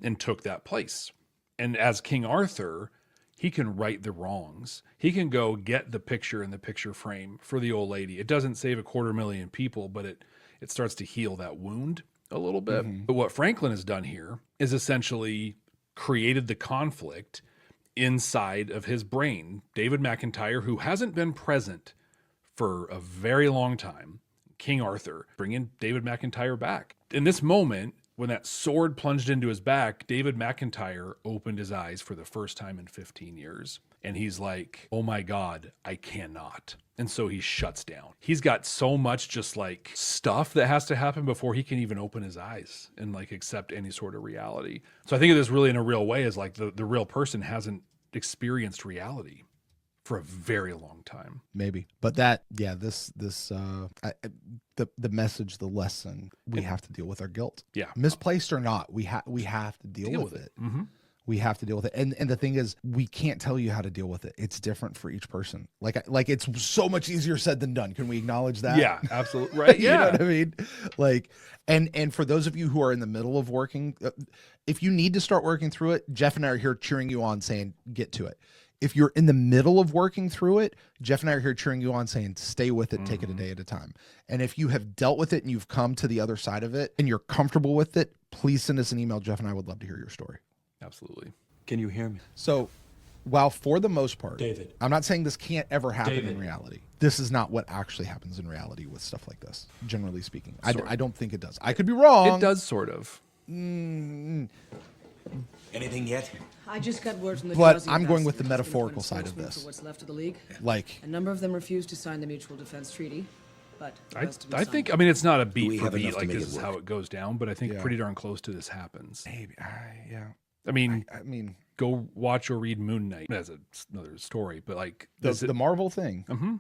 S3: and took that place. And as King Arthur, he can right the wrongs. He can go get the picture in the picture frame for the old lady. It doesn't save 250,000 people, but it starts to heal that wound a little bit. But what Franklin has done here is essentially created the conflict inside of his brain. David McIntyre, who hasn't been present for a very long time, King Arthur, bringing David McIntyre back. In this moment, when that sword plunged into his back, David McIntyre opened his eyes for the first time in 15 years. And he's like, oh my God, I cannot. And so he shuts down. He's got so much just like stuff that has to happen before he can even open his eyes and like accept any sort of reality. So I think of this really in a real way as like the real person hasn't experienced reality for a very long time.
S1: Maybe. But the message, the lesson, we have to deal with our guilt.
S3: Yeah.
S1: Misplaced or not, we have to deal with it. Mm-hmm. We have to deal with it. And the thing is, we can't tell you how to deal with it. It's different for each person. Like it's so much easier said than done. Can we acknowledge that?
S3: Yeah, absolutely. Right.
S1: You know what I mean? Like, and for those of you who are in the middle of working, if you need to start working through it, Jeff and I are here cheering you on saying, get to it. If you're in the middle of working through it, Jeff and I are here cheering you on saying, stay with it, take it a day at a time. And if you have dealt with it and you've come to the other side of it and you're comfortable with it, please send us an email. Jeff and I would love to hear your story.
S3: Absolutely.
S13: Can you hear me?
S1: So while for the most part,
S13: David,
S1: I'm not saying this can't ever happen
S13: David.
S1: in reality. This is not what actually happens in reality with stuff like this, generally speaking. I don't think it does. I could be wrong.
S3: It does sort of.
S8: Anything yet?
S7: I just got word from the
S1: But
S7: Kazi
S1: I'm going with the
S7: ambassadors
S1: metaphorical
S7: appointed
S1: side of
S7: spokesman
S1: this.
S7: for what's left of the League.
S1: Like,
S7: A number of them refused to sign the Mutual Defense Treaty, but the
S3: I
S7: rest have been
S3: think,
S7: signed.
S3: I mean, it's not a beat
S8: we
S3: for
S8: have
S3: beat,
S8: enough to
S3: like
S8: make
S3: this
S8: it
S3: is
S8: work?
S3: how it goes down, but I think
S1: Yeah.
S3: pretty darn close to this happens.
S1: maybe, yeah.
S3: I mean,
S1: I mean,
S3: go watch or read Moon Knight. That's another story, but like
S1: the Marvel thing.
S3: Mm-hmm.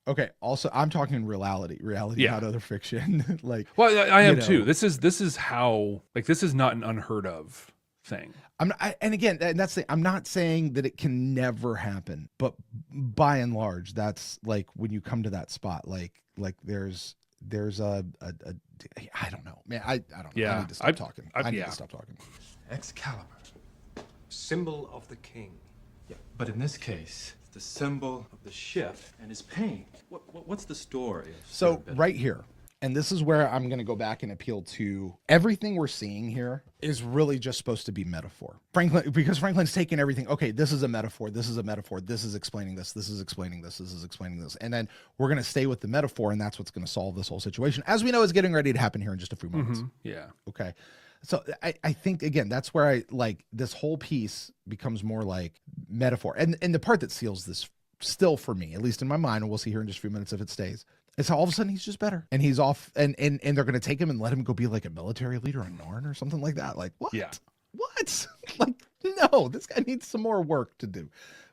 S1: Okay. Also, I'm talking reality,
S3: Yeah.
S1: not other fiction. Like,
S3: Well, I am
S1: you know.
S3: too. This is how, like, this is not an unheard of thing.
S1: And again, that's the, I'm not saying that it can never happen, but by and large, that's like when you come to that spot, like there's a I don't know, man. I don't know.
S3: Yeah.
S1: I need to stop talking. I need
S3: yeah.
S1: to stop talking.
S13: Excalibur.
S6: Symbol of the king.
S13: Yeah, but in this case, it's the symbol of the ship and his pain. What's the story?
S1: So right here, and this is where I'm going to go back and appeal to everything we're seeing here is really just supposed to be metaphor. Because Franklin's taken everything. Okay, this is a metaphor. This is a metaphor. This is explaining this. This is explaining this. This is explaining this. And then we're going to stay with the metaphor, and that's what's going to solve this whole situation, as we know is getting ready to happen here in just a few moments.
S3: Mm-hmm. Yeah.
S1: Okay. So I think, again, that's where I like this whole piece becomes more like metaphor. And the part that seals this still for me, at least in my mind, and we'll see here in just a few minutes if it stays, is how all of a sudden he's just better. And he's off and they're going to take him and let him go be like a military leader on Narn or something like that. Like, what?
S3: Yeah.
S1: What? Like, no, this guy needs some more work to do.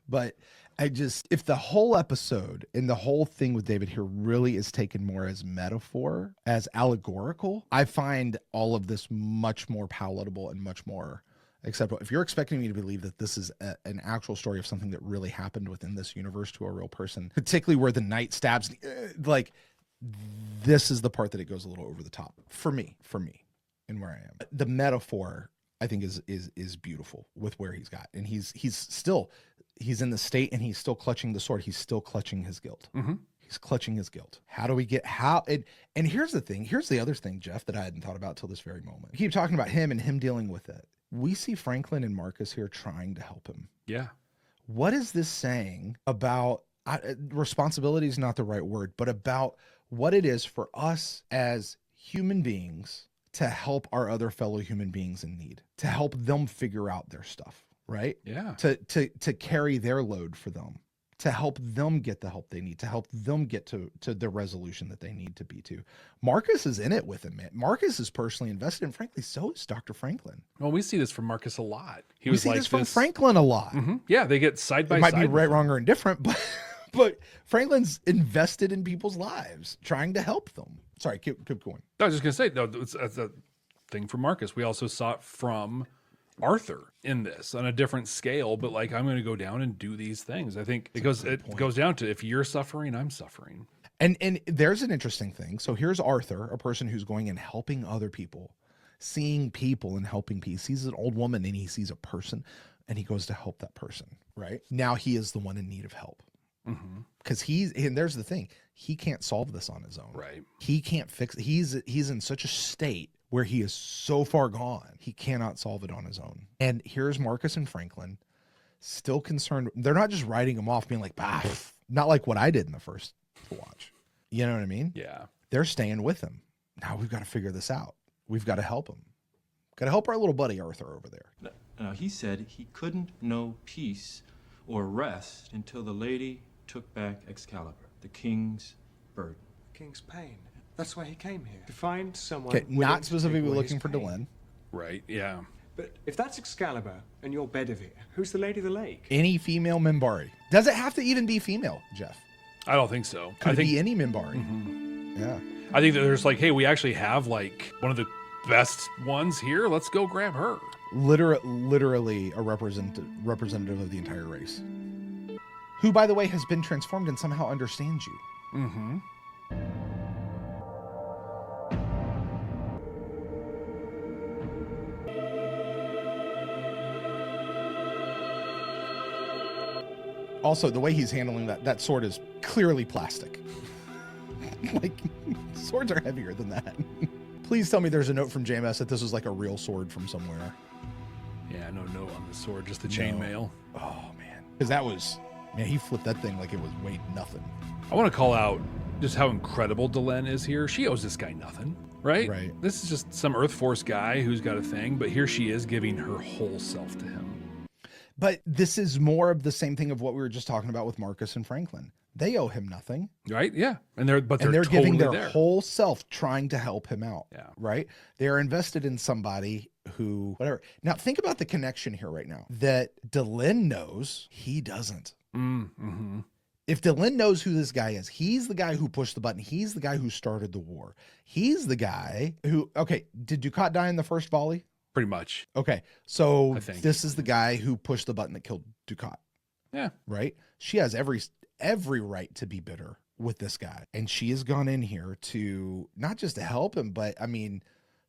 S1: But if the whole episode and the whole thing with David here really is taken more as metaphor, as allegorical, I find all of this much more palatable and much more acceptable. If you're expecting me to believe that this is an actual story of something that really happened within this universe to a real person, particularly where the knight stabs, like, this is the part that it goes a little over the top for me and where I am. The metaphor, I think, is beautiful with where he's got, and he's in the state and he's still clutching the sword. He's still clutching his guilt.
S3: Mm-hmm.
S1: He's clutching his guilt. How do we get and here's the thing. Here's the other thing, Jeff, that I hadn't thought about till this very moment. We keep talking about him and him dealing with it. We see Franklin and Marcus here trying to help him.
S3: Yeah.
S1: What is this saying about responsibility is not the right word, but about what it is for us as human beings to help our other fellow human beings in need, to help them figure out their stuff, right?
S3: Yeah.
S1: To carry their load for them, to help them get the help they need, to help them get to the resolution that they need to be to. Marcus is in it with him, man. Marcus is personally invested, and frankly, so is Dr. Franklin.
S3: Well, we see this from Marcus a lot.
S1: We see this from Franklin a lot.
S3: Mm-hmm. Yeah, they get side by
S1: side. It might be right,
S3: them.
S1: wrong, or indifferent, but Franklin's invested in people's lives, trying to help them. Sorry, keep going.
S3: I was just going to say, no, it's a thing from Marcus. We also saw it from Arthur in this on a different scale, but like, I'm going to go down and do these things. I think it goes down to, if you're suffering, I'm suffering.
S1: And there's an interesting thing. So here's Arthur, a person who's going and helping other people, seeing people and helping people. He sees an old woman and he sees a person and he goes to help that person, right? Now he is the one in need of help. Because and there's the thing, he can't solve this on his own.
S3: Right.
S1: He can't fix it. He's in such a state where he is so far gone, he cannot solve it on his own. And here's Marcus and Franklin still concerned. They're not just writing him off being like, bah, not like what I did in the first watch. You know what I mean?
S3: Yeah.
S1: They're staying with him. Now we've got to figure this out. We've got to help him. Got to help our little buddy Arthur over there.
S13: Now, he said he couldn't know peace or rest until the lady took back Excalibur, the king's burden.
S6: King's pain. That's why he came here. To find someone.
S1: Okay, not specifically looking for Delenn.
S3: Right, yeah.
S6: But if that's Excalibur and you're Bedivere, who's the Lady of the Lake?
S1: Any female Minbari. Does it have to even be female, Jeff?
S3: I don't think so.
S1: Could
S3: I think
S1: be any Minbari. Yeah.
S3: I think that there's like, hey, we actually have like one of the best ones here. Let's go grab her.
S1: Literally a representative of the entire race. Who, by the way, has been transformed and somehow understands you.
S3: Mm-hmm.
S1: Also, the way he's handling that sword is clearly plastic. Like, swords are heavier than that. Please tell me there's a note from JMS that this was like a real sword from somewhere.
S3: Yeah, no note on the sword, just the chainmail.
S1: Oh, man. Because that was... Man, he flipped that thing like it was weighed nothing.
S3: I want to call out just how incredible Delenn is here. She owes this guy nothing, right?
S1: Right.
S3: This is just some Earth Force guy who's got a thing, but here she is giving her whole self to him.
S1: But this is more of the same thing of what we were just talking about with Marcus and Franklin. They owe him nothing.
S3: Right? Yeah. And they're
S1: totally giving their whole self trying to help him out.
S3: Yeah.
S1: Right? They are invested in somebody who, whatever. Now, think about the connection here right now. That Delenn knows, he doesn't.
S3: Mm-hmm.
S1: If Delenn knows who this guy is, he's the guy who pushed the button. He's the guy who started the war. He's the guy who, okay, did Dukat die in the first volley?
S3: Pretty much.
S1: Okay, so
S3: I think.
S1: This is the guy who pushed the button that killed Dukat.
S3: Yeah.
S1: Right? She has every right to be bitter with this guy. And she has gone in here to not just to help him, but I mean,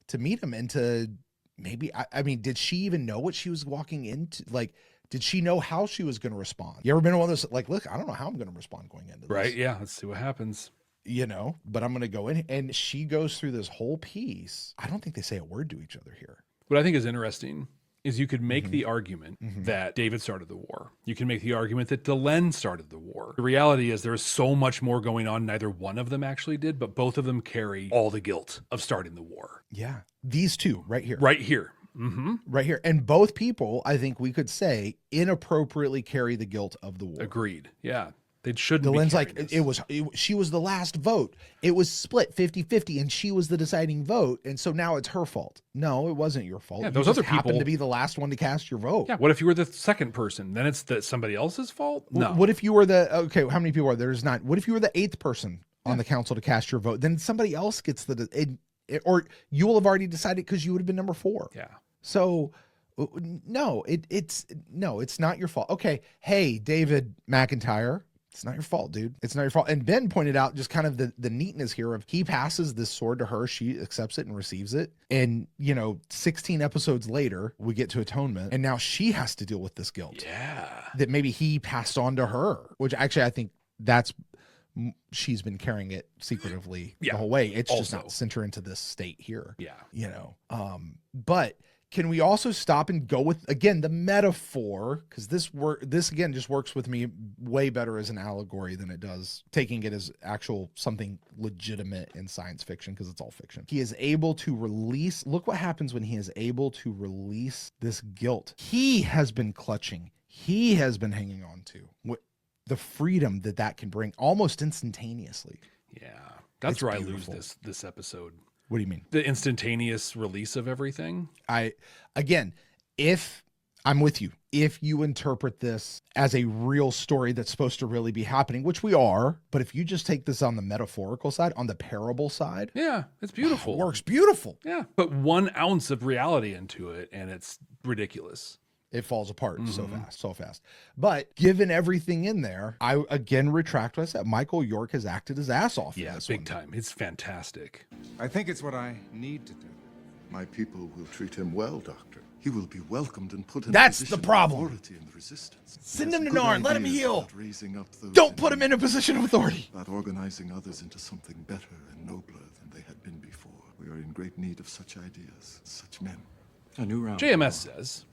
S1: to meet him and to maybe, I mean, did she even know what she was walking into? Like, did she know how she was going to respond? You ever been one of those, like, look, I don't know how I'm going to respond going into this.
S3: Right, yeah, let's see what happens.
S1: You know, but I'm going to go in. And she goes through this whole piece. I don't think they say a word to each other here.
S3: What I think is interesting is you could make the argument that David started the war. You can make the argument that Delenn started the war. The reality is there's so much more going on. Neither one of them actually did, but both of them carry all the guilt of starting the war.
S1: Yeah. These two right here.
S3: Right here. Mm-hmm.
S1: Right here. And both people, I think we could say, inappropriately carry the guilt of the war.
S3: Agreed. Yeah. They shouldn't
S1: Delenn's
S3: be
S1: like, she was the last vote. It was split 50-50 and she was the deciding vote. And so now it's her fault. No, it wasn't your fault.
S3: Yeah,
S1: you
S3: those
S1: just
S3: other people
S1: happened to be the last one to cast your vote.
S3: Yeah. What if you were the second person? Then it's somebody else's fault? No.
S1: What if you were okay, how many people are there? There's 9. What if you were the 8th person on the council to cast your vote? Then somebody else gets or you will have already decided because you would have been number 4.
S3: Yeah.
S1: So no, it's not your fault. Okay. Hey, David McIntyre. It's not your fault, dude. It's not your fault. And Ben pointed out just kind of the neatness here of he passes this sword to her, she accepts it and receives it. And, 16 episodes later, we get to Atonement, and now she has to deal with this guilt.
S3: Yeah.
S1: That maybe he passed on to her, which actually I think that's she's been carrying it secretively
S3: Yeah.
S1: the whole way. It's just
S3: Also.
S1: not sent her into this state here.
S3: Yeah.
S1: You know, but can we also stop and go with, again, the metaphor? Because this again just works with me way better as an allegory than it does taking it as actual something legitimate in science fiction, because it's all fiction. He is able to release, look what happens when he is able to release this guilt he has been clutching, he has been hanging on to. The freedom that can bring almost instantaneously.
S3: Yeah. That's
S1: It's
S3: where
S1: beautiful.
S3: I lose this episode.
S1: What do you mean?
S3: The instantaneous release of everything.
S1: If I'm with you, if you interpret this as a real story that's supposed to really be happening, which we are, but if you just take this on the metaphorical side, on the parable side,
S3: Yeah, it's beautiful.
S1: it works beautiful.
S3: Yeah. Put 1 ounce of reality into it and it's ridiculous.
S1: It falls apart so fast. But given everything in there, I again retract what I said. Michael York has acted his ass off.
S3: Yeah,
S1: in this
S3: big
S1: one.
S3: time. It's fantastic.
S12: I think it's what I need to do.
S5: My people will treat him well, Doctor. He will be welcomed and put in
S1: That's
S5: a
S1: the
S5: position
S1: problem.
S5: of authority in the resistance.
S1: Send
S5: He
S1: him
S5: has
S1: to
S5: good
S1: Narn. Let him
S5: ideas
S1: heal.
S5: about raising up those
S1: Don't put him in a position of authority.
S5: About organizing others into something better and nobler than they had been before. We are in great need of such ideas, such men.
S9: A new round.
S3: JMS says,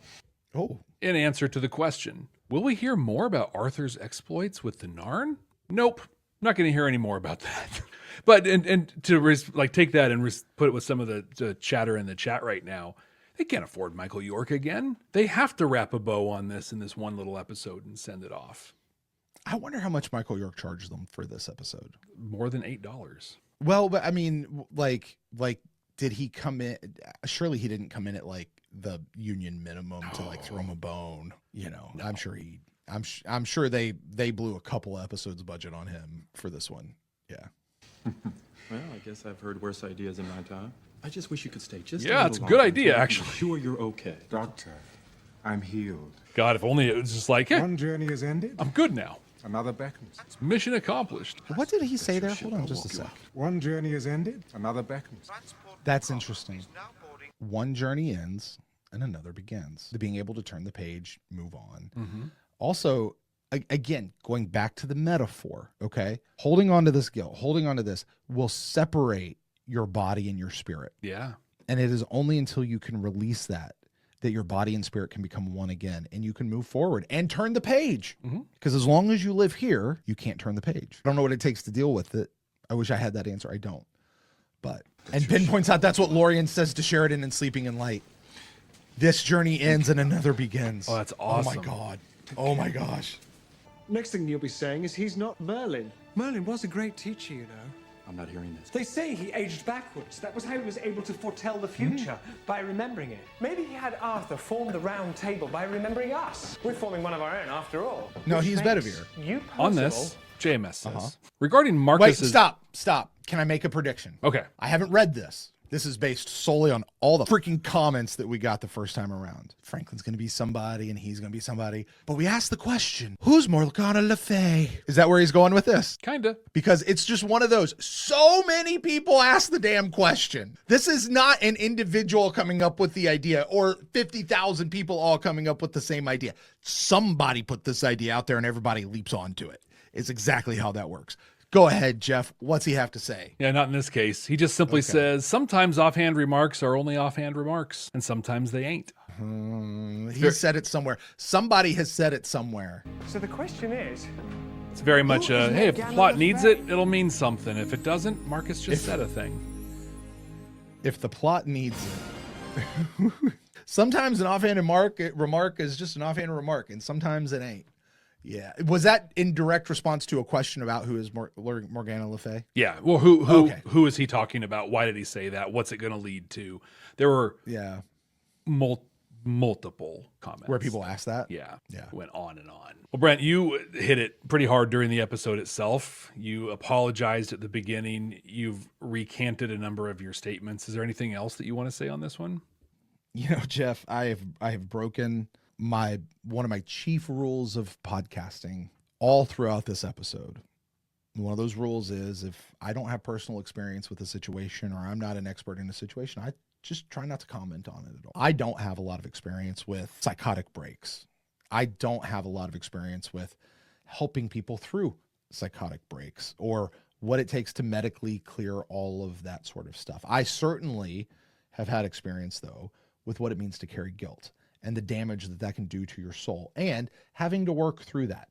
S1: Oh,
S3: in answer to the question, will we hear more about Arthur's exploits with the Narn? Nope. Not going to hear any more about that. But and to take that and put it with some of the chatter in the chat right now, they can't afford Michael York again. They have to wrap a bow on this in this one little episode and send it off.
S1: I wonder how much Michael York charged them for this episode.
S3: More than $8.
S1: Well, but I mean, like, did he come in? Surely he didn't come in at like the union minimum to like throw him a bone. You know,
S3: No.
S1: I'm sure they blew a couple episodes budget on him for this one. Yeah.
S9: Well, I guess I've heard worse ideas in my time. I just wish you could stay just
S3: Yeah,
S9: a
S3: it's a
S9: little
S3: good
S9: longer
S3: idea,
S9: until I can
S3: actually.
S9: be sure you're okay.
S12: Doctor, I'm healed.
S3: God, if only it was just like, hey,
S12: One journey is ended,
S3: I'm good now.
S12: another beckons.
S3: Mission accomplished.
S1: What did he say there? Hold on just a sec.
S12: One journey is ended, another beckons.
S1: That's interesting. One journey ends and another begins. The being able to turn the page, move on. Also, again, going back to the metaphor, okay? Holding on to this guilt, holding on to this will separate your body and your spirit.
S3: Yeah.
S1: And it is only until you can release that your body and spirit can become one again and you can move forward and turn the page. Because as long as you live here, you can't turn the page. I don't know what it takes to deal with it. I wish I had that answer. I don't. But, and Ben points out that's what Lorian says to Sheridan in Sleeping in Light. This journey ends and another begins.
S3: Oh, that's awesome.
S1: Oh my God. Oh my gosh.
S6: Next thing you'll be saying is he's not Merlin. Merlin was a great teacher, you know.
S9: I'm not hearing this.
S6: They say he aged backwards. That was how he was able to foretell the future, by remembering it. Maybe he had Arthur form the round table by remembering us. We're forming one of our own, after all.
S1: No,
S6: Which
S1: he's
S6: makes
S1: Bedivere.
S6: You
S3: On
S6: possible.
S3: this, JMS says, regarding
S1: Wait,
S3: Marcus's...
S1: stop. Can I make a prediction?
S3: Okay.
S1: I haven't read this. This is based solely on all the freaking comments that we got the first time around. Franklin's going to be somebody and he's going to be somebody. But we asked the question, who's Morgana Le Fay? Is that where he's going with this?
S3: Kinda.
S1: Because it's just one of those. So many people ask the damn question. This is not an individual coming up with the idea or 50,000 people all coming up with the same idea. Somebody put this idea out there and everybody leaps onto it. It's exactly how that works. Go ahead, Jeff. What's he have to say?
S3: Yeah, not in this case. He just simply says, sometimes offhand remarks are only offhand remarks, and sometimes they ain't.
S1: He said it somewhere. Somebody has said it somewhere.
S6: So the question is...
S3: It's very much
S6: Who is
S3: hey, if the
S6: Morgana
S3: plot
S6: Le
S3: needs
S6: Fay?
S3: it, it'll mean something. If it doesn't, Marcus just said a thing.
S1: If the plot needs it. Sometimes an offhand remark is just an offhand remark, and sometimes it ain't. Yeah. Was that in direct response to a question about who is Morgana Le Fay?
S3: Yeah. Well, who is he talking about? Why did he say that? What's it going to lead to? There were multiple comments
S1: Where people asked that?
S3: Yeah.
S1: Yeah.
S3: Went on and on. Well, Brent, you hit it pretty hard during the episode itself. You apologized at the beginning. You've recanted a number of your statements. Is there anything else that you want to say on this one?
S1: You know, Jeff, I have broken one of my chief rules of podcasting all throughout this episode. One of those rules is if I don't have personal experience with a situation or I'm not an expert in a situation, I just try not to comment on it at all. I don't have a lot of experience with psychotic breaks. I don't have a lot of experience with helping people through psychotic breaks or what it takes to medically clear all of that sort of stuff. I certainly have had experience, though, with what it means to carry guilt and the damage that that can do to your soul and having to work through that.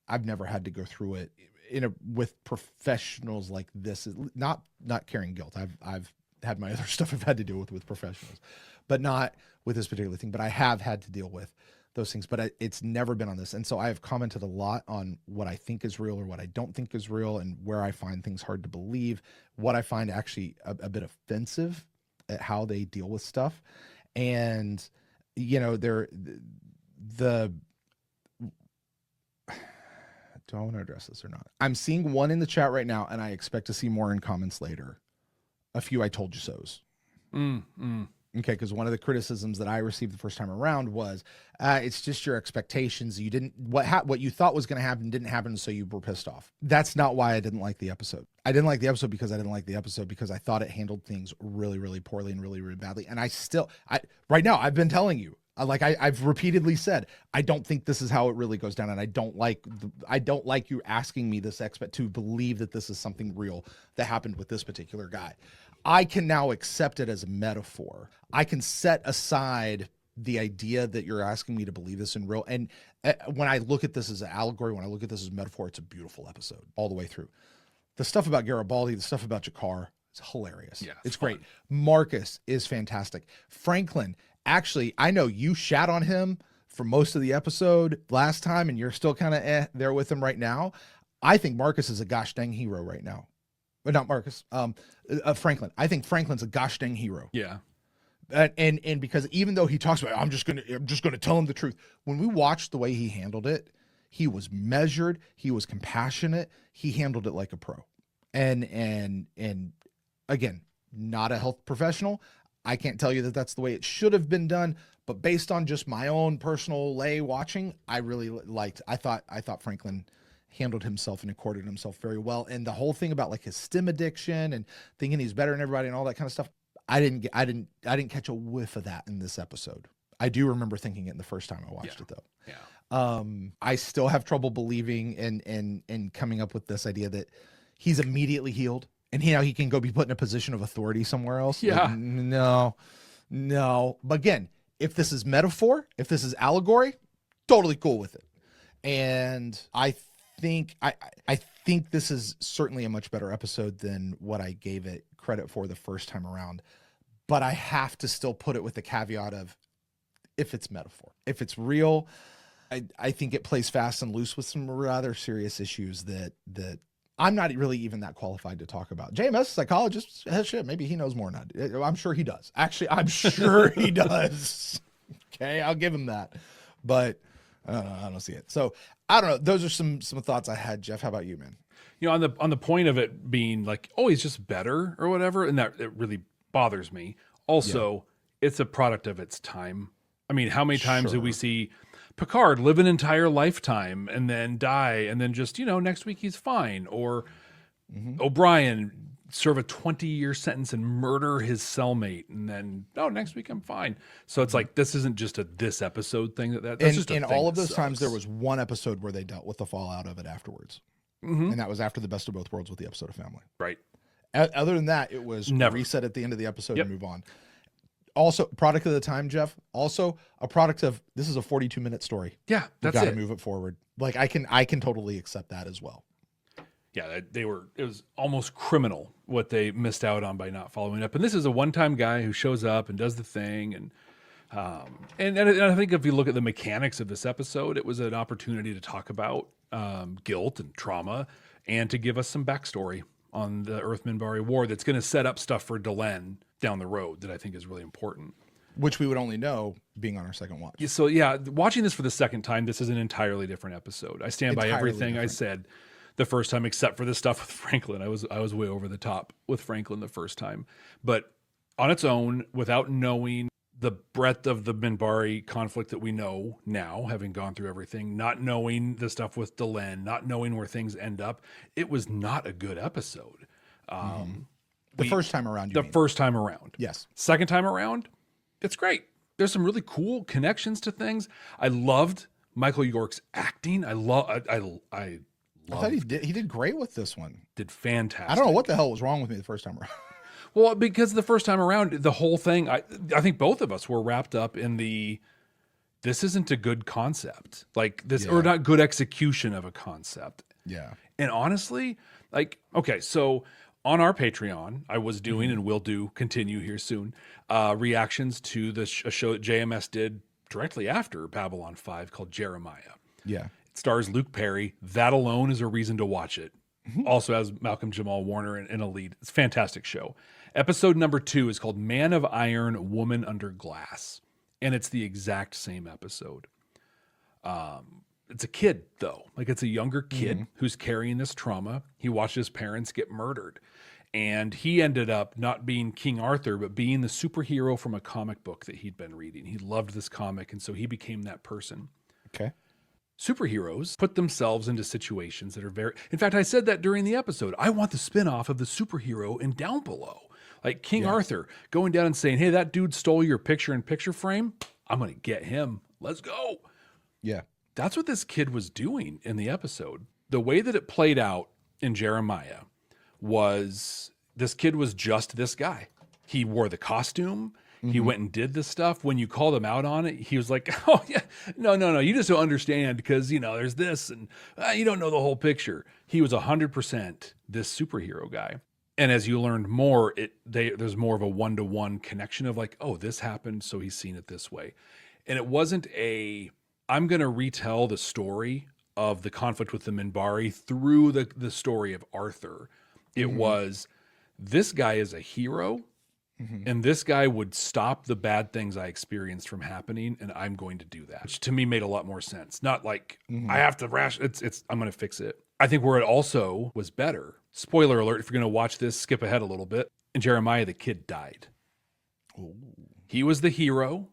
S1: I've never had to go through it with professionals like this. Not carrying guilt. I've had my other stuff I've had to deal with professionals, but not with this particular thing. But I have had to deal with those things, but it's never been on this. And so I have commented a lot on what I think is real or what I don't think is real and where I find things hard to believe, what I find actually a bit offensive at how they deal with stuff. And, you know, do I want to address this or not? I'm seeing one in the chat right now, and I expect to see more in comments later. A few I told you so's. Okay, because one of the criticisms that I received the first time around was, it's just your expectations. You didn't what you thought was going to happen didn't happen, so you were pissed off. That's not why I didn't like the episode. I didn't like the episode because I didn't like the episode because I thought it handled things really, really poorly and really, really badly. And right now I've been telling you, I've repeatedly said, I don't think this is how it really goes down, and I don't like you asking me this to believe that this is something real that happened with this particular guy. I can now accept it as a metaphor. I can set aside the idea that you're asking me to believe this in real. And when I look at this as an allegory, when I look at this as a metaphor, it's a beautiful episode all the way through. The stuff about Garibaldi, the stuff about Jakar, it's hilarious. Yeah, it's great. Marcus is fantastic. Franklin, actually, I know you shat on him for most of the episode last time, and you're still kind of there with him right now. I think Marcus is a gosh dang hero right now. But not Marcus, Franklin. I think Franklin's a gosh dang hero.
S3: Yeah.
S1: And because even though he talks about, I'm just gonna tell him the truth. When we watched the way he handled it, he was measured, he was compassionate, he handled it like a pro. And again, not a health professional. I can't tell you that that's the way it should have been done, but based on just my own personal lay watching, I really liked. I thought Franklin handled himself and accorded himself very well. And the whole thing about like his stim addiction and thinking he's better than everybody and all that kind of stuff, I didn't catch a whiff of that in this episode. I do remember thinking it the first time I watched it though. Yeah. I still have trouble believing and coming up with this idea that he's immediately healed and he can go be put in a position of authority somewhere else.
S3: Yeah.
S1: Like, no. But again, if this is metaphor, if this is allegory, totally cool with it. And I think this is certainly a much better episode than what I gave it credit for the first time around, but I have to still put it with the caveat of if it's metaphor. If it's real, I think it plays fast and loose with some rather serious issues that I'm not really even that qualified to talk about. JMS, psychologist, shit, maybe he knows more than I do. I'm sure he does. Actually, I'm sure he does. Okay, I'll give him that. But I don't see it. So I don't know. Those are some thoughts I had. Jeff, how about you, man?
S3: You know, on the point of it being like, oh, he's just better or whatever, and that it really bothers me. Also, It's a product of its time. I mean, how many times do we see Picard live an entire lifetime and then die, and then just, next week he's fine, or O'Brien serve a 20-year sentence and murder his cellmate, and then next week I'm fine. So it's like this isn't just this episode thing. That's just a thing
S1: all of those
S3: sucks.
S1: times there was one episode where they dealt with the fallout of it afterwards, and that was after the Best of Both Worlds with the episode of Family.
S3: Right.
S1: Other than that, it was reset at the end of the episode and move on. Also, product of the time, Jeff. Also, a product of this is a 42-minute story.
S3: Yeah, that's
S1: got to move it forward. Like I can totally accept that as well.
S3: Yeah, it was almost criminal what they missed out on by not following up. And this is a one-time guy who shows up and does the thing. And I think if you look at the mechanics of this episode, it was an opportunity to talk about guilt and trauma and to give us some backstory on the Earth Minbari War that's going to set up stuff for Delenn down the road that I think is really important.
S1: Which we would only know being on our second watch.
S3: Yeah, so yeah, watching this for the second time, this is an entirely different episode. I stand by everything I said the first time, except for the stuff with Franklin. I was way over the top with Franklin the first time. But on its own, without knowing the breadth of the Minbari conflict that we know now, having gone through everything, not knowing the stuff with Delenn, not knowing where things end up, it was not a good episode.
S1: The first time around,
S3: first time around.
S1: Yes.
S3: Second time around, it's great. There's some really cool connections to things. I loved Michael York's acting. I
S1: I thought he did great with this one.
S3: Did fantastic.
S1: I don't know what the hell was wrong with me the first time around.
S3: Well, because the first time around, the whole thing, I think both of us were wrapped up in this isn't a good concept. Like this, or not good execution of a concept.
S1: Yeah.
S3: And honestly, like, okay, so on our Patreon, I was doing and will continue here soon, reactions to a show that JMS did directly after Babylon 5 called Jeremiah.
S1: Yeah.
S3: It stars Luke Perry. That alone is a reason to watch it. Also has Malcolm Jamal Warner in a lead. It's a fantastic show. Episode number 2 is called Man of Iron, Woman Under Glass. And it's the exact same episode. It's a kid, though. Like, it's a younger kid who's carrying this trauma. He watched his parents get murdered. And he ended up not being King Arthur, but being the superhero from a comic book that he'd been reading. He loved this comic, and so he became that person.
S1: Okay.
S3: Superheroes put themselves into situations that are very... In fact, I said that during the episode. I want the spinoff of the superhero in Down Below. Like King Arthur going down and saying, hey, that dude stole your picture-in-picture frame. I'm going to get him. Let's go.
S1: Yeah.
S3: That's what this kid was doing in the episode. The way that it played out in Jeremiah was this kid was just this guy. He wore the costume. He went and did this stuff. When you called him out on it, he was like, oh, yeah, no, you just don't understand because, there's this and you don't know the whole picture. He was 100% this superhero guy. And as you learned more, there's more of a one-to-one connection of like, oh, this happened, so he's seen it this way. And it wasn't I'm going to retell the story of the conflict with the Minbari through the story of Arthur. It was, this guy is a hero, and this guy would stop the bad things I experienced from happening, and I'm going to do that. Which to me made a lot more sense. Not like, I have to I'm going to fix it. I think where it also was better, spoiler alert, if you're going to watch this, skip ahead a little bit. In Jeremiah, the kid died.
S1: Ooh.
S3: He was the hero,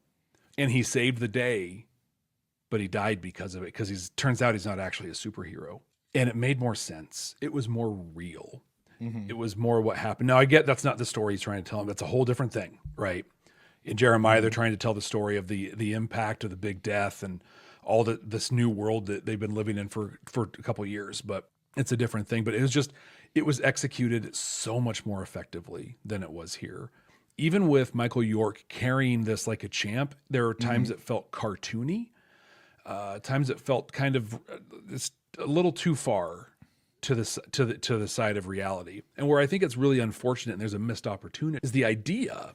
S3: and he saved the day, but he died because of it, because turns out he's not actually a superhero. And it made more sense. It was more real. It was more what happened. Now, I get that's not the story he's trying to tell him. That's a whole different thing, right? In Jeremiah, they're trying to tell the story of the impact of the big death and all this new world that they've been living in for a couple of years, but it's a different thing. But it was executed so much more effectively than it was here. Even with Michael York carrying this like a champ, there are times it felt cartoony. Times it felt kind of a little too far to the side of reality. And where I think it's really unfortunate and there's a missed opportunity is the idea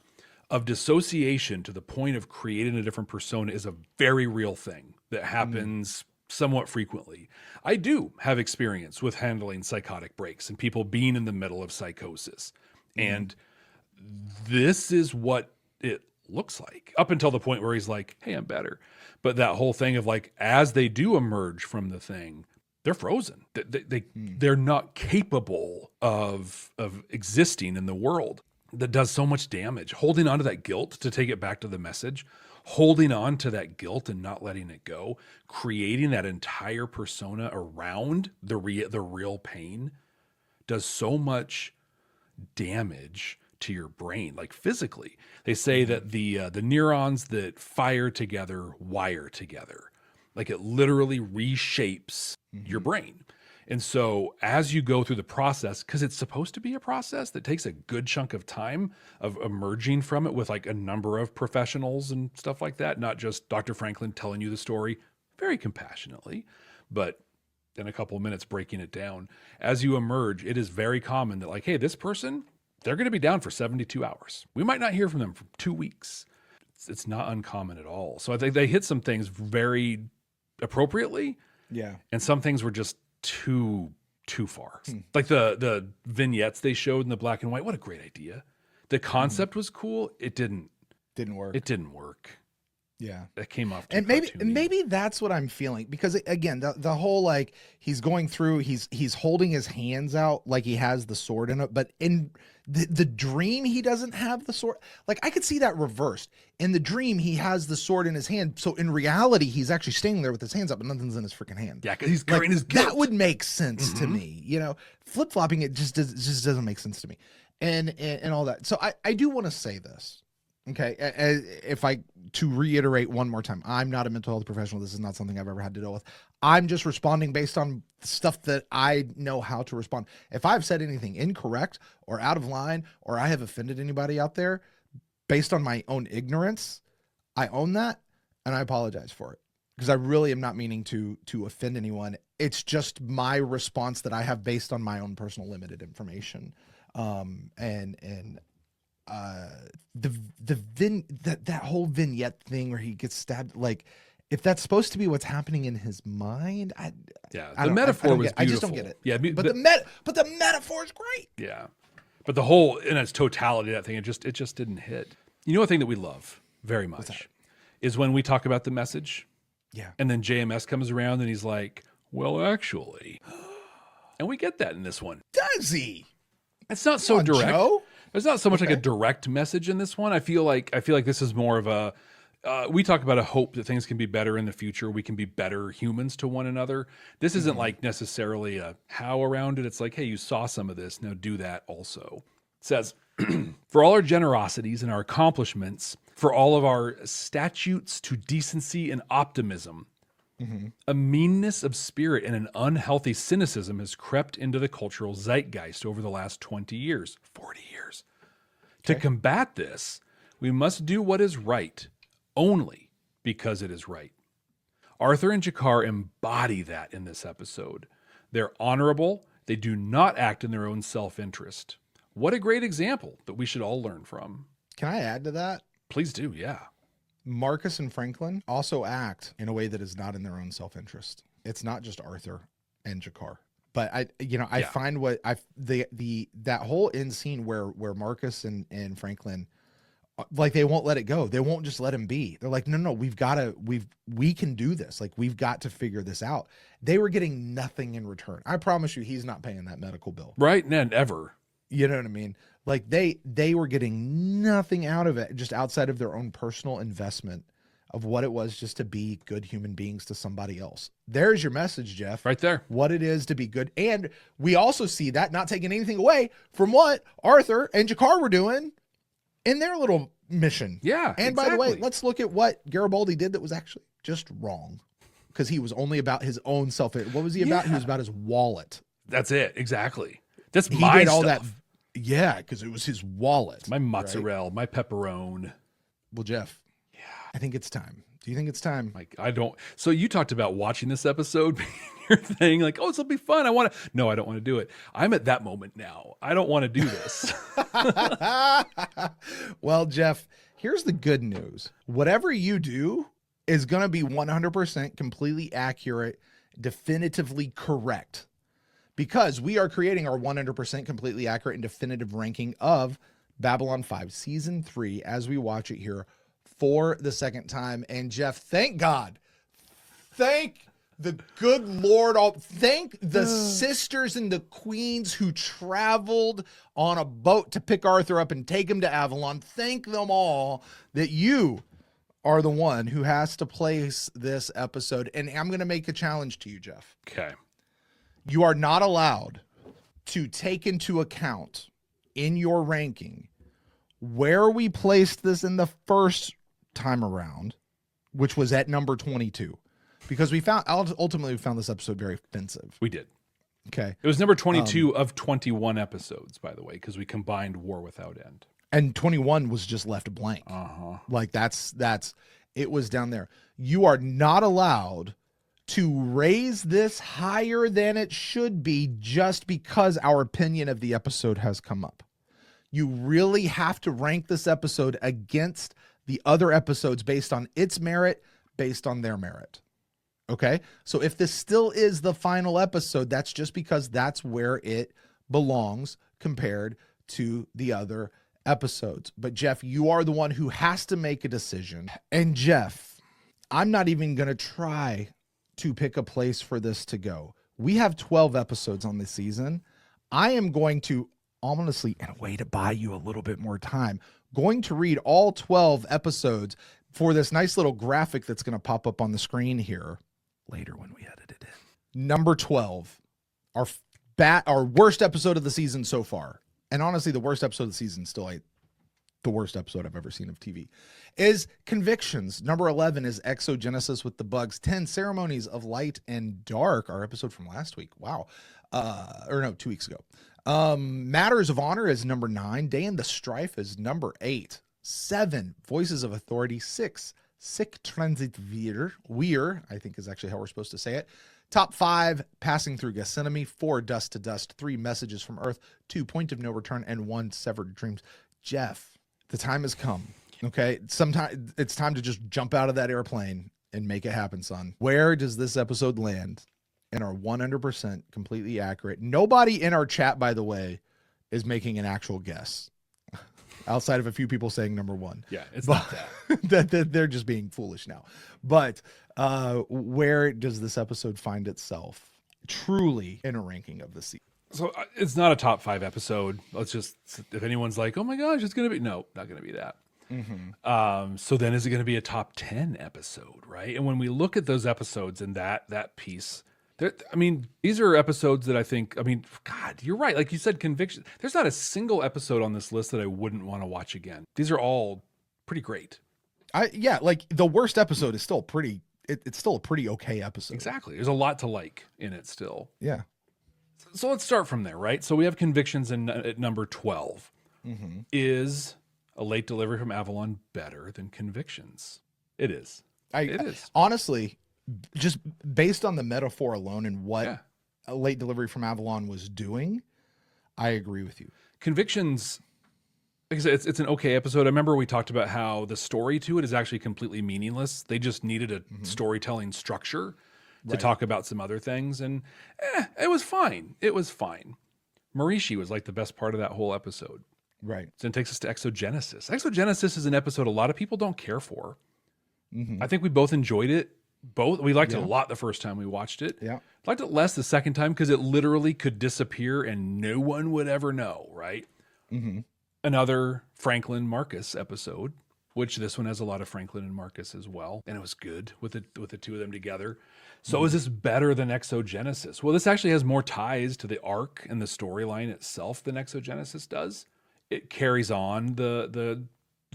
S3: of dissociation to the point of creating a different persona is a very real thing that happens somewhat frequently. I do have experience with handling psychotic breaks and people being in the middle of psychosis. And this is what it looks like up until the point where he's like, hey, I'm better. But that whole thing of like, as they do emerge from the thing, they're frozen. They're not capable of existing in the world. That does so much damage. Holding on to that guilt, to take it back to the message, holding on to that guilt and not letting it go, creating that entire persona around the real pain does so much damage to your brain, like physically. They say that the neurons that fire together wire together. Like it literally reshapes your brain. And so as you go through the process, because it's supposed to be a process that takes a good chunk of time of emerging from it with like a number of professionals and stuff like that, not just Dr. Franklin telling you the story very compassionately, but in a couple of minutes breaking it down. As you emerge, it is very common that like, hey, this person, they're going to be down for 72 hours. We might not hear from them for 2 weeks. It's not uncommon at all. So I think they hit some things very appropriately.
S1: Yeah.
S3: And some things were just too far. Like the vignettes they showed in the black and white. What a great idea. The concept was cool. It didn't
S1: work.
S3: It didn't work.
S1: Yeah.
S3: That came off too
S1: and
S3: cartoony.
S1: maybe that's what I'm feeling, because again, the whole like he's going through, he's holding his hands out like he has the sword in it, but in the dream he doesn't have the sword. Like I could see that reversed. In the dream he has the sword in his hand, so in reality he's actually standing there with his hands up and nothing's in his freaking hand.
S3: Yeah, because he's carrying his guilt.
S1: That would make sense to me. Flip-flopping it just doesn't make sense to me, and all that. So I do want to say this. Okay. To reiterate one more time, I'm not a mental health professional. This is not something I've ever had to deal with. I'm just responding based on stuff that I know how to respond. If I've said anything incorrect or out of line, or I have offended anybody out there based on my own ignorance, I own that and I apologize for it, because I really am not meaning to offend anyone. It's just my response that I have based on my own personal limited information. That whole vignette thing where he gets stabbed, like, if that's supposed to be what's happening in his mind,
S3: the metaphor was beautiful.
S1: I just don't get it.
S3: Yeah,
S1: but the metaphor is great.
S3: Yeah, but the whole in its totality, that thing, it just didn't hit. You know, a thing that we love very much is when we talk about the message.
S1: Yeah,
S3: and then JMS comes around and he's like, "Well, actually," and we get that in this one.
S1: Does he?
S3: It's not so direct.
S1: Joe?
S3: There's not so much like a direct message in this one. I feel like this is more of a. We talk about a hope that things can be better in the future. We can be better humans to one another. This isn't like necessarily a how around it. It's like, hey, you saw some of this. Now do that also. It says, for all our generosities and our accomplishments, for all of our statutes to decency and optimism, a meanness of spirit and an unhealthy cynicism has crept into the cultural zeitgeist over the last 20 years, 40 years. To combat this, we must do what is right, only because it is right. Arthur and G'Kar embody that in this episode. They're honorable. They do not act in their own self-interest. What a great example that we should all learn from.
S1: Can I add to that?
S3: Please do, yeah.
S1: Marcus and Franklin also act in a way that is not in their own self-interest. It's not just Arthur and G'Kar. But I find that whole end scene where Marcus and Franklin, like, they won't let it go. They won't just let him be. They're like, no, we can do this. Like, we've got to figure this out. They were getting nothing in return. I promise you, he's not paying that medical bill.
S3: Right, and ever.
S1: You know what I mean? Like, they were getting nothing out of it, just outside of their own personal investment of what it was just to be good human beings to somebody else. There's your message, Jeff.
S3: Right there.
S1: What it is to be good. And we also see that, not taking anything away from what Arthur and G'Kar were doing in their little mission.
S3: Yeah,
S1: and by the way, let's look at what Garibaldi did that was actually just wrong, because he was only about his own self. What was he about? He was about his wallet.
S3: That's it. Exactly. That's
S1: he
S3: my
S1: did all
S3: stuff.
S1: that. Yeah, because it was his wallet.
S3: My mozzarella, my pepperoni.
S1: Well, Jeff, I think it's time. Do you think it's time?
S3: Like, I don't. So you talked about watching this episode, your thing, like, oh, this will be fun. No, I don't want to do it. I'm at that moment now. I don't want to do this.
S1: Well, Jeff, here's the good news. Whatever you do is going to be 100% completely accurate, definitively correct, because we are creating our 100% completely accurate and definitive ranking of Babylon 5 Season 3 as we watch it here for the second time. And Jeff, thank God. Thank the good Lord. Thank the sisters and the queens who traveled on a boat to pick Arthur up and take him to Avalon. Thank them all that you are the one who has to place this episode. And I'm going to make a challenge to you, Jeff.
S3: Okay.
S1: You are not allowed to take into account in your ranking where we placed this in the first time around, which was at number 22, because ultimately we found this episode very offensive.
S3: We did.
S1: Okay.
S3: It was number 22 of 21 episodes, by the way, because we combined War Without End.
S1: And 21 was just left blank. Like that's it was down there. You are not allowed to raise this higher than it should be just because our opinion of the episode has come up. You really have to rank this episode against the other episodes based on its merit, based on their merit. Okay? So if this still is the final episode, that's just because that's where it belongs compared to the other episodes. But Jeff, you are the one who has to make a decision. And Jeff, I'm not even going to try to pick a place for this to go. We have 12 episodes on this season. I am going to, honestly, in a way to buy you a little bit more time, going to read all 12 episodes for this nice little graphic that's going to pop up on the screen here later when we edit it in. Number 12, our worst episode of the season so far. And honestly, the worst episode of the season still ain't the worst episode I've ever seen of TV. Is Convictions. Number 11 is Exogenesis with the Bugs. 10, Ceremonies of Light and Dark, our episode from last week. Wow. Or no, 2 weeks ago. Matters of Honor is number 9. Day in the Strife is number 8. 7, Voices of Authority. 6, Sick Transit Weir, I think is actually how we're supposed to say it. Top 5, Passing Through Gethsemane. 4, Dust to Dust. 3, Messages from Earth. 2, Point of No Return. And 1, Severed Dreams. Jeff, the time has come. Okay. Sometime it's time to just jump out of that airplane and make it happen, son. Where does this episode land in our 100% completely accurate? Nobody in our chat, by the way, is making an actual guess outside of a few people saying number 1.
S3: Yeah, it's not that.
S1: that they're just being foolish now. But where does this episode find itself truly in a ranking of the season?
S3: So it's not a top 5 episode. Let's just, if anyone's like, oh my gosh, it's going to be, no, not going to be that. So then is it going to be a top 10 episode, right? And when we look at those episodes and that piece, these are episodes that I think, God, you're right. Like you said, Conviction. There's not a single episode on this list that I wouldn't want to watch again. These are all pretty great.
S1: Like the worst episode is still pretty, it's still a pretty okay episode.
S3: Exactly. There's a lot to like in it still.
S1: Yeah.
S3: So let's start from there, right? So we have Convictions at number 12. Is A Late Delivery from Avalon better than Convictions? It is. It is.
S1: Honestly, just based on the metaphor alone and what A Late Delivery from Avalon was doing, I agree with you.
S3: Convictions, like I said, it's an okay episode. I remember we talked about how the story to it is actually completely meaningless. They just needed a storytelling structure to talk about some other things, and it was fine. It was fine. Marishi was like the best part of that whole episode.
S1: Right.
S3: So it takes us to Exogenesis. Exogenesis is an episode a lot of people don't care for. I think we both enjoyed it. We liked it a lot the first time we watched it.
S1: Yeah.
S3: Liked it less the second time because it literally could disappear and no one would ever know, right? Another Franklin Marcus episode, which this one has a lot of Franklin and Marcus as well. And it was good with the two of them together. So is this better than Exogenesis? Well, this actually has more ties to the arc and the storyline itself than Exogenesis does. It carries on the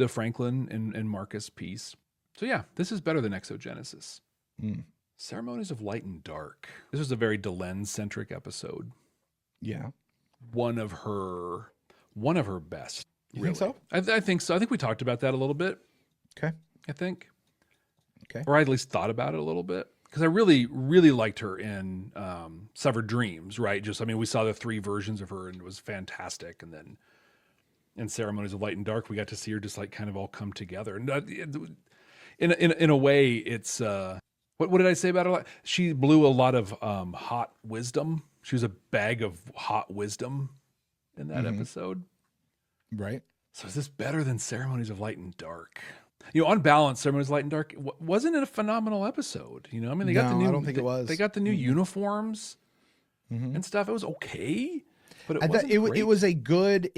S3: Franklin and Marcus piece. So yeah, this is better than Exogenesis. Ceremonies of Light and Dark. This was a very Delenn-centric episode.
S1: Yeah.
S3: One of her best.
S1: You think so?
S3: I think so. I think we talked about that a little bit.
S1: Okay.
S3: I think.
S1: Okay.
S3: Or I at least thought about it a little bit. Because I really, really liked her in Severed Dreams, right? We saw the 3 versions of her and it was fantastic. And then in Ceremonies of Light and Dark, we got to see her just like kind of all come together. And in a way, it's what did I say about her? She blew a lot of hot wisdom. She was a bag of hot wisdom in that episode.
S1: Right.
S3: So is this better than Ceremonies of Light and Dark? On balance, Ceremonies of Light and Dark wasn't it a phenomenal episode? They got the new.
S1: I don't think it was.
S3: They got the new uniforms and stuff. It was okay, but
S1: it was a good.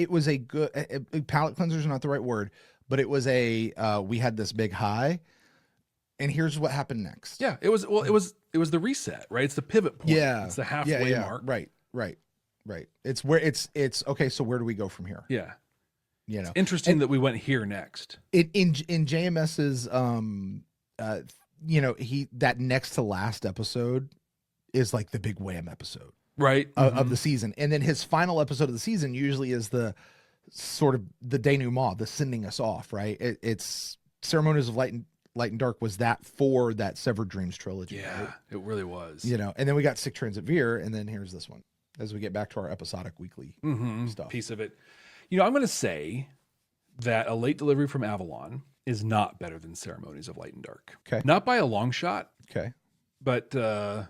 S1: Palate cleanser is not the right word, but it was we had this big high, and here's what happened next.
S3: Yeah, it was. Well, it was the reset, right? It's the pivot point.
S1: Yeah,
S3: it's the halfway mark.
S1: Right. It's where it's okay. So where do we go from here?
S3: Yeah. It's interesting that we went here next.
S1: In JMS's that next to last episode is like the big wham episode,
S3: right,
S1: of the season, and then his final episode of the season usually is the sort of the denouement, the sending us off, right? It's Ceremonies of Light and Dark was that for that Severed Dreams trilogy.
S3: Yeah, right? It really was.
S1: And then we got Sick Transit Veer, and then here's this one as we get back to our episodic weekly stuff.
S3: Piece of it. I'm going to say that A Late Delivery from Avalon is not better than Ceremonies of Light and Dark.
S1: Okay.
S3: Not by a long shot.
S1: Okay.
S3: But I'm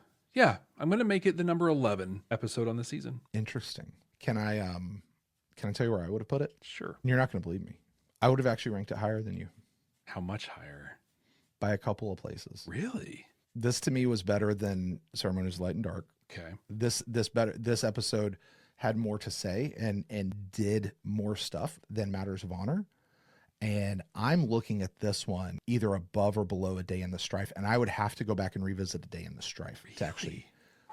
S3: going to make it the number 11 episode on the season.
S1: Interesting. Can I tell you where I would have put it?
S3: Sure.
S1: You're not going to believe me. I would have actually ranked it higher than you.
S3: How much higher?
S1: By a couple of places.
S3: Really?
S1: This to me was better than Ceremonies of Light and Dark.
S3: Okay.
S1: This episode had more to say and did more stuff than Matters of Honor. And I'm looking at this one either above or below A Day in the Strife. And I would have to go back and revisit A Day in the Strife to actually.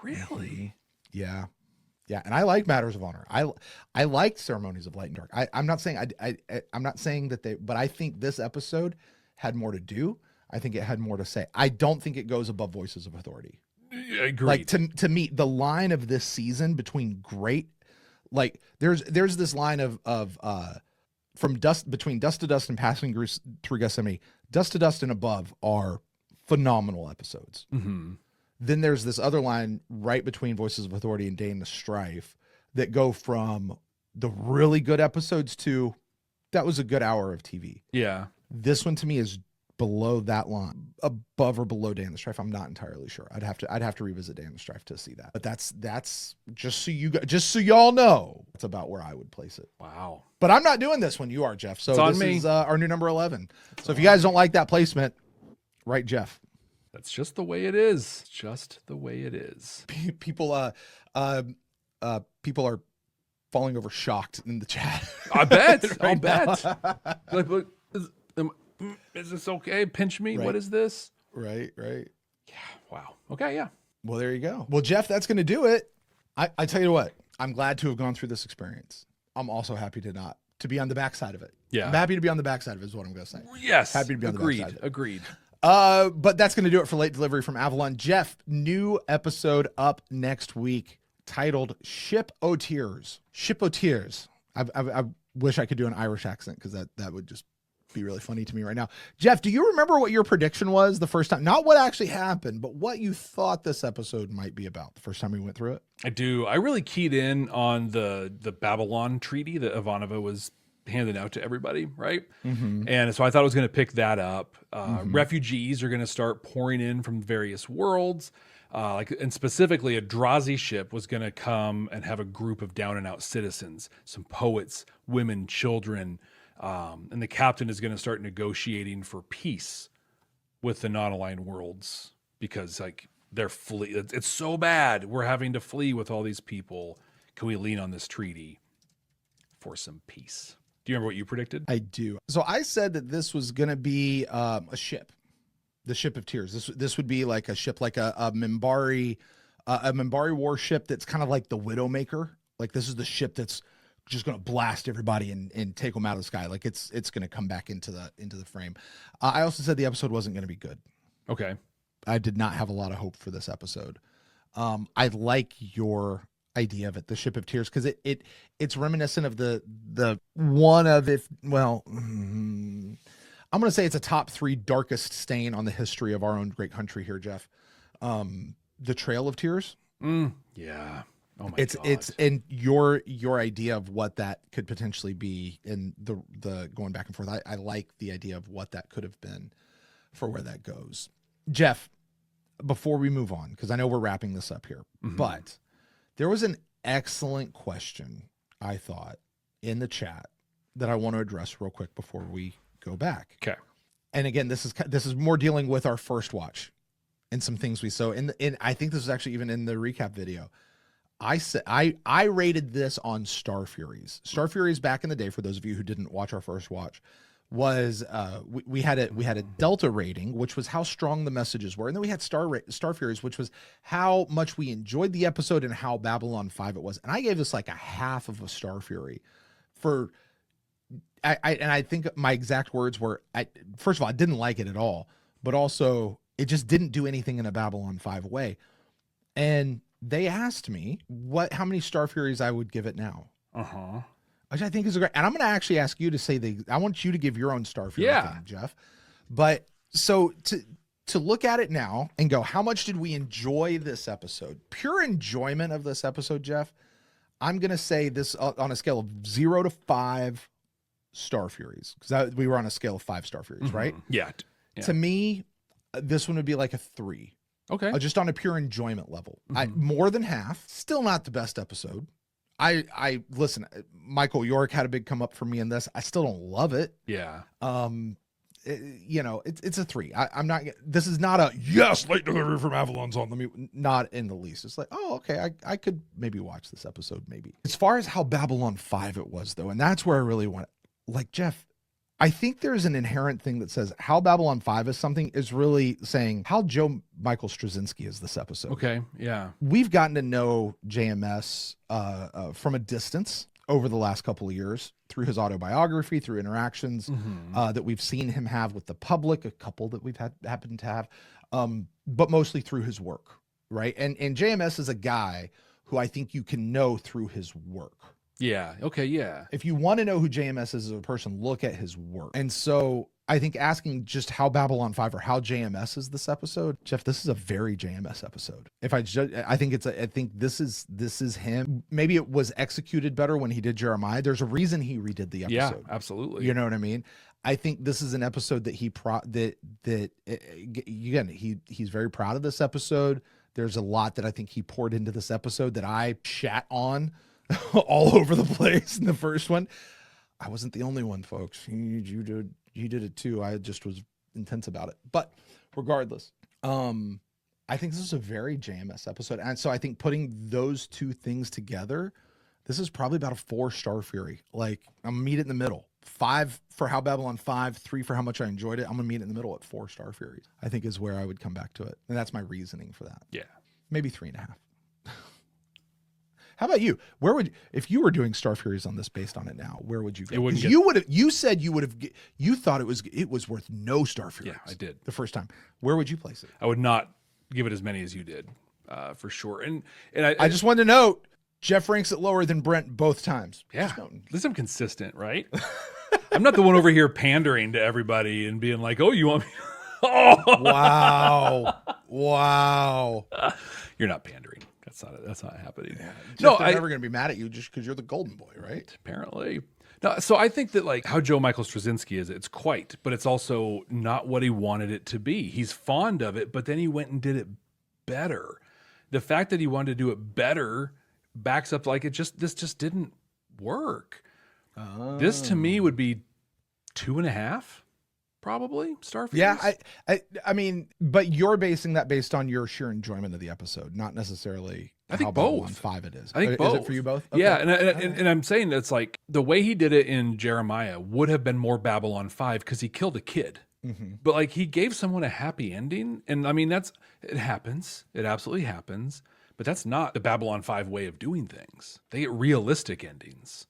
S3: Really?
S1: Yeah. Yeah, and I like Matters of Honor. I liked Ceremonies of Light and Dark. I'm not saying I'm not saying that but I think this episode had more to do. I think it had more to say. I don't think it goes above Voices of Authority.
S3: Agreed.
S1: Like to me, the line of this season between great, like there's this line of from between Dust to Dust and Passing Through Gethsemane, Dust to Dust and above are phenomenal episodes.
S3: Mm-hmm.
S1: Then there's this other line right between Voices of Authority and Day in the Strife that go from the really good episodes to that was a good hour of TV.
S3: Yeah.
S1: This one to me is below that line, above or below Day in the Strife. I'm not entirely sure. I'd have to revisit Day in the Strife to see that. But that's just so y'all know, it's about where I would place it.
S3: Wow.
S1: But I'm not doing this one. You are, Jeff. So
S3: it's on
S1: this
S3: me.
S1: is our new number 11. So if you guys don't like that placement, write Jeff.
S3: That's just the way it is. Just the way it is.
S1: People are falling over shocked in the chat.
S3: I bet.
S1: Right
S3: I'll
S1: now.
S3: bet. Like, look, is this okay? Pinch me.
S1: Right.
S3: What is this?
S1: Right.
S3: Yeah. Wow. Okay. Yeah.
S1: Well, there you go. Well, Jeff, that's going to do it. I tell you what, I'm glad to have gone through this experience. I'm also happy to be on the backside of it.
S3: Yeah.
S1: I'm happy to be on the backside of it is what I'm going to say.
S3: Yes.
S1: Happy to be on the backside of it.
S3: Agreed.
S1: But that's going to do it for Late Delivery from Avalon. Jeff, new episode up next week titled Ship O' Tears. Ship O' Tears. I wish I could do an Irish accent because that would just be really funny to me right now. Jeff, do you remember what your prediction was the first time? Not what actually happened, but what you thought this episode might be about the first time we went through it?
S3: I do. I really keyed in on the Babylon treaty that Ivanova was handing out to everybody, right?
S1: Mm-hmm.
S3: And so I thought I was going to pick that up. Refugees are going to start pouring in from various worlds. And specifically a Drazi ship was going to come and have a group of down and out citizens, some poets, women, children. And the captain is going to start negotiating for peace with the non-aligned worlds because like they're it's so bad. We're having to flee with all these people. Can we lean on this treaty for some peace? Do you remember what you predicted?
S1: I do. So I said that this was going to be a ship, the Ship of Tears. This would be like a ship, like a Minbari warship that's kind of like the Widowmaker. Like this is the ship that's just going to blast everybody and take them out of the sky. Like it's going to come back into the frame. I also said the episode wasn't going to be good.
S3: Okay.
S1: I did not have a lot of hope for this episode. I like your idea of it, the Ship of Tears, because it's reminiscent of the one of I'm going to say it's a top 3 darkest stain on the history of our own great country here, Jeff. The Trail of Tears.
S3: Yeah. Oh my God.
S1: It's and your idea of what that could potentially be in the going back and forth. I like the idea of what that could have been for where that goes. Jeff, before we move on, because I know we're wrapping this up here, but there was an excellent question I thought in the chat that I want to address real quick before we go back.
S3: Okay.
S1: And again, this is more dealing with our first watch and some things we saw in I think this was actually even in the recap video. I said I rated this on Star Furies. Star Furies back in the day, for those of you who didn't watch our first watch, was we had a Delta rating, which was how strong the messages were, and then we had Star Furies, which was how much we enjoyed the episode and how Babylon 5 it was. And I gave this like a half of a Star Fury for. I think my exact words were, first of all, I didn't like it at all, but also it just didn't do anything in a Babylon 5 way. And they asked me how many Star Furies I would give it now. Which I think is great. And I'm going to actually ask you to say I want you to give your own Star Fury thing, Jeff. But so to look at it now and go, how much did we enjoy this episode? Pure enjoyment of this episode, Jeff. I'm going to say this on a scale of 0 to 5 Star Furies, because we were on a scale of 5 Star Furies, right?
S3: Yeah.
S1: To me, this one would be like a 3.
S3: Okay.
S1: Just on a pure enjoyment level. More than half. Still not the best episode. I listen, Michael York had a big come up for me in this. I still don't love it.
S3: Yeah.
S1: It's a 3. I'm not, this is not a yes, Late Delivery from Avalon's on. Not in the least. It's like, oh, okay. I could maybe watch this episode maybe. As far as how Babylon 5 it was though, and that's where I really want it. Like, Jeff, I think there's an inherent thing that says how Babylon 5 is something is really saying how Joe Michael Straczynski is this episode.
S3: Okay, yeah.
S1: We've gotten to know JMS from a distance over the last couple of years through his autobiography, through interactions that we've seen him have with the public, a couple that we've happened to have, but mostly through his work, right? And JMS is a guy who I think you can know through his work.
S3: Yeah. Okay. Yeah.
S1: If you want to know who JMS is as a person, look at his work. And so I think asking just how Babylon 5 or how JMS is this episode, Jeff, this is a very JMS episode. If I think this is him. Maybe it was executed better when he did Jeremiah. There's a reason he redid the episode.
S3: Yeah, absolutely.
S1: You know what I mean? I think this is an episode that he's very proud of this episode. There's a lot that I think he poured into this episode that I shat on all over the place in the first one. I wasn't the only one, folks. You did it too. I just was intense about it. But regardless, I think this is a very JMS episode. And so I think putting those two things together, this is probably about a 4-star Fury. Like, I'm gonna meet it in the middle. 5 for how Babylon 5, 3 for how much I enjoyed it. I'm gonna meet it in the middle at 4-star Furies. I think is where I would come back to it. And that's my reasoning for that.
S3: Yeah.
S1: Maybe 3.5. How about you? Where would, if you were doing Star Furies on this based on it now, where would you go? You said you thought it was worth no Star Furies.
S3: Yeah, I did.
S1: The first time. Where would you place it?
S3: I would not give it as many as you did, for sure. And
S1: I just wanted to note, Jeff ranks it lower than Brent both times.
S3: Yeah. At least I'm consistent, right? I'm not the one over here pandering to everybody and being like, oh, you want me?
S1: Oh, wow.
S3: You're not pandering. That's not happening.
S1: Yeah. No, I'm never going to be mad at you just because you're the golden boy, right?
S3: Apparently. No, so I think that like how Joe Michael Straczynski is, it's quite, but it's also not what he wanted it to be. He's fond of it, but then he went and did it better. The fact that he wanted to do it better backs up like this just didn't work. This to me would be 2.5. Probably Star Furies.
S1: Yeah, I mean, but you're basing that based on your sheer enjoyment of the episode, not necessarily.
S3: I think
S1: how
S3: both.
S1: Babylon 5 it is.
S3: I think both.
S1: Is it for you both? Okay.
S3: Yeah, and I'm saying it's like the way he did it in Jeremiah would have been more Babylon 5 because he killed a kid, but like he gave someone a happy ending, and I mean it happens. It absolutely happens, but that's not the Babylon 5 way of doing things. They get realistic endings.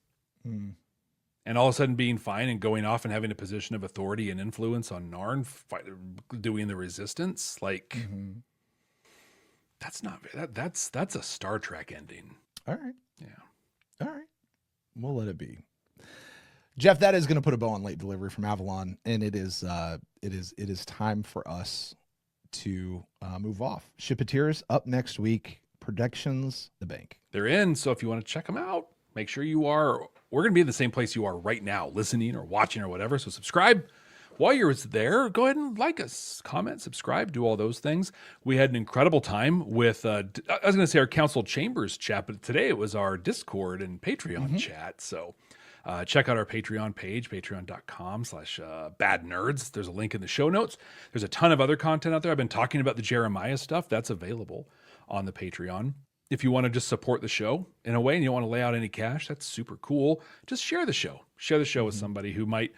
S3: And all of a sudden being fine and going off and having a position of authority and influence on Narn, doing the resistance, like that's a Star Trek ending.
S1: All right.
S3: Yeah.
S1: All right. We'll let it be. Jeff, that is going to put a bow on late delivery from Avalon, and it is time for us to move off. Shippeteers up next week. Predictions, the bank.
S3: They're in, so if you want to check them out, make sure you are. We're going to be in the same place you are right now, listening or watching or whatever. So subscribe while you're there. Go ahead and like us, comment, subscribe, do all those things. We had an incredible time with, I was going to say our Council Chambers chat, but today it was our Discord and Patreon chat. So check out our Patreon page, patreon.com/badnerds. There's a link in the show notes. There's a ton of other content out there. I've been talking about the Jeremiah stuff. That's available on the Patreon. If you want to just support the show in a way and you don't want to lay out any cash, that's super cool. Just share the show. Share the show with somebody who might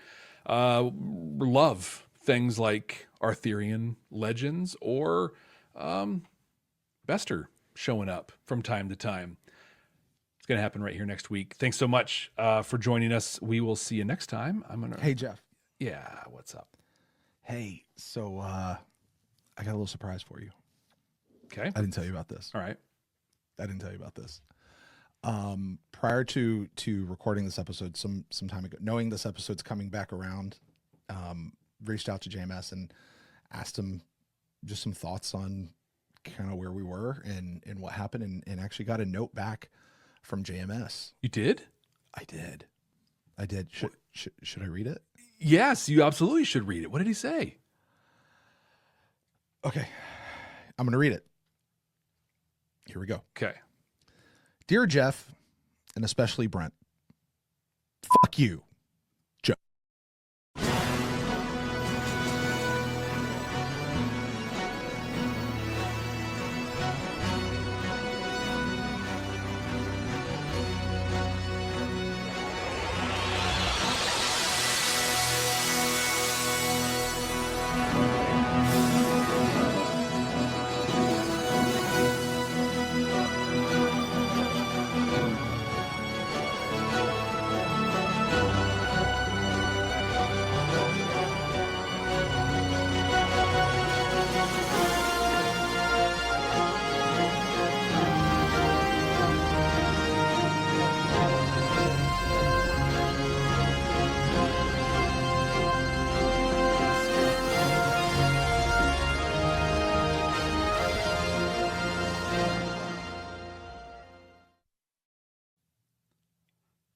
S3: love things like Arthurian legends or Bester showing up from time to time. It's going to happen right here next week. Thanks so much for joining us. We will see you next time.
S1: Hey, Jeff.
S3: Yeah, what's up?
S1: Hey, so I got a little surprise for you.
S3: Okay.
S1: I didn't tell you about this.
S3: All right.
S1: I didn't tell you about this. Prior to recording this episode some time ago, knowing this episode's coming back around, reached out to JMS and asked him just some thoughts on kind of where we were and what happened, and actually got a note back from JMS.
S3: You did?
S1: I did. Should I read it?
S3: Yes, you absolutely should read it. What did he say?
S1: Okay. I'm going to read it. Here we go.
S3: Okay.
S1: Dear Jeff, and especially Brent, fuck you, Joe.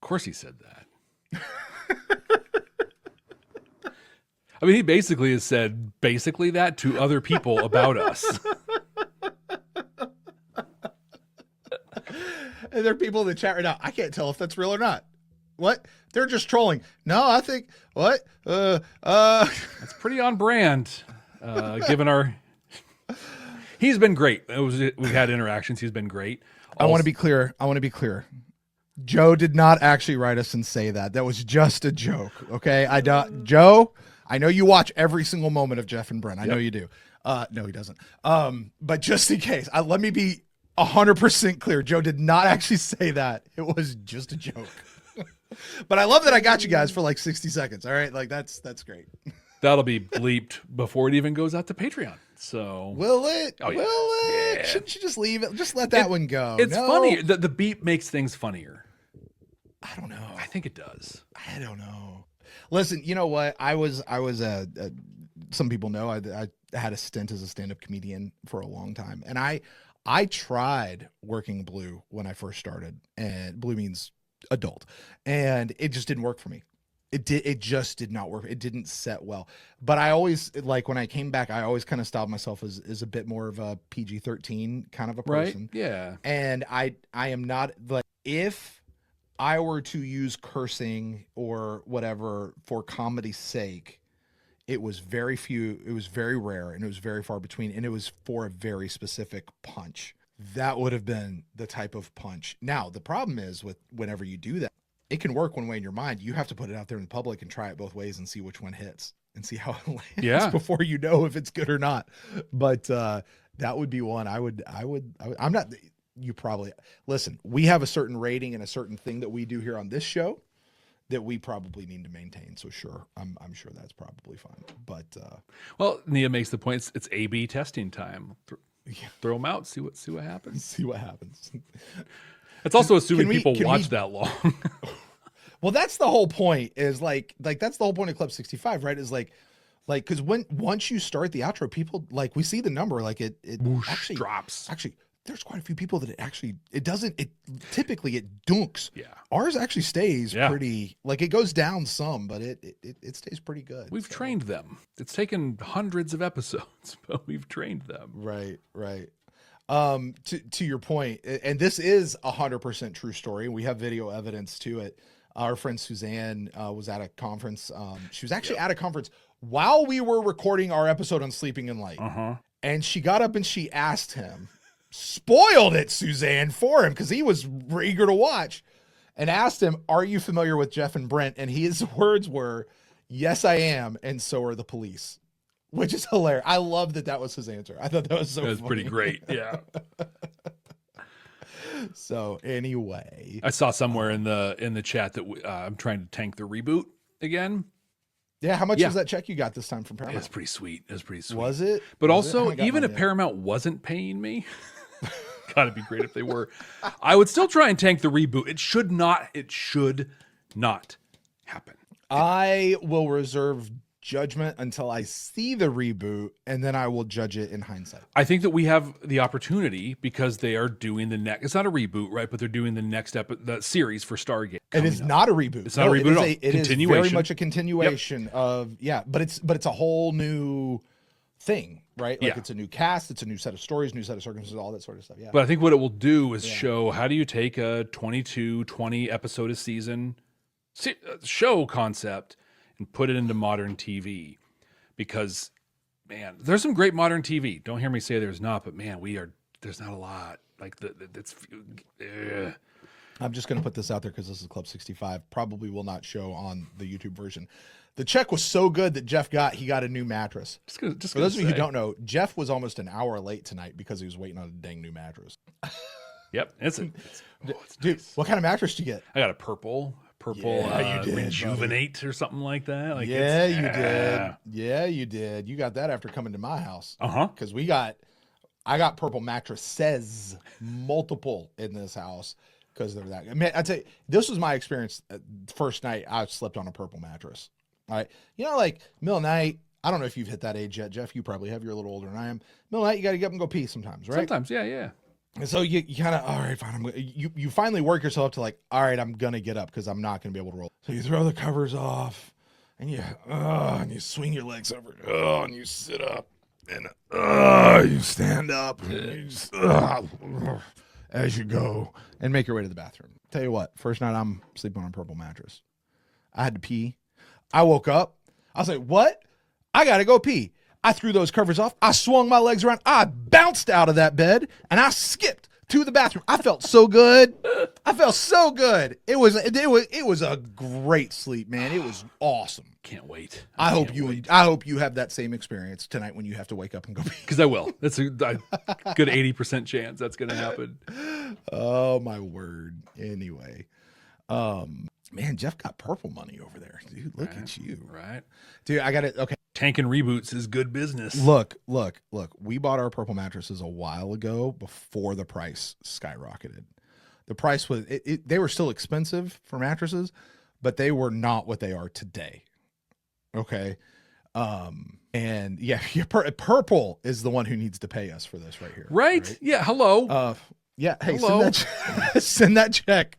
S3: course he said that. I mean, he basically has said basically that to other people about us.
S1: And there are people in the chat right now. I can't tell if that's real or not. What? They're just trolling. No, I think what?
S3: That's pretty on brand. Given our, he's been great. We've had interactions. He's been great.
S1: I want to be clear. Joe did not actually write us and say that. That was just a joke. Okay. Joe, I know you watch every single moment of Jeff and Brent. I know you do. No, he doesn't. But just in case, let me be 100% clear. Joe did not actually say that. It was just a joke. But I love that I got you guys for like 60 seconds. All right. Like that's great.
S3: That'll be bleeped before it even goes out to Patreon. So
S1: will it?
S3: Oh, yeah.
S1: Will it?
S3: Yeah.
S1: Shouldn't you just leave it? Just let that one go.
S3: It's funny. The beep makes things funnier.
S1: I don't know.
S3: I think it does.
S1: I don't know. Listen, you know what? I was some people know I had a stint as a stand-up comedian for a long time. And I tried working Blue when I first started, and Blue means adult, and it just didn't work for me. It just did not work. It didn't set well. But I always, like, when I came back, I always kind of styled myself as a bit more of a PG-13 kind of a person.
S3: Right? Yeah.
S1: And I am not, like, if I were to use cursing or whatever for comedy's sake, it was very few, it was very rare, and it was very far between, and it was for a very specific punch. That would have been the type of punch. Now, the problem is with whenever you do that, it can work one way in your mind. You have to put it out there in the public and try it both ways and see which one hits and see how it lands before you know if it's good or not. But that would be one I'm not, you probably, listen, we have a certain rating and a certain thing that we do here on this show that we probably need to maintain. So sure, I'm sure that's probably fine. But
S3: well, Nia makes the point. It's A/B testing time. Throw them out. See what happens.
S1: See what happens.
S3: It's also assuming people watch that long.
S1: Well, that's the whole point. Is like that's the whole point of Club 65, right? Is like because once you start the outro, people like we see the number like it
S3: Whoosh,
S1: actually
S3: drops.
S1: Actually, there's quite a few people that it typically it dunks.
S3: Yeah.
S1: Ours actually stays pretty, like it goes down some, but it stays pretty good.
S3: We've trained them. It's taken hundreds of episodes, but we've trained them.
S1: Right. To your point, and this is 100% true story. We have video evidence to it. Our friend Suzanne was at a conference. She was actually at a conference while we were recording our episode on Sleeping in Light. And she got up and she asked him, spoiled it, Suzanne, for him, because he was eager to watch, and asked him, are you familiar with Jeff and Brent? And his words were, yes, I am, and so are the police. Which is hilarious. I love that was his answer. I thought that was so funny.
S3: That was pretty great. Yeah.
S1: So anyway,
S3: I saw somewhere in the chat that I'm trying to tank the reboot again.
S1: Yeah. How much was that check you got this time from Paramount?
S3: It's pretty sweet.
S1: Was it?
S3: But also, even if Paramount wasn't paying me, gotta be great if they were, I would still try and tank the reboot. It should not happen.
S1: I will reserve judgment until I see the reboot, and then I will judge it in hindsight.
S3: I think that we have the opportunity because they are doing the next. It's not a reboot, right? But they're doing the next the series for Stargate.
S1: It is not a reboot.
S3: It's not a reboot at all.
S1: It is very much a continuation of but it's a whole new thing, right? Like it's a new cast, it's a new set of stories, new set of circumstances, all that sort of stuff. Yeah.
S3: But I think what it will do is show how do you take a 20 episode a season show concept and put it into modern TV, because man, there's some great modern TV. Don't hear me say there's not, but man, there's not a lot. Like
S1: I'm just going to put this out there because this is Club 65. Probably will not show on the YouTube version. The check was so good that Jeff got a new mattress. For those of you who don't know, Jeff was almost an hour late tonight because he was waiting on a dang new mattress.
S3: Yep, dude.
S1: Nice. What kind of mattress did you get?
S3: I got a purple
S1: you did,
S3: Rejuvenate buddy. Or something like that. Like
S1: you did. Yeah, you did. You got that after coming to my house. Because I got purple mattresses, multiple in this house because they're that. I mean, I tell you, this was my experience. First night I slept on a purple mattress. All right, like middle of night. I don't know if you've hit that age yet, Jeff. You probably have. You're a little older than I am. Middle of night, you got to get up and go pee sometimes, right?
S3: Sometimes, yeah.
S1: And so you kind of, all right, fine. You finally work yourself up to like, all right, I'm going to get up because I'm not going to be able to roll. So you throw the covers off and you swing your legs over, and you sit up and you stand up and you just, as you go and make your way to the bathroom. Tell you what, first night I'm sleeping on a purple mattress. I had to pee. I woke up. I was like, what? I got to go pee. I threw those covers off. I swung my legs around. I bounced out of that bed and I skipped to the bathroom. I felt so good. I felt so good. It was a great sleep, man. It was awesome.
S3: Can't wait.
S1: I hope you have that same experience tonight when you have to wake up and go pee.
S3: Because I will. That's a good 80% chance that's going to happen.
S1: Oh my word. Anyway, man, Jeff got purple money over there, dude. Look at you,
S3: right,
S1: dude. I got it. Okay,
S3: Tank and Reboots is good business.
S1: Look. We bought our purple mattresses a while ago before the price skyrocketed. The price was they were still expensive for mattresses, but they were not what they are today. Okay. And yeah, purple is the one who needs to pay us for this right here.
S3: Right? Yeah. Hello.
S1: Yeah. Hey,
S3: hello.
S1: Send that check.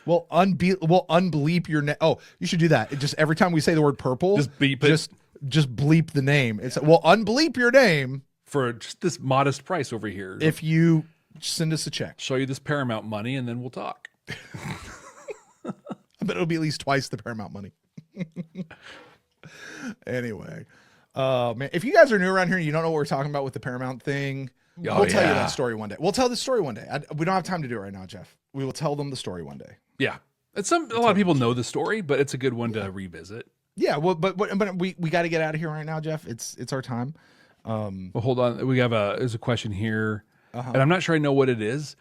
S1: We'll unbleep your name. Oh, you should do that. Just every time we say the word purple,
S3: just beep it.
S1: Just bleep the name. It's we'll unbleep your name
S3: for just this modest price over here.
S1: If you send us a check,
S3: show you this Paramount money, and then we'll talk.
S1: I bet it'll be at least twice the Paramount money. Anyway, man, if you guys are new around here and you don't know what we're talking about with the Paramount thing, we'll tell you that story one day. We'll tell the story one day. We don't have time to do it right now, Jeff. We will tell them the story one day.
S3: Yeah, a lot of people know the story, but it's a good one to revisit.
S1: Yeah, well, but we got to get out of here right now, Jeff. It's our time.
S3: Well, hold on. There's a question here, and I'm not sure I know what it is.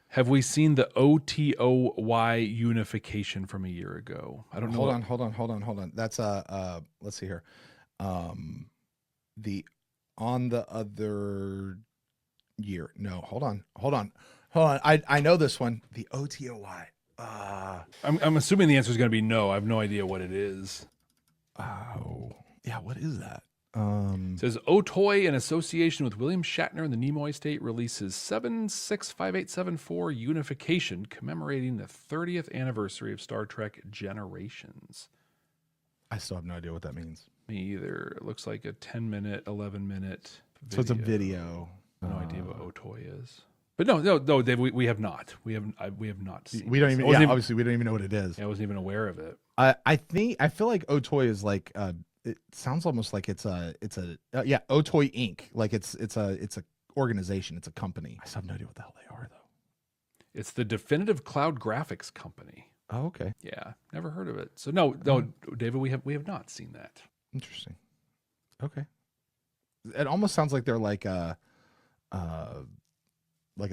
S3: Have we seen the OTOY unification from a year ago? I don't know.
S1: Hold on. That's let's see here. The on the other year. No, hold on. I know this one. The OTOY.
S3: I'm assuming the answer is going to be no. I have no idea what it is.
S1: Oh, yeah. What is that?
S3: It says OTOY in association with William Shatner and the Nimoy Estate releases 765874 Unification, commemorating the 30th anniversary of Star Trek Generations.
S1: I still have no idea what that means.
S3: Me either. It looks like a 10-minute, 11-minute video.
S1: So it's a video.
S3: No idea what OTOY is. But no, Dave, we have not. We have not seen.
S1: We don't even. Yeah, obviously, we don't even know what it is.
S3: I wasn't even aware of it.
S1: I feel like OTOY is like. It sounds almost like it's a OTOY Inc. Like it's a organization. It's a company. I still have no idea what the hell they are though.
S3: It's the Definitive Cloud Graphics Company.
S1: Oh, okay.
S3: Yeah, never heard of it. So no, David, we have not seen that.
S1: Interesting. Okay. It almost sounds like they're like a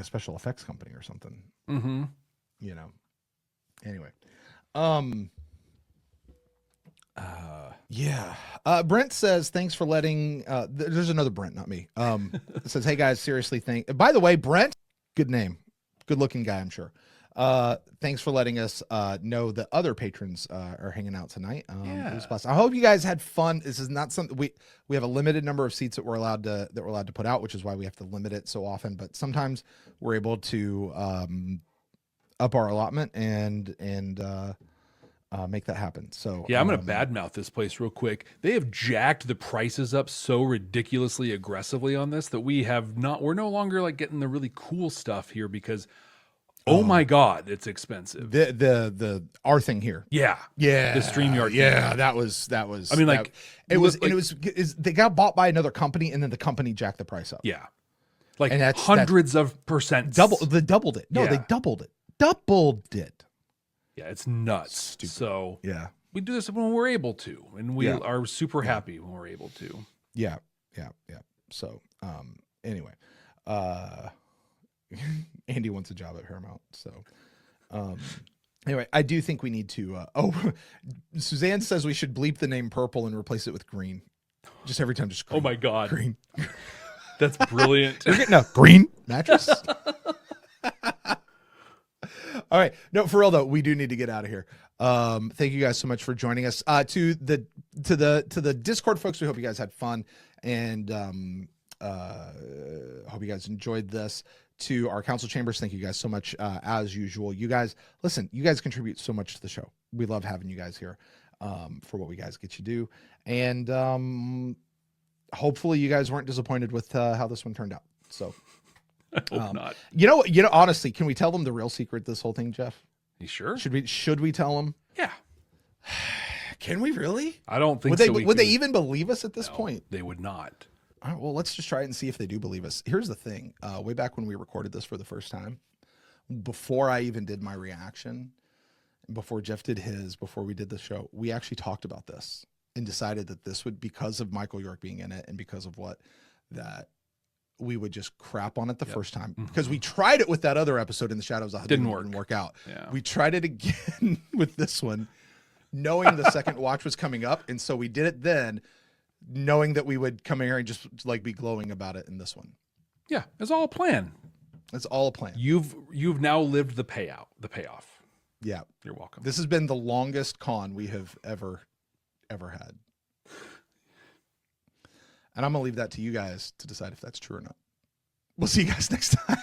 S1: special effects company or something.
S3: Mm-hmm.
S1: You know. Anyway. Yeah. Brent says, thanks for letting, there's another Brent, not me. It says, hey guys, seriously, by the way, Brent, good name, good looking guy, I'm sure. Thanks for letting us, know that other patrons, are hanging out tonight. It was blessed. I hope you guys had fun. This is not something we have a limited number of seats that we're allowed to put out, which is why we have to limit it so often, but sometimes we're able to, up our allotment and make that happen. So
S3: yeah, I'm going to badmouth this place real quick. They have jacked the prices up so ridiculously aggressively on this that we're no longer like getting the really cool stuff here because oh my God, it's expensive.
S1: Our thing here.
S3: Yeah.
S1: The StreamYard.
S3: Yeah,
S1: thing. That was. I
S3: mean, like
S1: they got bought by another company and then the company jacked the price up.
S3: Yeah. Like hundreds of percent.
S1: They doubled it. No, they doubled it. Doubled it.
S3: Yeah, it's nuts.
S1: Stupid.
S3: So
S1: yeah,
S3: we do this when we're able to, and we are super happy when we're able to.
S1: Yeah. So, anyway, Andy wants a job at Paramount. So, anyway, I do think we need to. Suzanne says we should bleep the name purple and replace it with green. Just every time, just green.
S3: Oh my God,
S1: green.
S3: That's brilliant.
S1: You're getting a green mattress. All right. No, for real though, we do need to get out of here. Thank you guys so much for joining us. To the Discord folks, we hope you guys had fun and hope you guys enjoyed this. to our council chambers. Thank you guys so much. As usual, you guys, listen, you guys contribute so much to the show. We love having you guys here for what we guys get you do. And hopefully you guys weren't disappointed with how this one turned out. So
S3: I hope not.
S1: You know, honestly, can we tell them the real secret, this whole thing, Jeff?
S3: You sure?
S1: Should we tell them?
S3: Yeah.
S1: Can we really?
S3: I don't think
S1: would they even believe us at this point?
S3: They would not.
S1: All right, well, let's just try it and see if they do believe us. Here's the thing. Way back when we recorded this for the first time, before I even did my reaction, before Jeff did his, before we did the show, we actually talked about this and decided that this would, because of Michael York being in it and because of what, that we would just crap on it the first time. Because we tried it with that other episode in the Shadows. Didn't work out.
S3: Yeah.
S1: We tried it again with this one, knowing the second watch was coming up. And so we did it then, knowing that we would come here and just like be glowing about it in this one.
S3: Yeah, it's all a plan.
S1: It's all a plan.
S3: You've now lived the payoff.
S1: Yeah.
S3: You're welcome.
S1: This has been the longest con we have ever had. And I'm going to leave that to you guys to decide if that's true or not. We'll see you guys next time.